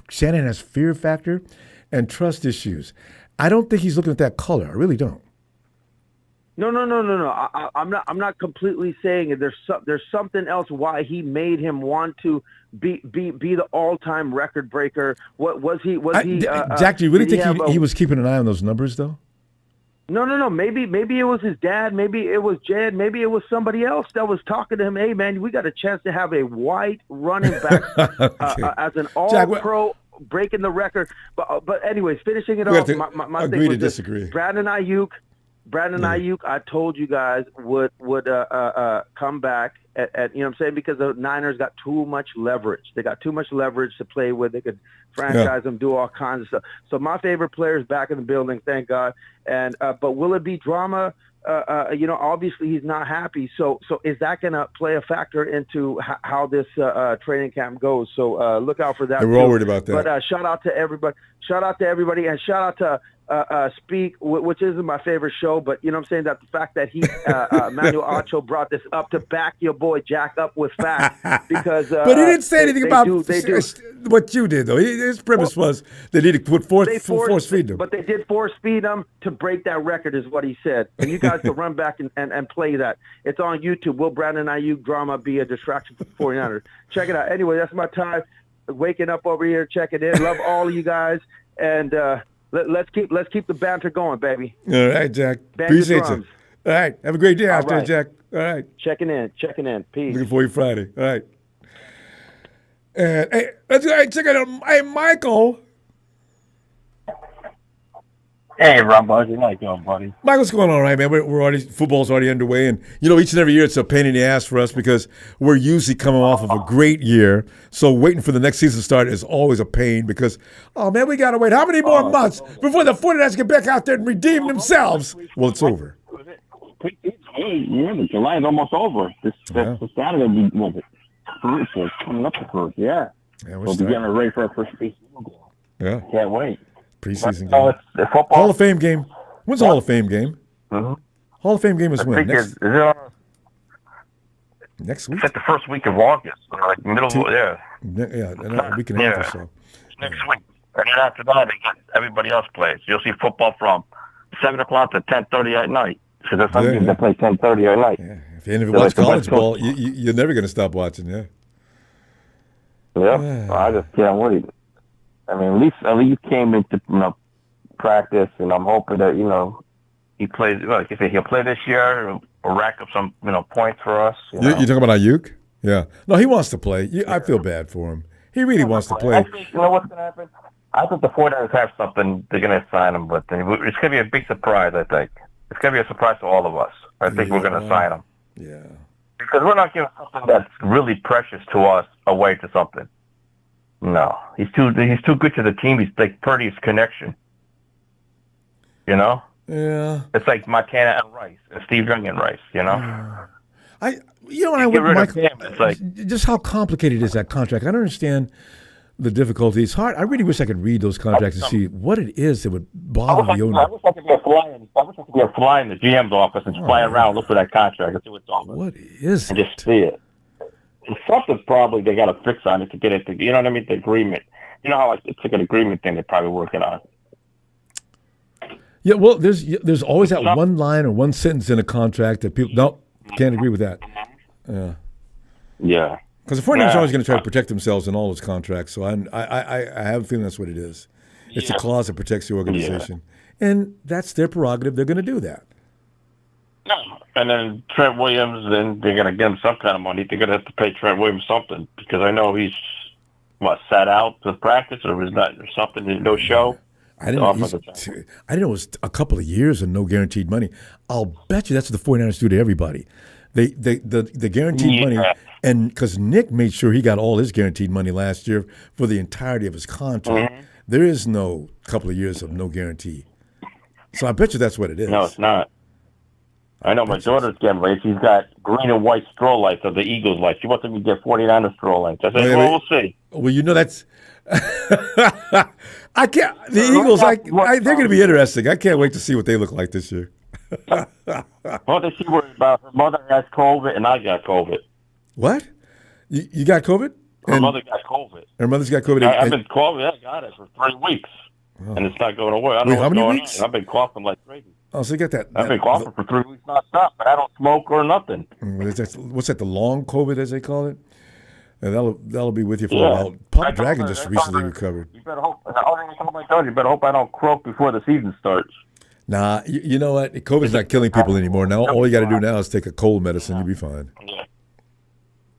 Shanahan has fear factor and trust issues. I don't think he's looking at that color. I really don't. No. I'm not completely saying it. There's something else why he made him want to be the all-time record breaker. What was he? Jack, do you really think he was keeping an eye on those numbers though? No. Maybe it was his dad. Maybe it was Jed. Maybe it was somebody else that was talking to him. Hey, man, we got a chance to have a white running back as an all-pro. Breaking the record, but anyways, finishing it off. My agree thing was to disagree. Brandon Aiyuk. I told you guys would come back at you know what I'm saying, because the Niners got too much leverage. They got too much leverage to play with. They could franchise them, do all kinds of stuff. So my favorite player is back in the building, thank God. And but will it be drama? Obviously he's not happy. So is that going to play a factor into how this training camp goes? So look out for that. We're all worried about that. But shout out to everybody. And shout out to Speak, which isn't my favorite show, but you know what I'm saying, that the fact that he, Manuel Acho, brought this up to back your boy Jack up with facts, because but he didn't say anything about what you did, though. His premise was they need to force feed them. But they did force feed them to break that record, is what he said. And you guys can run back and play that. It's on YouTube. Will Brandon Aiyuk drama be a distraction for the 49ers? Check it out. Anyway, that's my time. Waking up over here, checking in. Love all of you guys, and let's keep the banter going, baby. All right, Jack. Appreciate you. All right. Have a great day out there, Jack. All right. Checking in. Peace. Looking for you Friday. All right. And hey, check it out. Hey, Michael. Hey, Ronbo, how you doing, buddy? Michael, what's going on, all right, man? We're already, football's already underway, and each and every year it's a pain in the ass for us because we're usually coming off of a great year. So waiting for the next season to start is always a pain because, oh man, we gotta wait how many more months before the 49ers get back out there and redeem themselves? Well, it's over. Yeah, but July is almost over. This Saturday, first, coming up the first, yeah. We'll be getting ready for our first preseason game. Yeah. Can't wait. Preseason game. It's football. Hall of Fame game. When's the Hall of Fame game? Mm-hmm. Hall of Fame game is when? Is it next week? It's like the first week of August, like middle. Yeah, a week and a half or so. Next week, and then after that, everybody else plays. You'll see football from 7 o'clock to 10:30 at night. So there's some games that play 10:30 at night. Yeah. If you watch college ball, you're never going to stop watching. Yeah. Yeah. I just can't wait. I mean, at least came into practice, and I'm hoping that he plays. Like if he'll play this year, or rack up some points for us. You talking about Aiyuk? Yeah. No, he wants to play. I feel bad for him. He really wants to play. I think, you know what's going to happen? I think the 49ers have something. They're going to sign him, but it's going to be a big surprise. I think it's going to be a surprise to all of us. I think we're going to sign him. Yeah. Because we're not giving something that's really precious to us away to something. No, he's too good to the team. He's like Purdy's connection. Yeah. It's like Montana and Rice, and Steve Young and Rice. When I went Michael, it's like just how complicated is that contract? I don't understand the difficulty. It's hard. I really wish I could read those contracts and see what it is that would bother the owner. I wish I could be a fly in the GM's office and fly around, look for that contract, and see what's on it. What is it? And just see it. It's something probably they got to fix on it to get it to, you know what I mean, the agreement. You know how it's like an agreement thing they're probably working on. Yeah, well, there's always that one line or one sentence in a contract that people can't agree with that. Yeah. Because the 49ers are always going to try to protect themselves in all those contracts. So I have a feeling that's what it is. It's a clause that protects the organization. Yeah. And that's their prerogative. They're going to do that. No. And then Trent Williams, then they're going to give him some kind of money. They're going to have to pay Trent Williams something because I know he's, sat out to practice or was not or something, no show. I didn't know it was a couple of years and no guaranteed money. I'll bet you that's what the 49ers do to everybody. The guaranteed money, and because Nick made sure he got all his guaranteed money last year for the entirety of his contract. Mm-hmm. There is no couple of years of no guarantee. So I bet you that's what it is. No, it's not. I know my daughter's getting late. She's got green and white stroll lights of the Eagles lights. She wants me to get 49er stroll lights. I said, we'll see. Well, you know that's. I can't. The Eagles, they're going to be interesting. I can't wait to see what they look like this year. Well, she worried about her mother has COVID and I got COVID. What? You got COVID? Her mother got COVID. Her mother's got COVID. I've been coughing. I got it for 3 weeks, and it's not going away. I don't know what's going on. I've been coughing like crazy. Oh, so you got that. I've been coughing for 3 weeks nonstop, but I don't smoke or nothing. What's that? The long COVID, as they call it. And that'll be with you for a while. Pop Dragon just recently recovered. You better hope. You better hope I don't croak before the season starts. Nah, you know what? COVID's not killing people anymore. Now all you got to do now is take a cold medicine. You'll be fine.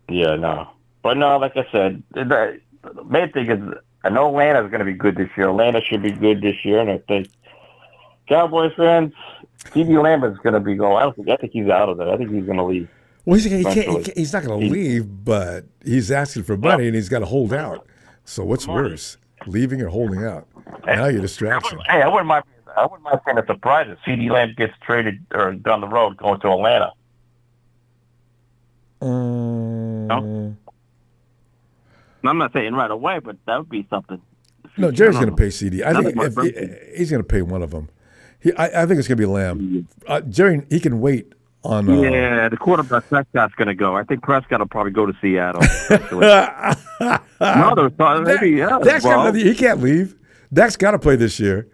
Yeah, no. But no, like I said, the main thing is I know Atlanta's going to be good this year. Atlanta should be good this year, and I think Cowboys fans, CeeDee Lamb is going to be going. I think he's out of it. I think he's going to leave. Well, he's not going to leave, but he's asking for money, and he's got to hold out. So what's worse, leaving or holding out? Now you're distraction. Hey, I wouldn't mind saying a surprise if CeeDee Lamb gets traded or down the road going to Atlanta. No? I'm not saying right away, but that would be something. No, Jerry's going to pay CD. I think he's going to pay one of them. I think it's going to be Lamb. Jerry, he can wait on. The quarterback Prescott's going to go. I think Prescott will probably go to Seattle. He can't leave. Dak's got to play this year.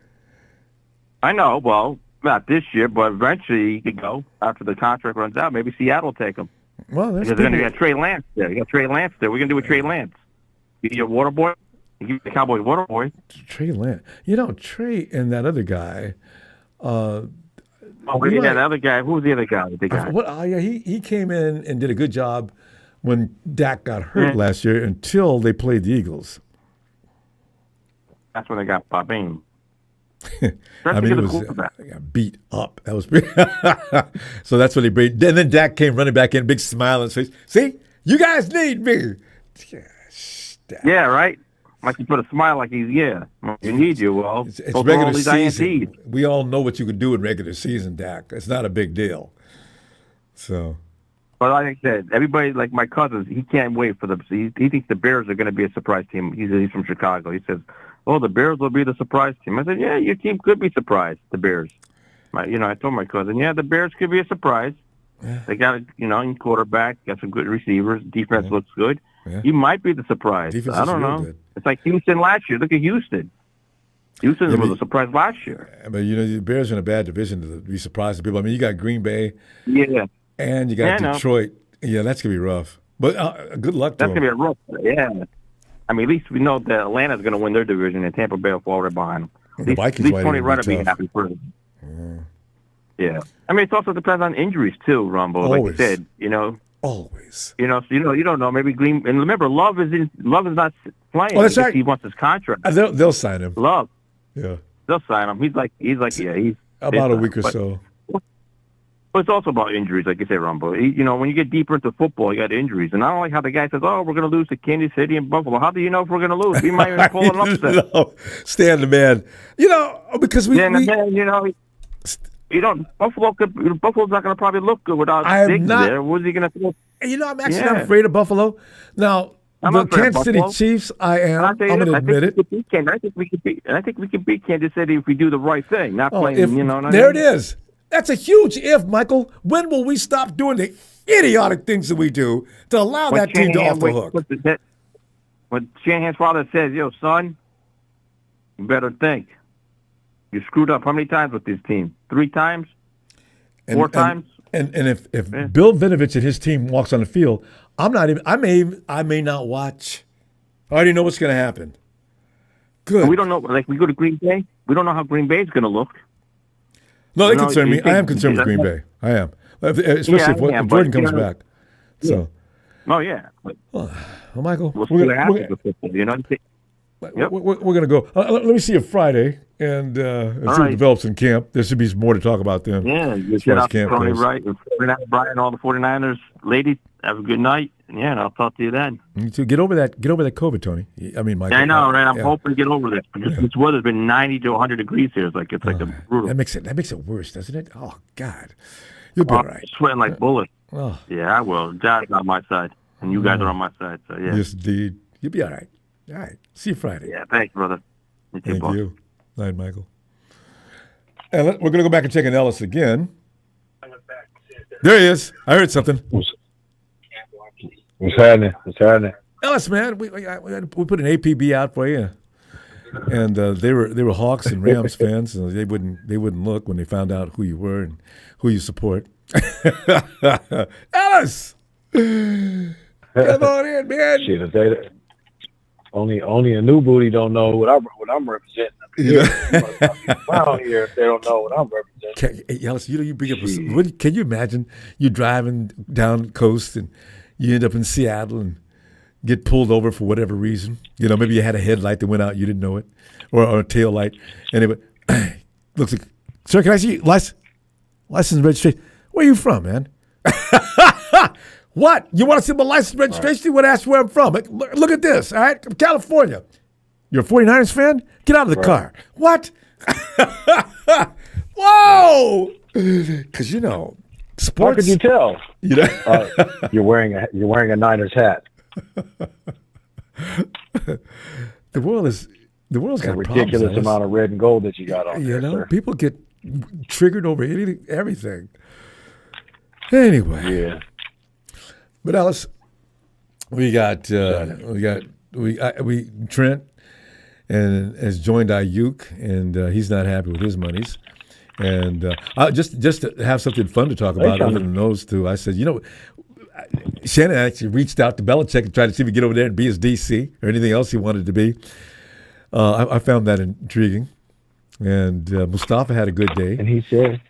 I know. Well, not this year, but eventually he could go after the contract runs out. Maybe Seattle will take him. Well, that's because then you got Trey Lance there. You got Trey Lance there. We're going to do with Trey Lance. Your water boy? You give the Cowboys water boy. Trey Lance. You know, Trey and that other guy. That other guy. Who was the other guy? The guy. He came in and did a good job when Dak got hurt last year until they played the Eagles. That's when they got Bobine. I mean, it got beat up. That was pretty. So that's when he brought. And then Dak came running back in, big smile on his face. See, you guys need me. Yeah, right. Like you put a smile, like we need you. Well, it's regular season. We all know what you can do in regular season, Dak. It's not a big deal. So. But like I said, everybody, like my cousins, he can't wait for he thinks the Bears are going to be a surprise team. He's from Chicago. He says, "Oh, the Bears will be the surprise team." I said, "Yeah, your team could be surprised. The Bears." I told my cousin, "Yeah, the Bears could be a surprise. Yeah. They got a quarterback, got some good receivers. Defense looks good. Yeah. You might be the surprise. Defense I don't know. Good. It's like Houston last year. Look at Houston. Houston was a surprise last year. But the Bears are in a bad division to be surprised people. I mean, you got Green Bay. Yeah. And you got Detroit. Yeah, that's gonna be rough. But good luck to them. That's gonna be rough. Yeah. I mean, at least we know that Atlanta's going to win their division, and Tampa Bay will fall right behind them. The Vikings at least Tony Rudd will be happy for them. Yeah. I mean, it also depends on injuries too, Ronbo. Always. Like you said, Always. So you don't know. Maybe Green. And remember, Love is not playing. Oh, that's right. He wants his contract. They'll sign him. Love. Yeah. They'll sign him. He's he's about a week or so. But it's also about injuries, like you say, Ronbo. When you get deeper into football, you got injuries. And I don't like how the guy says, "Oh, we're going to lose to Kansas City and Buffalo." How do you know if we're going to lose? We might even pull an upset. Stan the man. Because we. Buffalo's not going to probably look good without Diggs there. What's he going to do? I'm actually not afraid of Buffalo. Now, the Kansas City Chiefs, I am. I'm going to admit it. I think we can beat Kansas City if we do the right thing, not playing. It is. That's a huge if, Michael. When will we stop doing the idiotic things that we do to allow that team to off the hook? When Shanahan's father says, "Yo, son, you better think. You screwed up how many times with this team? 3 times? 4 times?" And if Bill Vinovich and his team walks on the field, I may not watch. I already know what's going to happen. Good. And we don't know. Like we go to Green Bay, we don't know how Green Bay is going to look. No, they concern me. I am concerned with Green Bay. I am, especially if Jordan comes back. So. Oh yeah. Well, Michael, we'll see what happens with football. We're going to go. Let me see you Friday and see what develops in camp. There should be more to talk about then. Yeah, you shout out to Tony Wright and Brian, all the 49ers ladies. Have a good night. And I'll talk to you then. You too. Get over that COVID, Tony. I mean, Michael. I know, right? I'm hoping to get over this. This weather's been 90 to 100 degrees here. It's like a brutal. That makes it worse, doesn't it? Oh God, you'll be all right. Sweating like bullets. Oh. Yeah, I will. John's on my side, and you guys are on my side. So yeah. Yes, indeed. You'll be all right. All right. See you Friday. Yeah, thanks, brother. Thank you. Night, Michael. And we're going to go back and check in Ellis again. There he is. I heard something. What's happening? What's happening? Ellis, man, we put an APB out for you, and they were Hawks and Rams fans, so they wouldn't look when they found out who you were and who you support. Ellis, come on in, man. Shit, they, only a new booty don't know what I'm representing. Around here, if they don't know what I'm representing. Ellis, you bring up. Can you imagine you driving down the coast and you end up in Seattle and get pulled over for whatever reason? Maybe you had a headlight that went out, you didn't know it, or a tail light, and it looks like, sir, can I see license and registration? Where are you from, man? What? You want to see my license and registration? You want to ask where I'm from? Look at this, all right? I'm California. You're a 49ers fan? Get out of the car. What? Whoa! Because, sports. How could you tell? You're wearing a Niners hat. The world's got a ridiculous problems, amount of red and gold that you got on there, sir. People get triggered over everything. Anyway. Yeah. But Ellis, we got Trent and has joined Aiyuk, and he's not happy with his monies. And just to have something fun to talk about other than those two, I said, Shanahan actually reached out to Belichick and tried to see if he could get over there and be his DC or anything else he wanted to be. I found that intriguing. And Mustafa had a good day. And he said,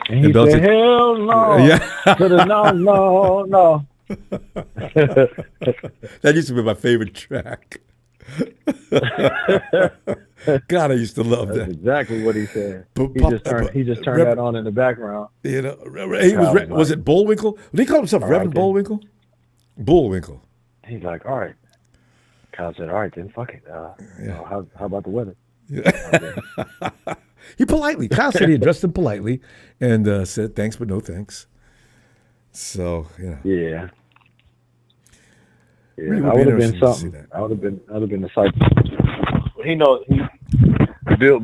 hell no. Yeah. No. That used to be my favorite track. God, I used to love that. That's exactly what he said. He just turned that on in the background. He was it Bullwinkle? Did he call himself Reverend Bullwinkle? Bullwinkle. He's like, all right. Kyle said, all right, then fuck it. How about the weather? Yeah. Kyle said he addressed him politely and said thanks, but no thanks. So, Yeah. Really I would have been something. I would have been the site.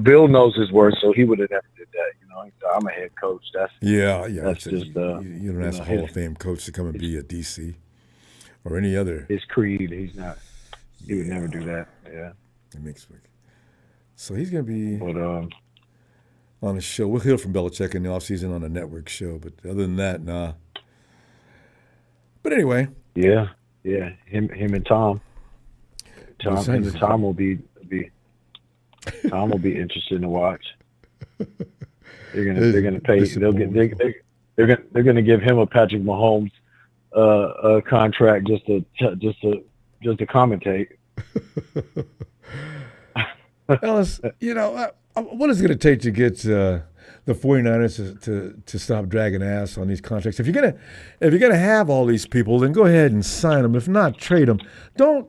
Bill knows his worth, so he would have never did that. He said, I'm a head coach. That's just you don't ask a Hall of Fame coach to come and be a DC or any other. His creed. He would never do that. Yeah. It makes sense. So he's going to be on a show. We'll hear from Belichick in the offseason on a network show, but other than that, nah. But anyway. Yeah. Him and Tom. Tom will be interested to watch. They're gonna pay. They're gonna give him a Patrick Mahomes contract just to commentate. Ellis, what is it going to take to get the 49ers to stop dragging ass on these contracts? If you're gonna have all these people, then go ahead and sign them. If not, trade them. Don't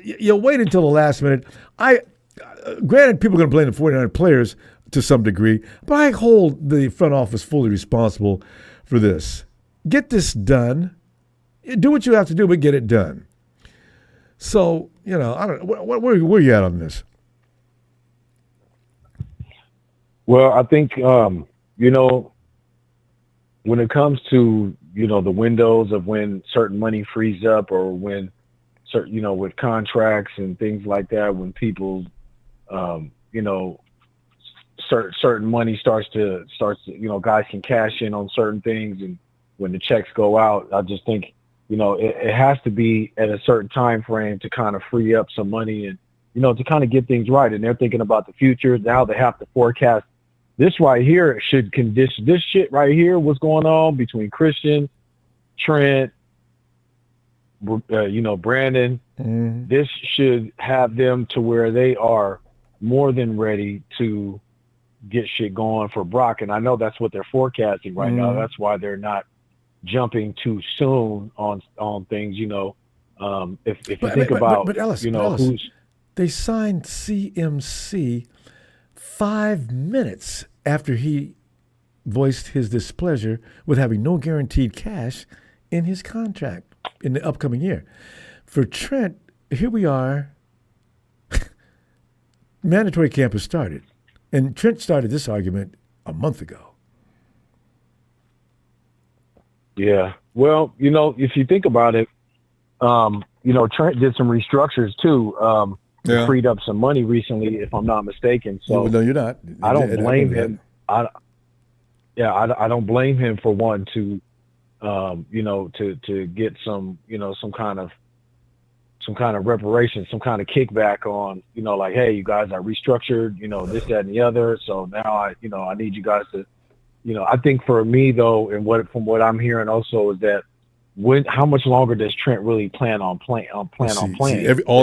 wait until the last minute. Granted, people are going to blame the 49er players to some degree, but I hold the front office fully responsible for this. Get this done. Do what you have to do, but get it done. So, I don't know. Where are you at on this? Well, I think, when it comes to, the windows of when certain money frees up or when certain, with contracts and things like that, when people, certain money starts to, guys can cash in on certain things. And when the checks go out, I just think, it has to be at a certain time frame to kind of free up some money and, to kind of get things right. And they're thinking about the future. Now they have to forecast. This right here should condition this shit right here. What's going on between Christian, Trent, Brandon. Mm-hmm. This should have them to where they are more than ready to get shit going for Brock. And I know that's what they're forecasting right now. That's why they're not jumping too soon on things. If you think about, Ellis, who's they signed CMC 5 minutes after he voiced his displeasure with having no guaranteed cash in his contract in the upcoming year. For Trent, here we are mandatory camp has started. And Trent started this argument a month ago. Yeah. Well, if you think about it, Trent did some restructures too. Freed up some money recently, if I'm not mistaken. So no, you're not. I don't blame him. I don't blame him for wanting to, to get some kind of reparation, some kind of kickback on, like, hey, you guys, I restructured, this, that, and the other. So now I need you guys to, I think for me though, and from what I'm hearing also is that how much longer does Trent really plan on playing? All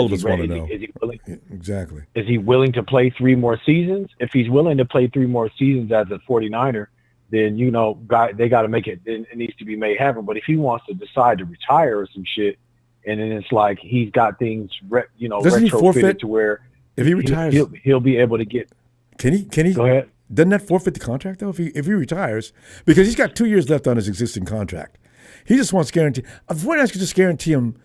of us want to know. Is he willing? Exactly. Is he willing to play 3 more seasons? If he's willing to play 3 more seasons as a 49er, then, they got to make it. It needs to be made happen. But if he wants to decide to retire or some shit, and then it's like he's got things, doesn't he forfeit to where if he retires, he'll be able to get. Can he? Go ahead. Doesn't that forfeit the contract though? If he retires, because he's got 2 years left on his existing contract. He just wants guarantee. The 49ers could just guarantee him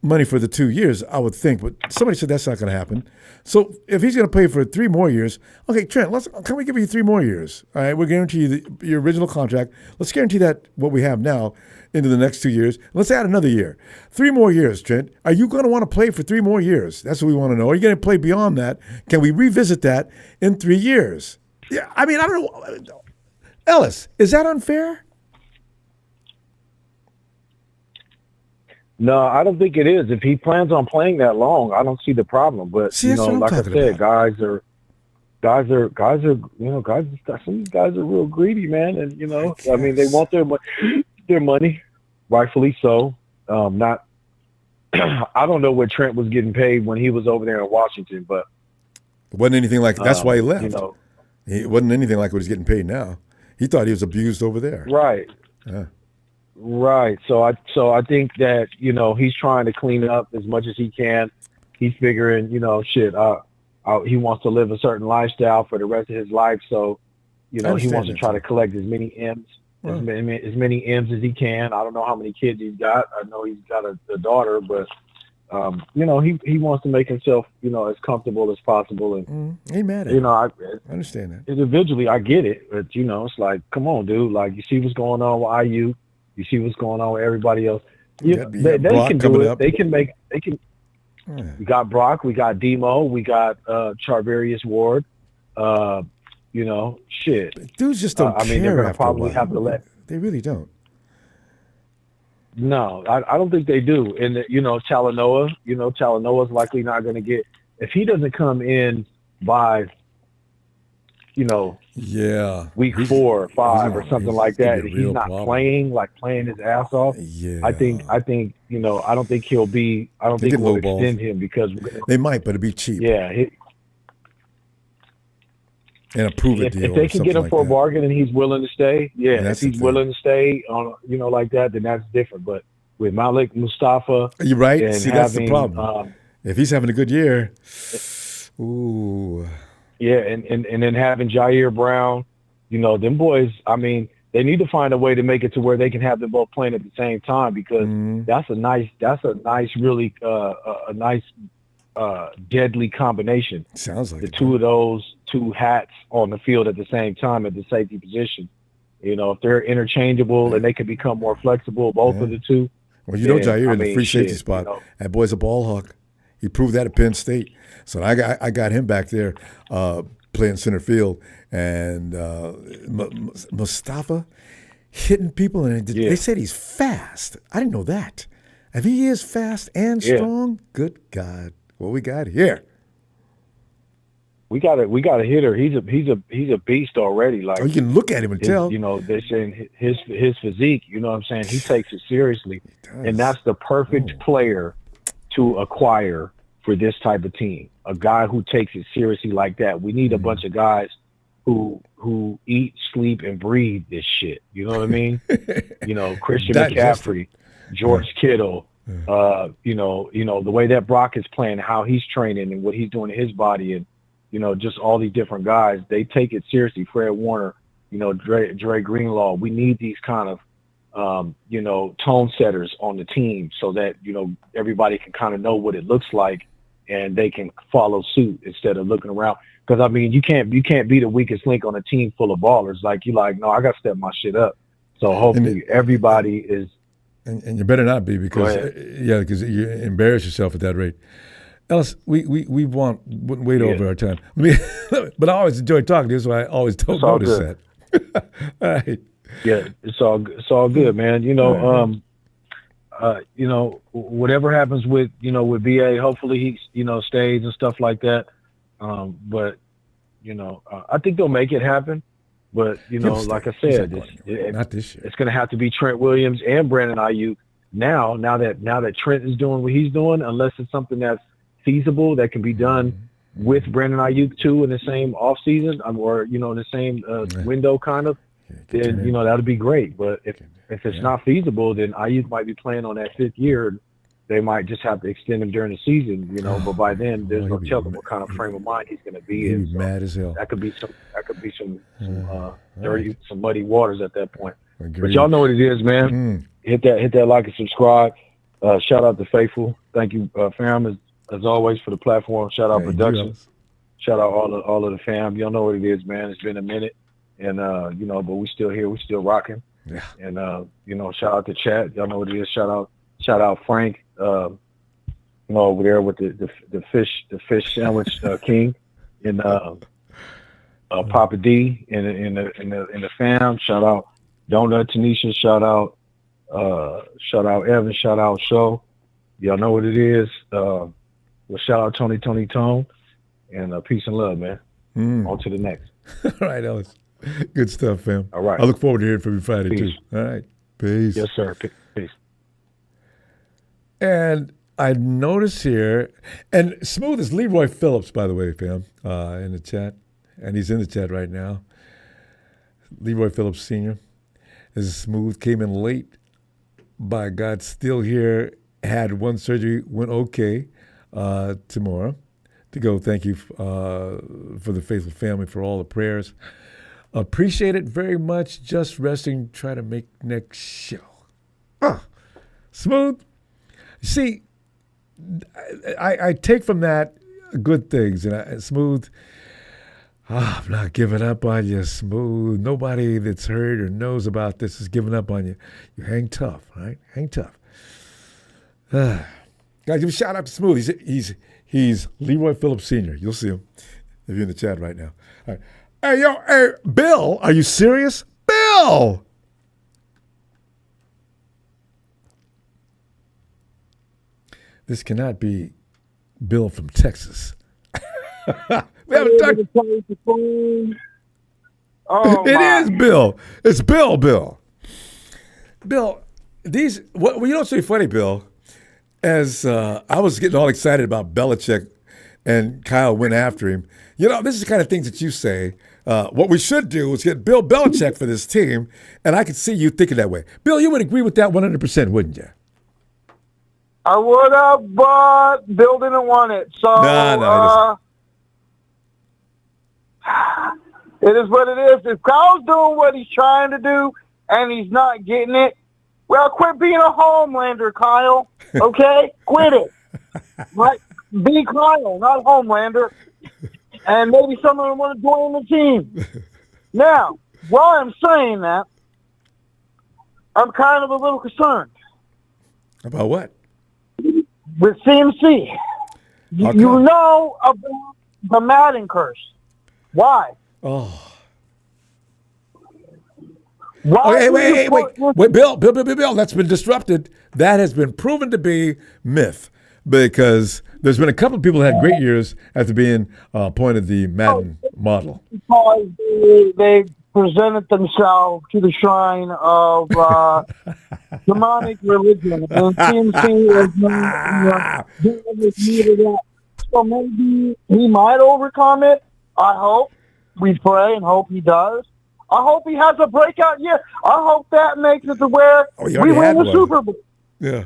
money for the 2 years, I would think. But somebody said that's not going to happen. So if he's going to play for 3 more years, okay, Trent, can we give you 3 more years? All right, we'll guarantee you your original contract. Let's guarantee that what we have now into the next 2 years. Let's add another year. 3 more years, Trent. Are you going to want to play for 3 more years? That's what we want to know. Are you going to play beyond that? Can we revisit that in 3 years? Yeah, I mean, I don't know. Ellis, is that unfair? No, I don't think it is. If he plans on playing that long, I don't see the problem. But like I said, guys are, some of these guys are real greedy, man. And I mean, they want their money, rightfully so. I don't know what Trent was getting paid when he was over there in Washington, but it wasn't anything like that's why he left. It wasn't anything like what he's getting paid now. He thought he was abused over there. Right. Yeah. Right. So I think that, he's trying to clean up as much as he can. He's figuring, he wants to live a certain lifestyle for the rest of his life. So, he wants to try to collect as many M's, as many M's as he can. I don't know how many kids he's got. I know he's got a daughter, but, he wants to make himself, as comfortable as possible. And, ain't mad at it. I understand that. Individually, I get it. But, it's like, come on, dude. Like, you see what's going on with IU. You see what's going on with everybody else. They can do it. They can. Yeah. We got Brock. We got Demo. We got Charvarius Ward. Shit. Dudes just don't care. They're gonna probably have to let. They really don't. No, I don't think they do. And Talanoa. Talanoa's likely not going to get if he doesn't come in by. Week 4 or 5 or something like that. If he's not playing his ass off. Yeah. I think, I don't think he'll be, I don't think we'll extend him because they might, but it'd be cheap. Yeah. And a prove-it deal. If they can get him for a bargain and he's willing to stay, if he's willing to stay on, like that, then that's different. But with Malik Mustafa, you're right. See, that's the problem. If he's having a good year, ooh. Yeah, and then having Jair Brown, them boys, I mean, they need to find a way to make it to where they can have them both playing at the same time because that's a nice, really a nice deadly combination. Sounds like the two of those 2 hats on the field at the same time at the safety position. If they're interchangeable and they can become more flexible, both of the two. Well, Jair in the free safety spot. That boy's a ball hawk. He proved that at Penn State. So I got him back there playing center field. And Mustafa hitting people. And they said he's fast. I didn't know that. If he is fast and strong, good God, what we got here? We got a hitter. He's a beast already. Like you can look at him and tell. They're saying his physique. You know what I'm saying? He takes it seriously, and that's the perfect player to acquire for this type of team. A guy who takes it seriously like that. We need a bunch of guys who eat, sleep, and breathe this shit. You know what I mean? Christian McCaffrey, George Kittle. The way that Brock is playing, how he's training, and what he's doing to his body, and just all these different guys. They take it seriously. Fred Warner, Dre Greenlaw. We need these kind of tone setters on the team so that everybody can kind of know what it looks like and they can follow suit instead of looking around. Because I mean, you can't be the weakest link on a team full of ballers. Like you, like, no, I got to step my shit up. So hopefully everybody is. And you better not be, because because you embarrass yourself at that rate. Ellis, we went way over our time. But I always enjoy talking to you, so I always don't notice that. All right. Yeah, it's all good, man. You know, whatever happens with BA, hopefully he stays and stuff like that. But I think they'll make it happen. But like I said, not this year. It's going to have to be Trent Williams and Brandon Aiyuk now that Trent is doing what he's doing, unless it's something that's feasible that can be done with Brandon Aiyuk too in the same off season, or in the same window kind of. Then that'd be great. But if it's not feasible, then Aiyuk might be playing on that 5th year. They might just have to extend him during the season, But by then, there's no telling what kind of frame of mind he's going to be in. He's mad as hell. That could be some dirty, some muddy waters at that point. Agreed. But y'all know what it is, man. Hit that like and subscribe. Shout out to Faithful. Thank you, fam, as always, for the platform. Shout out production. Shout out all of the fam. Y'all know what it is, man. It's been a minute. And, but we still here. We still rocking. Yeah. And, shout out to chat. Y'all know what it is. Shout out Frank, over there with the fish sandwich king, and Papa D in the fam. Shout out Donut Tanisha. Shout out Evan. Shout out Show. Y'all know what it is. Well, shout out Tony Tone, and peace and love, man. On to the next. All right, Ellis. Good stuff, fam. All right. I look forward to hearing from you Friday, too. All right. Peace. Yes, sir. Peace. And I notice here, and Smooth is Leroy Phillips, by the way, fam, in the chat. And he's in the chat right now. Leroy Phillips Sr. This is Smooth. Came in late. By God, still here. Had one surgery. Went okay tomorrow. To go, thank you for the faithful family, for all the prayers. Appreciate it very much. Just resting. Try to make next show. Smooth. See, I take from that good things. And Smooth, I'm not giving up on you, Smooth. Nobody that's heard or knows about this is giving up on you. You hang tough, right? Hang tough. Guys, give a shout out to Smooth. He's Leroy Phillips Sr. You'll see him if you're in the chat right now. All right. Hey, Bill, are you serious? Bill! This cannot be Bill from Texas. We haven't talked. It is Bill. It's Bill. Bill, you know what's really funny, Bill? As I was getting all excited about Belichick and Kyle went after him. This is the kind of things that you say. What we should do is get Bill Belichick for this team, and I could see you thinking that way. Bill, you would agree with that 100%, wouldn't you? I would have, but Bill didn't want it. So it is what it is. If Kyle's doing what he's trying to do and he's not getting it, well, quit being a Homelander, Kyle. Okay? Quit it. Right? Be Kyle, not Homelander. And maybe some of them want to join the team. Now, while I'm saying that, I'm kind of a little concerned. About what? With CMC. You know about the Madden curse. Why? Oh. Why wait, Bill, that's been disrupted. That has been proven to be myth, because there's been a couple of people that had great years after being appointed the Madden model. Because they presented themselves to the shrine of demonic religion, and CMC is so maybe he might overcome it. I hope. We pray and hope he does. I hope he has a breakout year. I hope that makes it to where we win the Super Bowl. Yeah.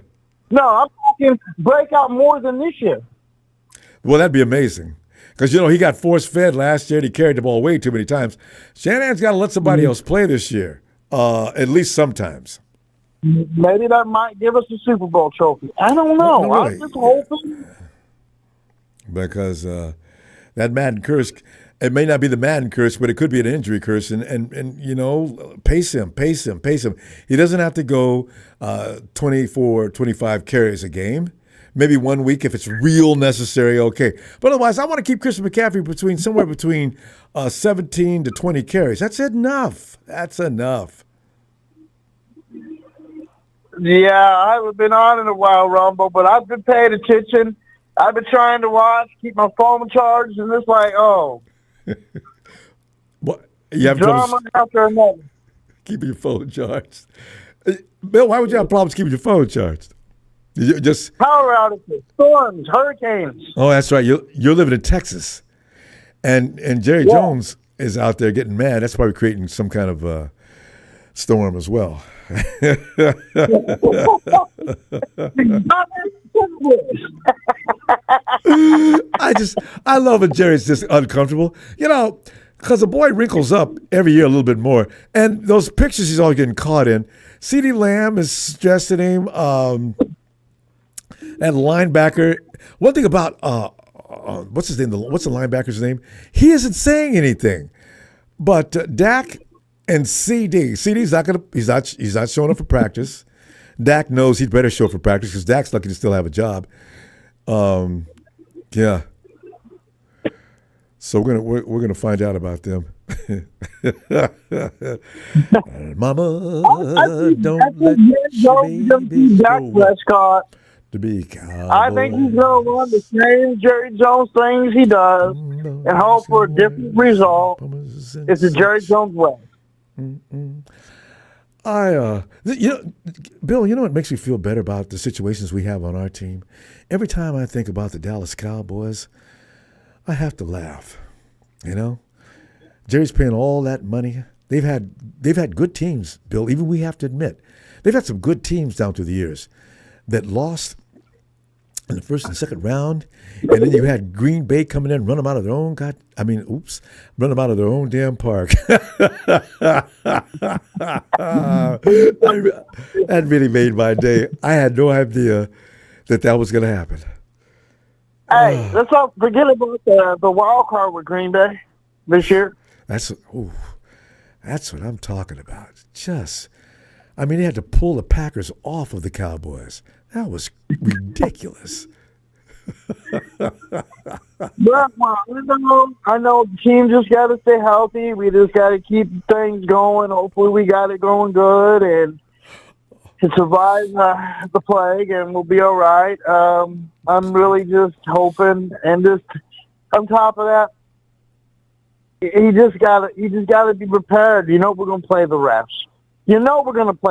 No, I'm talking breakout more than this year. Well, that'd be amazing. Because, he got force-fed last year and he carried the ball way too many times. Shanahan's got to let somebody else play this year, at least sometimes. Maybe that might give us a Super Bowl trophy. I don't know. I'm just hoping. because that Madden curse, it may not be the Madden curse, but it could be an injury curse. And you know, pace him. He doesn't have to go 24, 25 carries a game. Maybe 1 week if it's real necessary, okay. But otherwise, I want to keep Christian McCaffrey somewhere between 17 to 20 carries. That's enough. Yeah, I haven't been on in a while, Ronbo, but I've been paying attention. I've been trying to watch, keep my phone charged, and it's like, oh. What? You have drama after another. Keeping your phone charged. Bill, why would you have problems keeping your phone charged? You just power outages, storms, hurricanes. Oh, that's right. You're living in Texas. And Jerry Jones is out there getting mad. That's probably creating some kind of storm as well. I love when Jerry's just uncomfortable. You know, because the boy wrinkles up every year a little bit more. And those pictures he's always getting caught in. CeeDee Lamb is stressing him. And linebacker, one thing about what's his name? What's the linebacker's name? He isn't saying anything. But Dak and CeeDee's not gonna. He's not showing up for practice. Dak knows he'd better show up for practice because Dak's lucky to still have a job. Yeah. So we're gonna find out about them. Mama, don't let your baby go. To be cowboy. I think he's going to run the same Jerry Jones things he does and hope for a different result. It's the Jerry Jones way. Bill, you know what makes me feel better about the situations we have on our team? Every time I think about the Dallas Cowboys, I have to laugh. You know, Jerry's paying all that money. They've had good teams, Bill. Even we have to admit, they've had some good teams down through the years that lost in the first and second round, and then you had Green Bay coming in, run them out of their own run them out of their own damn park. That really made my day. I had no idea that was going to happen. Hey, let's not forget about the wild card with Green Bay this year. That's what I'm talking about. They had to pull the Packers off of the Cowboys. That was ridiculous. But I know the team just got to stay healthy. We just got to keep things going. Hopefully we got it going good and to survive the plague, and we'll be all right. I'm really just hoping, and just on top of that, he just got to be prepared. You know we're going to play the refs. I know, but I know, but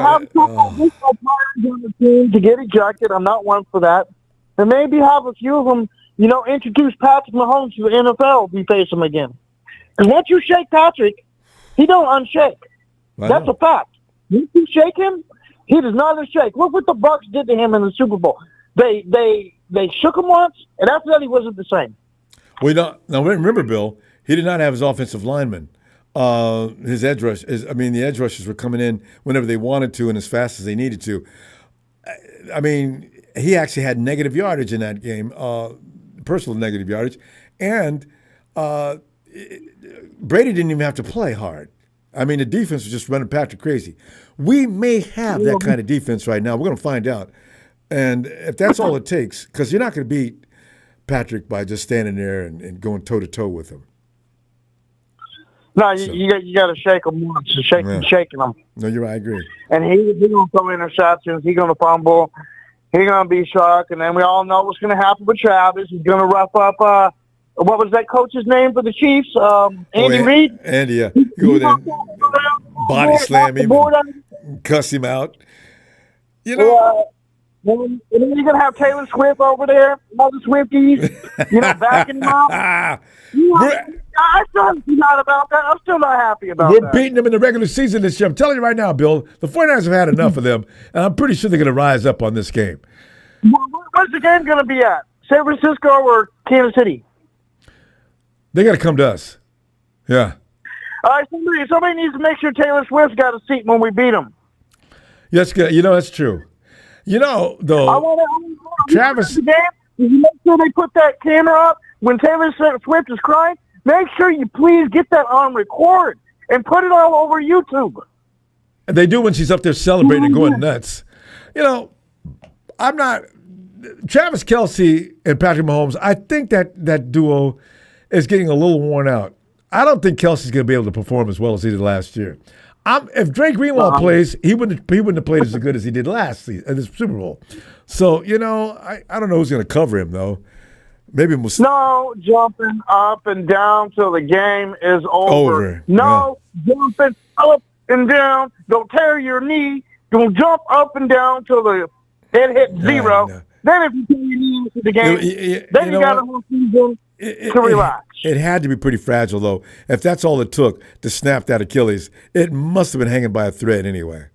have players on the team to get ejected. I'm not one for that. And maybe have a few of them, introduce Patrick Mahomes to the NFL if we face him again. Because once you shake Patrick, he don't unshake. That's a fact. Once you shake him, he does not unshake. Look what the Bucs did to him in the Super Bowl. They shook him once, and after that he wasn't the same. Now remember, Bill, he did not have his offensive linemen. His edge rush the edge rushers were coming in whenever they wanted to and as fast as they needed to. He actually had negative yardage in that game, personal negative yardage, and Brady didn't even have to play hard. The defense was just running Patrick crazy. We may have that kind of defense right now. We're going to find out. And if that's all it takes, because you're not going to beat Patrick by just standing there and going toe-to-toe with him. No, you got to shake him once. Shaking him. No, you're right. I agree. And he's going to throw interceptions. He's going to fumble. He's going to be shocked. And then we all know what's going to happen with Travis. He's going to rough up, what was that coach's name for the Chiefs? Andy Reid? Andy, yeah. Go there, body slam him, cuss him out. And then you're going to have Taylor Swift over there, all the Swifties, backing him up. I still not about that. I'm still not happy about that. We're beating them in the regular season this year. I'm telling you right now, Bill, the 49ers have had enough of them, and I'm pretty sure they're going to rise up on this game. Where's the game going to be at? San Francisco or Kansas City? They got to come to us. Yeah. All right, somebody needs to make sure Taylor Swift's got a seat when we beat them. Yes, good. That's true. Though, Travis. Did you make sure they put that camera up when Taylor Swift is crying? Make sure you please get that on record and put it all over YouTube. And they do when she's up there celebrating and going nuts. You know, I'm not Travis Kelce and Patrick Mahomes. I think that duo is getting a little worn out. I don't think Kelsey's going to be able to perform as well as he did last year. If Drake Greenlaw plays, he wouldn't have played as good as he did last season at the Super Bowl. So, you know, I don't know who's going to cover him, though. Maybe No jumping up and down till the game is over. No jumping up and down. Don't tear your knee. Don't jump up and down till the head hits zero. No. Then if you tear your knee into the game, then you got a whole season to relax. It had to be pretty fragile, though. If that's all it took to snap that Achilles, it must have been hanging by a thread anyway.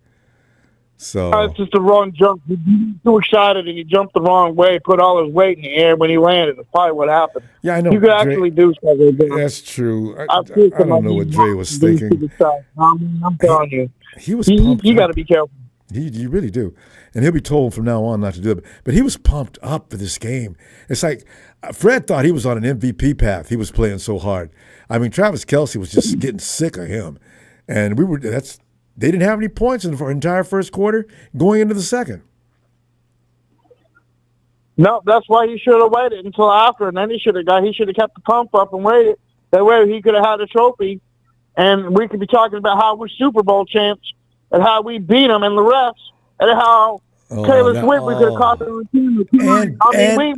So it's just a wrong jump. He was too excited and he jumped the wrong way, put all his weight in the air when he landed. That's probably what happened. Yeah, I know. You could actually do something. That's true. I don't know what Dre was thinking. I'm telling you. He was pumped You got to be careful. You really do. And he'll be told from now on not to do it. But he was pumped up for this game. It's like Fred thought he was on an MVP path. He was playing so hard. I mean, Travis Kelce was just getting sick of him. And they didn't have any points in the entire first quarter going into the second. No, that's why he should have waited until after, and then he should have kept the pump up and waited. That way he could have had a trophy, and we could be talking about how we're Super Bowl champs and how we beat them and the refs and how Taylor Swift we could have cost them the team.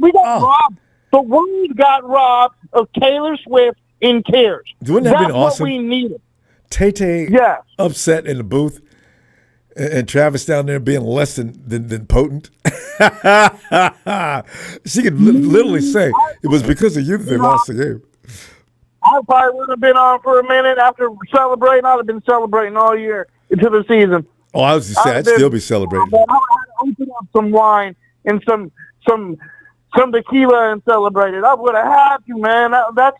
We got robbed. The world got robbed of Taylor Swift in tears. Wouldn't that have been awesome? That's what we needed. Tay upset in the booth, and Travis down there being less than potent. She could literally say it was because of you that they lost the game. I probably would have been on for a minute after celebrating. I'd have been celebrating all year into the season. Oh, I was just saying, I'd still be celebrating. I would have opened up some wine and some tequila and celebrated. I would have had to, man. That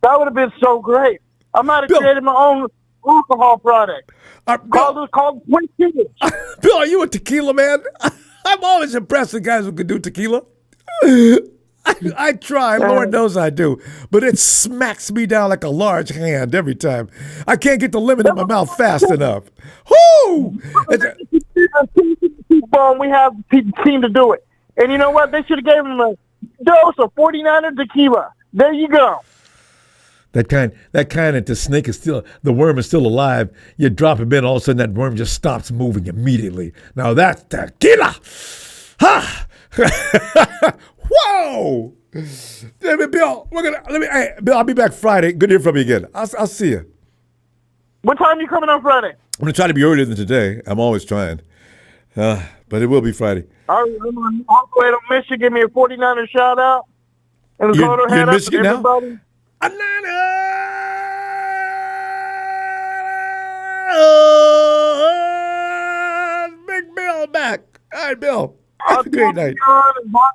would have been so great. I might have created my own alcohol product. Called Twin Tequila. Bill, are you a tequila man? I'm always impressed with guys who can do tequila. I try, Lord knows I do, but it smacks me down like a large hand every time. I can't get the lemon in my mouth fast enough. Whoo! We have the team to do it. And you know what? They should have gave him a dose of 49er tequila. There you go. That kind that the snake is still, the worm is still alive. You drop him in, all of a sudden that worm just stops moving immediately. Now that's tequila. Ha! Whoa! Bill, Bill, I'll be back Friday. Good to hear from you again. I'll see you. What time are you coming on Friday? I'm going to try to be earlier than today. I'm always trying. But it will be Friday. All right, I'm on all the way to Michigan. Give me a 49er shout out. And you're in Michigan now? Big Bill back. All right, Bill. Have a great night.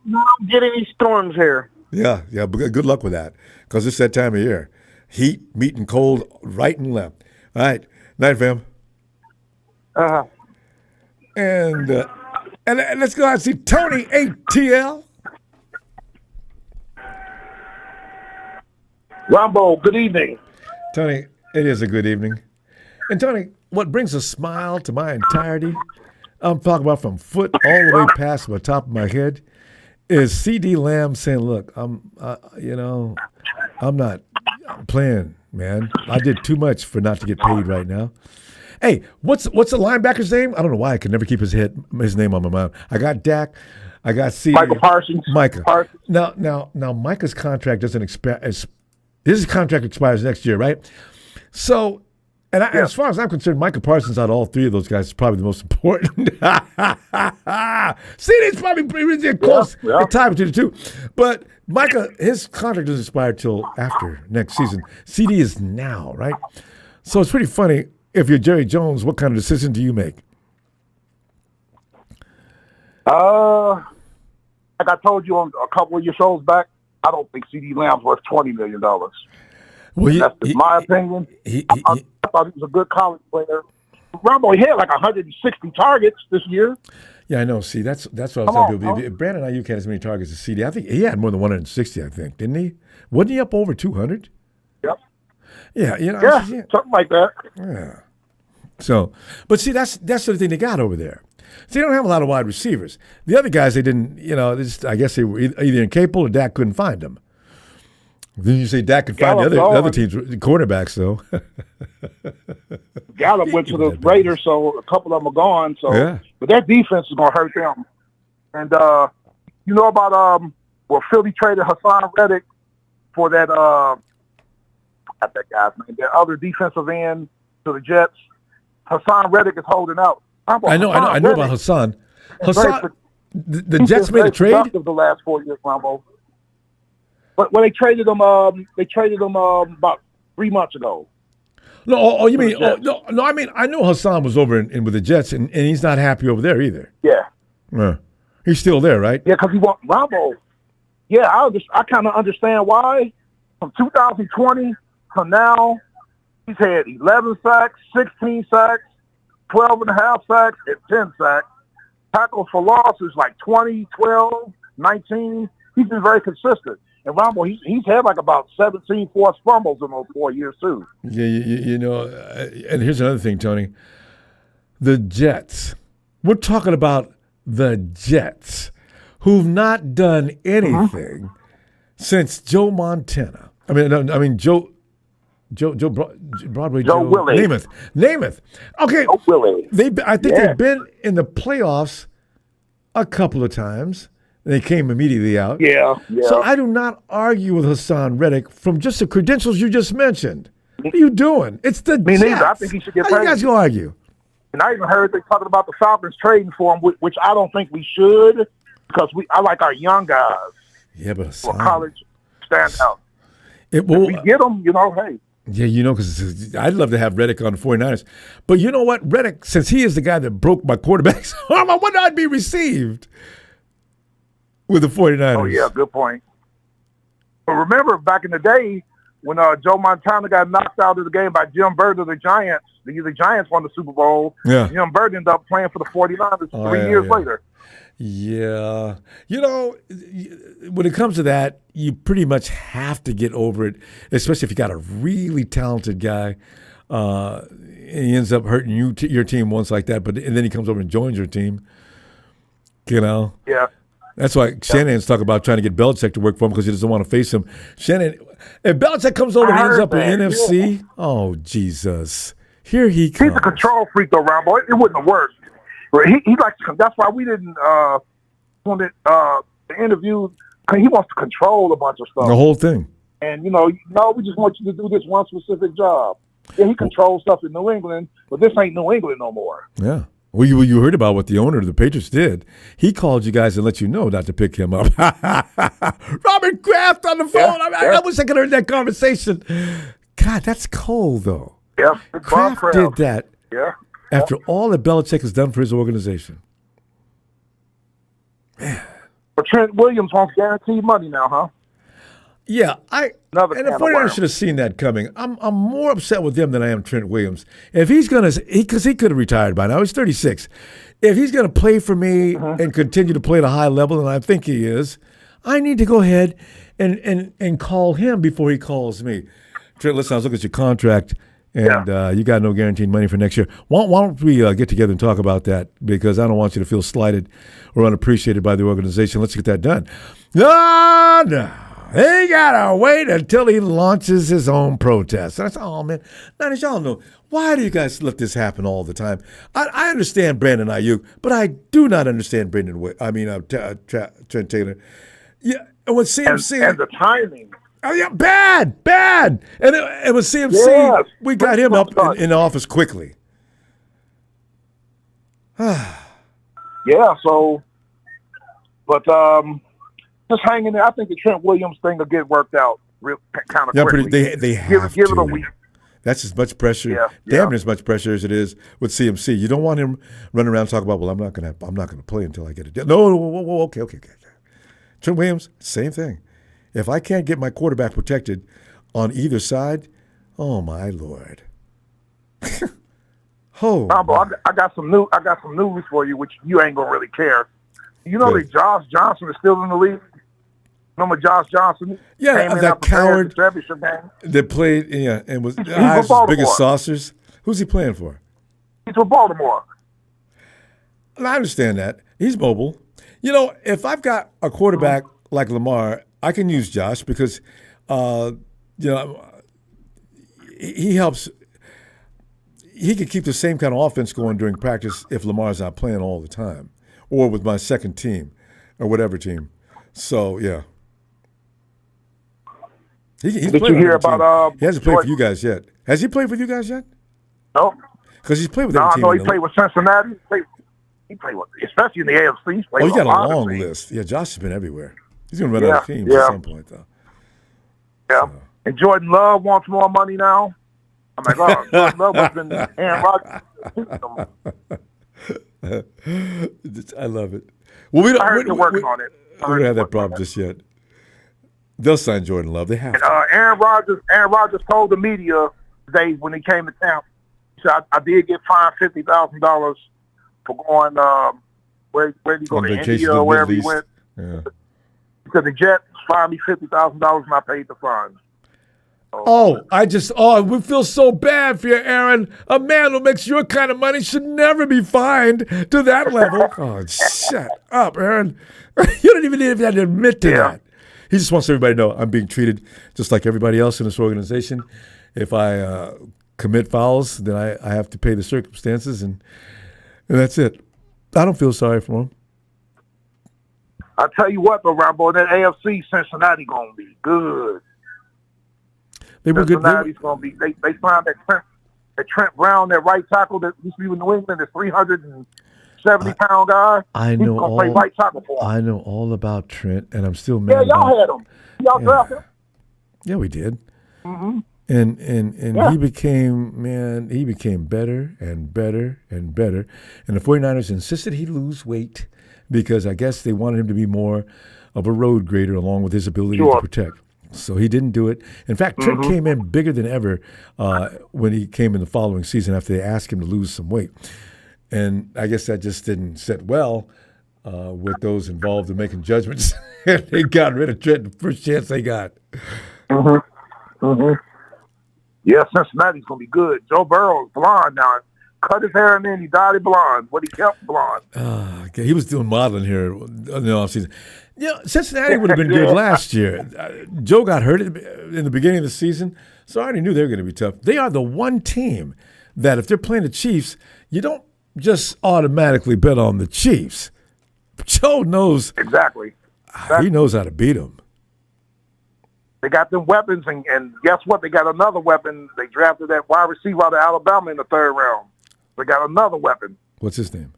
Not get any storms here. Yeah. But good luck with that, because it's that time of year. Heat, meeting cold, right and left. All right. Night, fam. And let's go out and see Tony ATL. Ronbo, good evening. Tony, it is a good evening. And Tony, what brings a smile to my entirety, I'm talking about from foot all the way past the top of my head, is C.D. Lamb saying, look, I'm not playing, man. I did too much for not to get paid right now. Hey, what's the linebacker's name? I don't know why I could never keep his name on my mind. I got Dak. I got C.D. Michael Parsons. Micah. Now, Micah's contract doesn't expire. His contract expires next year, right? So, as far as I'm concerned, Micah Parsons out of all three of those guys is probably the most important. CD's probably pretty close. The tie between the two. But Micah, his contract doesn't expire till after next season. CD is now, right? So it's pretty funny. If you're Jerry Jones, what kind of decision do you make? Like I told you on a couple of your shows back, I don't think C.D. Lamb's worth $20 million. Well, that's just my opinion. I thought he was a good college player. Ronbo, he had like 160 targets this year. Yeah, I know. See, that's what I was telling people. If Brandon Aiyuk had as many targets as CD, I think he had more than 160. I think, didn't he? Wasn't he up over 200? Yep. Yeah, something like that. Yeah. So, but see, that's the sort of thing they got over there. So they don't have a lot of wide receivers. The other guys, they didn't. I guess they were either incapable or Dak couldn't find them. Then you say Dak could find the other teams, quarterbacks, though. Gallup went to the Raiders, so a couple of them are gone. So, but that defense is going to hurt them. And you know about Philly traded Hassan Reddick for that that guy's name, that other defensive end to the Jets. Hassan Reddick is holding out. I know about Hassan. The Jets made a trade of the last 4 years, Ronbo. But when they traded him about 3 months ago. No, you mean no? I mean, I know Hassan was over in with the Jets, and he's not happy over there either. Yeah, he's still there, right? Yeah, because he wants Ronbo. Yeah, I kind of understand why. From 2020 to now, he's had 11 sacks, 16 sacks, 12 and a half sacks, and 10 sacks. Tackles for loss is like 20, 12, 19. He's been very consistent. And Ronbo, he's had like about 17 forced fumbles in those 4 years, too. Yeah, and here's another thing, Tony. The Jets. We're talking about the Jets, who've not done anything since Joe Montana. Joe Broadway. Joe Willie. Namath. Okay. Joe Willie. I think they've been in the playoffs a couple of times. They came immediately out. Yeah. So I do not argue with Hassan Reddick from just the credentials you just mentioned. What are you doing? It's the Jets. Neither. I think he should get paid. How you guys going to argue? And I even heard they talking about the Falcons trading for him, which I don't think we should, because I like our young guys. Yeah, but Hassan, college standout. If we get them, hey. Yeah, because I'd love to have Reddick on the 49ers. But you know what? Reddick, since he is the guy that broke my quarterback's arm, I wonder how I'd be received with the 49ers. Oh, yeah, good point. But remember, back in the day, when Joe Montana got knocked out of the game by Jim Bird of the Giants, the Giants won the Super Bowl. Yeah. Jim Bird ended up playing for the 49ers 3 years later. Yeah. When it comes to that, you pretty much have to get over it, especially if you got a really talented guy. And he ends up hurting your team once like that, and then he comes over and joins your team. Yeah. That's why Shanahan's talking about trying to get Belichick to work for him because he doesn't want to face him. Shanahan, if Belichick comes over and ends up in NFC, oh, Jesus. Here he comes. He's a control freak, though, Ronbo. It wouldn't have worked. He likes to, that's why we didn't want the interview, because he wants to control a bunch of stuff. The whole thing. And, we just want you to do this one specific job. Yeah, he controls stuff in New England, but this ain't New England no more. Yeah. Well, you heard about what the owner of the Patriots did. He called you guys and let you know not to pick him up. Robert Kraft on the phone. I wish I could have heard that conversation. God, that's cold, though. Yeah. Kraft did that after Yeah. all that Belichick has done for his organization. Man. But Trent Williams wants guaranteed money now, huh? Yeah, and the 49ers should have seen that coming. I'm more upset with them than I am Trent Williams. If he's going to, because he could have retired by now. He's 36. If he's going to play for me and continue to play at a high level, and I think he is, I need to go ahead and call him before he calls me. Trent, listen, I was looking at your contract, and you got no guaranteed money for next year. Why don't we get together and talk about that? Because I don't want you to feel slighted or unappreciated by the organization. Let's get that done. No. They gotta wait until he launches his own protest. And I said, oh, man, Niners, y'all know, why do you guys let this happen all the time? I understand Brandon Aiyuk, but I do not understand Trent Taylor. Yeah, and with CMC. And the timing. Oh, yeah, bad. And with CMC, we got him up in the office quickly. Yeah, so, but, just hanging there. I think the Trent Williams thing will get worked out real kind of quickly. They have give to. it a week. That's as much pressure, damn near as much pressure as it is with CMC. You don't want him running around talking about, well, I'm not going to play until I get it. No, okay. Trent Williams, same thing. If I can't get my quarterback protected on either side, oh my Lord. Oh, Ronbo, I got some news for you, which you ain't gonna really care. You know that Josh Johnson is still in the league. Remember Josh Johnson? Yeah, that coward that played, and was eyes as big as saucers. Who's he playing for? He's for Baltimore. I understand that. He's mobile. You know, if I've got a quarterback like Lamar, I can use Josh because, he helps. He could keep the same kind of offense going during practice if Lamar's not playing all the time, or with my second team, or whatever team. So yeah. Did you hear about? He hasn't played for you guys yet. Has he played with you guys yet? No. Because he's played with every team. No, he played with Cincinnati. He played with, especially in the AFC. He's got a long list. Yeah, Josh has been everywhere. He's going to run out of teams at some point, though. Yeah. So. And Jordan Love wants more money now. I'm like, oh, Jordan Love has been Aaron Rodgers. I love it. Well, we they're working on it. We don't have that problem just yet. They'll sign Jordan Love. They have to. Aaron Rodgers told the media today when he came to camp, he said, I did get fined $50,000 for going where did he go to India or wherever he went. Yeah. Because the Jets fined me $50,000 and I paid the fines. We feel so bad for you, Aaron. A man who makes your kind of money should never be fined to that level. Oh, shut up, Aaron. You don't even need to admit to that. He just wants everybody to know I'm being treated just like everybody else in this organization. If I commit fouls, then I have to pay the circumstances, and that's it. I don't feel sorry for him. I tell you what, though, Ronbo, that AFC Cincinnati gonna be good. They were good. Cincinnati's gonna be. They signed that Trent Brown, that right tackle that used to be with New England, the 370-pound guy. I He's know gonna play right tackle for him. I know all about Trent, and I'm still mad. Yeah, y'all had him. Y'all drafted him. Yeah, we did. Mm-hmm. And he became better and better and better. And the 49ers insisted he lose weight because I guess they wanted him to be more of a road grader along with his ability to protect. So he didn't do it. In fact, Trent came in bigger than ever when he came in the following season after they asked him to lose some weight. And I guess that just didn't sit well with those involved in making judgments. They got rid of Trent the first chance they got. Mm-hmm. Mm-hmm. Yeah, Cincinnati's going to be good. Joe Burrow's blonde now. Cut his hair and then he dyed it blonde, but he kept blonde. Okay. He was doing modeling here in the offseason. Cincinnati would have been good last year. Joe got hurt in the beginning of the season, so I already knew they were going to be tough. They are the one team that if they're playing the Chiefs, you don't just automatically bet on the Chiefs. Joe knows. Exactly. He knows how to beat them. They got them weapons, and guess what? They got another weapon. They drafted that wide receiver out of Alabama in the third round. They got another weapon. What's his name?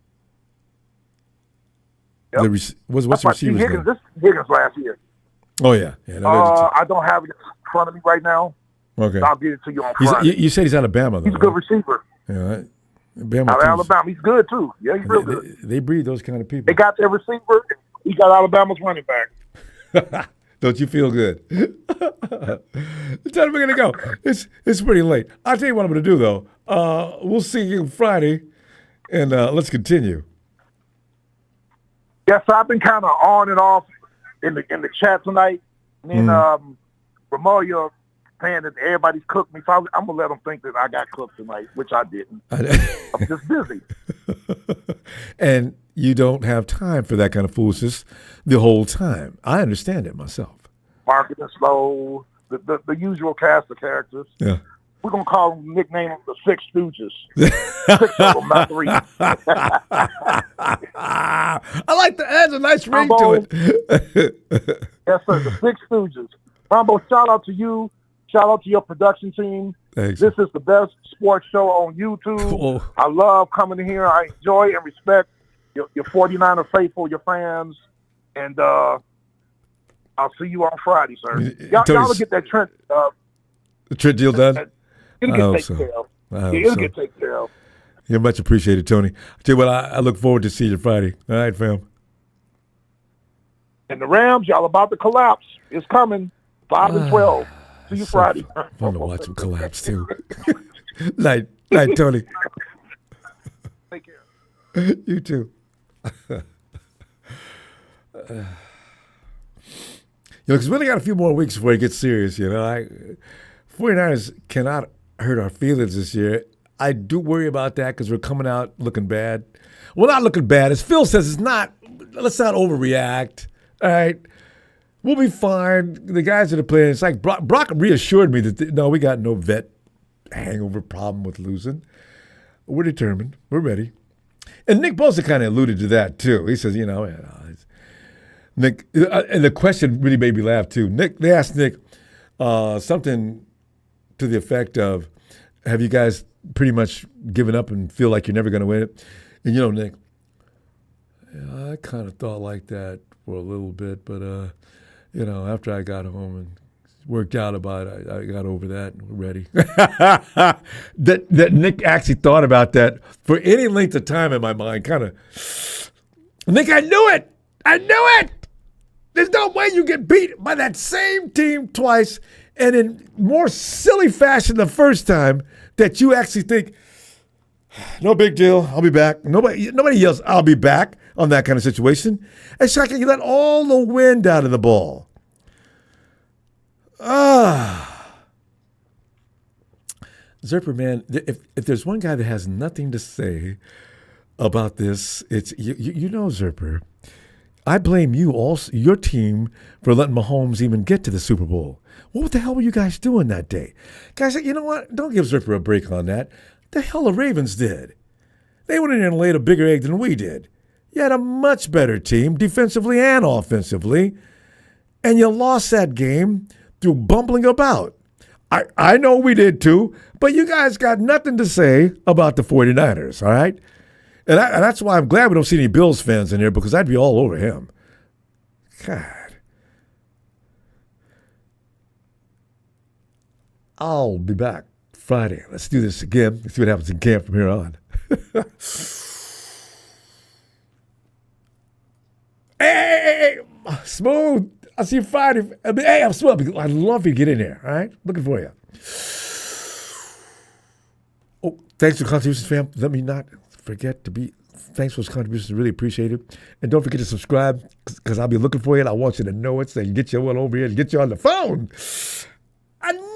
Yep. What's the receiver's name? This Higgins last year. Oh, yeah. I don't have it in front of me right now. Okay. I'll get it to you on Friday. You said he's Alabama, though. He's a good receiver. Yeah. Alabama. He's good, too. Yeah, he's real good. They breed those kind of people. They got their receiver. He got Alabama's running back. Don't you feel good? The time we're going to go. It's pretty late. I'll tell you what I'm going to do, though. We'll see you Friday, and let's continue. Yes, I've been kind of on and off in the chat tonight. And then Ramoya saying that everybody's cooked me. So I'm going to let them think that I got cooked tonight, which I didn't. I'm just busy. And you don't have time for that kind of foolishness the whole time. I understand it myself. Marketing slow, the usual cast of characters. Yeah. We're going to call them, nickname them the Six Stooges. 6 of them, not 3. I like the adds a nice ring to it. Yes, sir, the Six Stooges. Ronbo, shout out to you. Shout out to your production team. Thanks. This is the best sports show on YouTube. Oh. I love coming here. I enjoy and respect your 49er faithful, your fans. And I'll see you on Friday, sir. Y'all will get that Trent. The Trent deal done? It'll get taken care of. It'll get taken care of. You're much appreciated, Tony. I tell you what, I look forward to seeing you Friday. All right, fam. And the Rams, y'all about to collapse. It's coming. 5-12. See you Friday. Fun to watch them collapse, too. Night, Tony. You too. Because we only got a few more weeks before it gets serious, 49ers cannot hurt our feelings this year. I do worry about that because we're coming out looking bad. Well, not looking bad. As Phil says, it's not. Let's not overreact. All right? We'll be fine. The guys that are playing, it's like Brock reassured me that, no, we got no vet hangover problem with losing. We're determined. We're ready. And Nick Bosa kind of alluded to that, too. He says, Nick, and the question really made me laugh, too. They asked Nick something to the effect of, have you guys pretty much given up and feel like you're never going to win it? And, Nick, I kind of thought like that for a little bit, but, after I got home and worked out about it, I got over that and we're ready. that Nick actually thought about that for any length of time in my mind, kind of. Nick, I knew it. There's no way you get beat by that same team twice and in more silly fashion the first time that you actually think, no big deal, I'll be back. Nobody yells, I'll be back on that kind of situation. It's like you let all the wind out of the ball. Zerper, man, if there's one guy that has nothing to say about this, it's Zerper. I blame you, also, your team, for letting Mahomes even get to the Super Bowl. What the hell were you guys doing that day? Guys, you know what? Don't give Zerper a break on that. The hell the Ravens did. They went in there and laid a bigger egg than we did. You had a much better team, defensively and offensively, and you lost that game through bumbling about. I know we did too, but you guys got nothing to say about the 49ers, all right? And that's why I'm glad we don't see any Bills fans in here, because I'd be all over him. God. I'll be back Friday. Let's do this again. Let's see what happens in camp from here on. Hey, Smooth. I'll see you Friday. Hey, I'm Smooth. I'd love you to get in there, all right? Looking for you. Oh, thanks for contributions, fam. Let me not forget to be, thanks for those contributions. Really appreciate it. And don't forget to subscribe, because I'll be looking for you, and I want you to know it so I can get you one over here and get you on the phone. A Niners!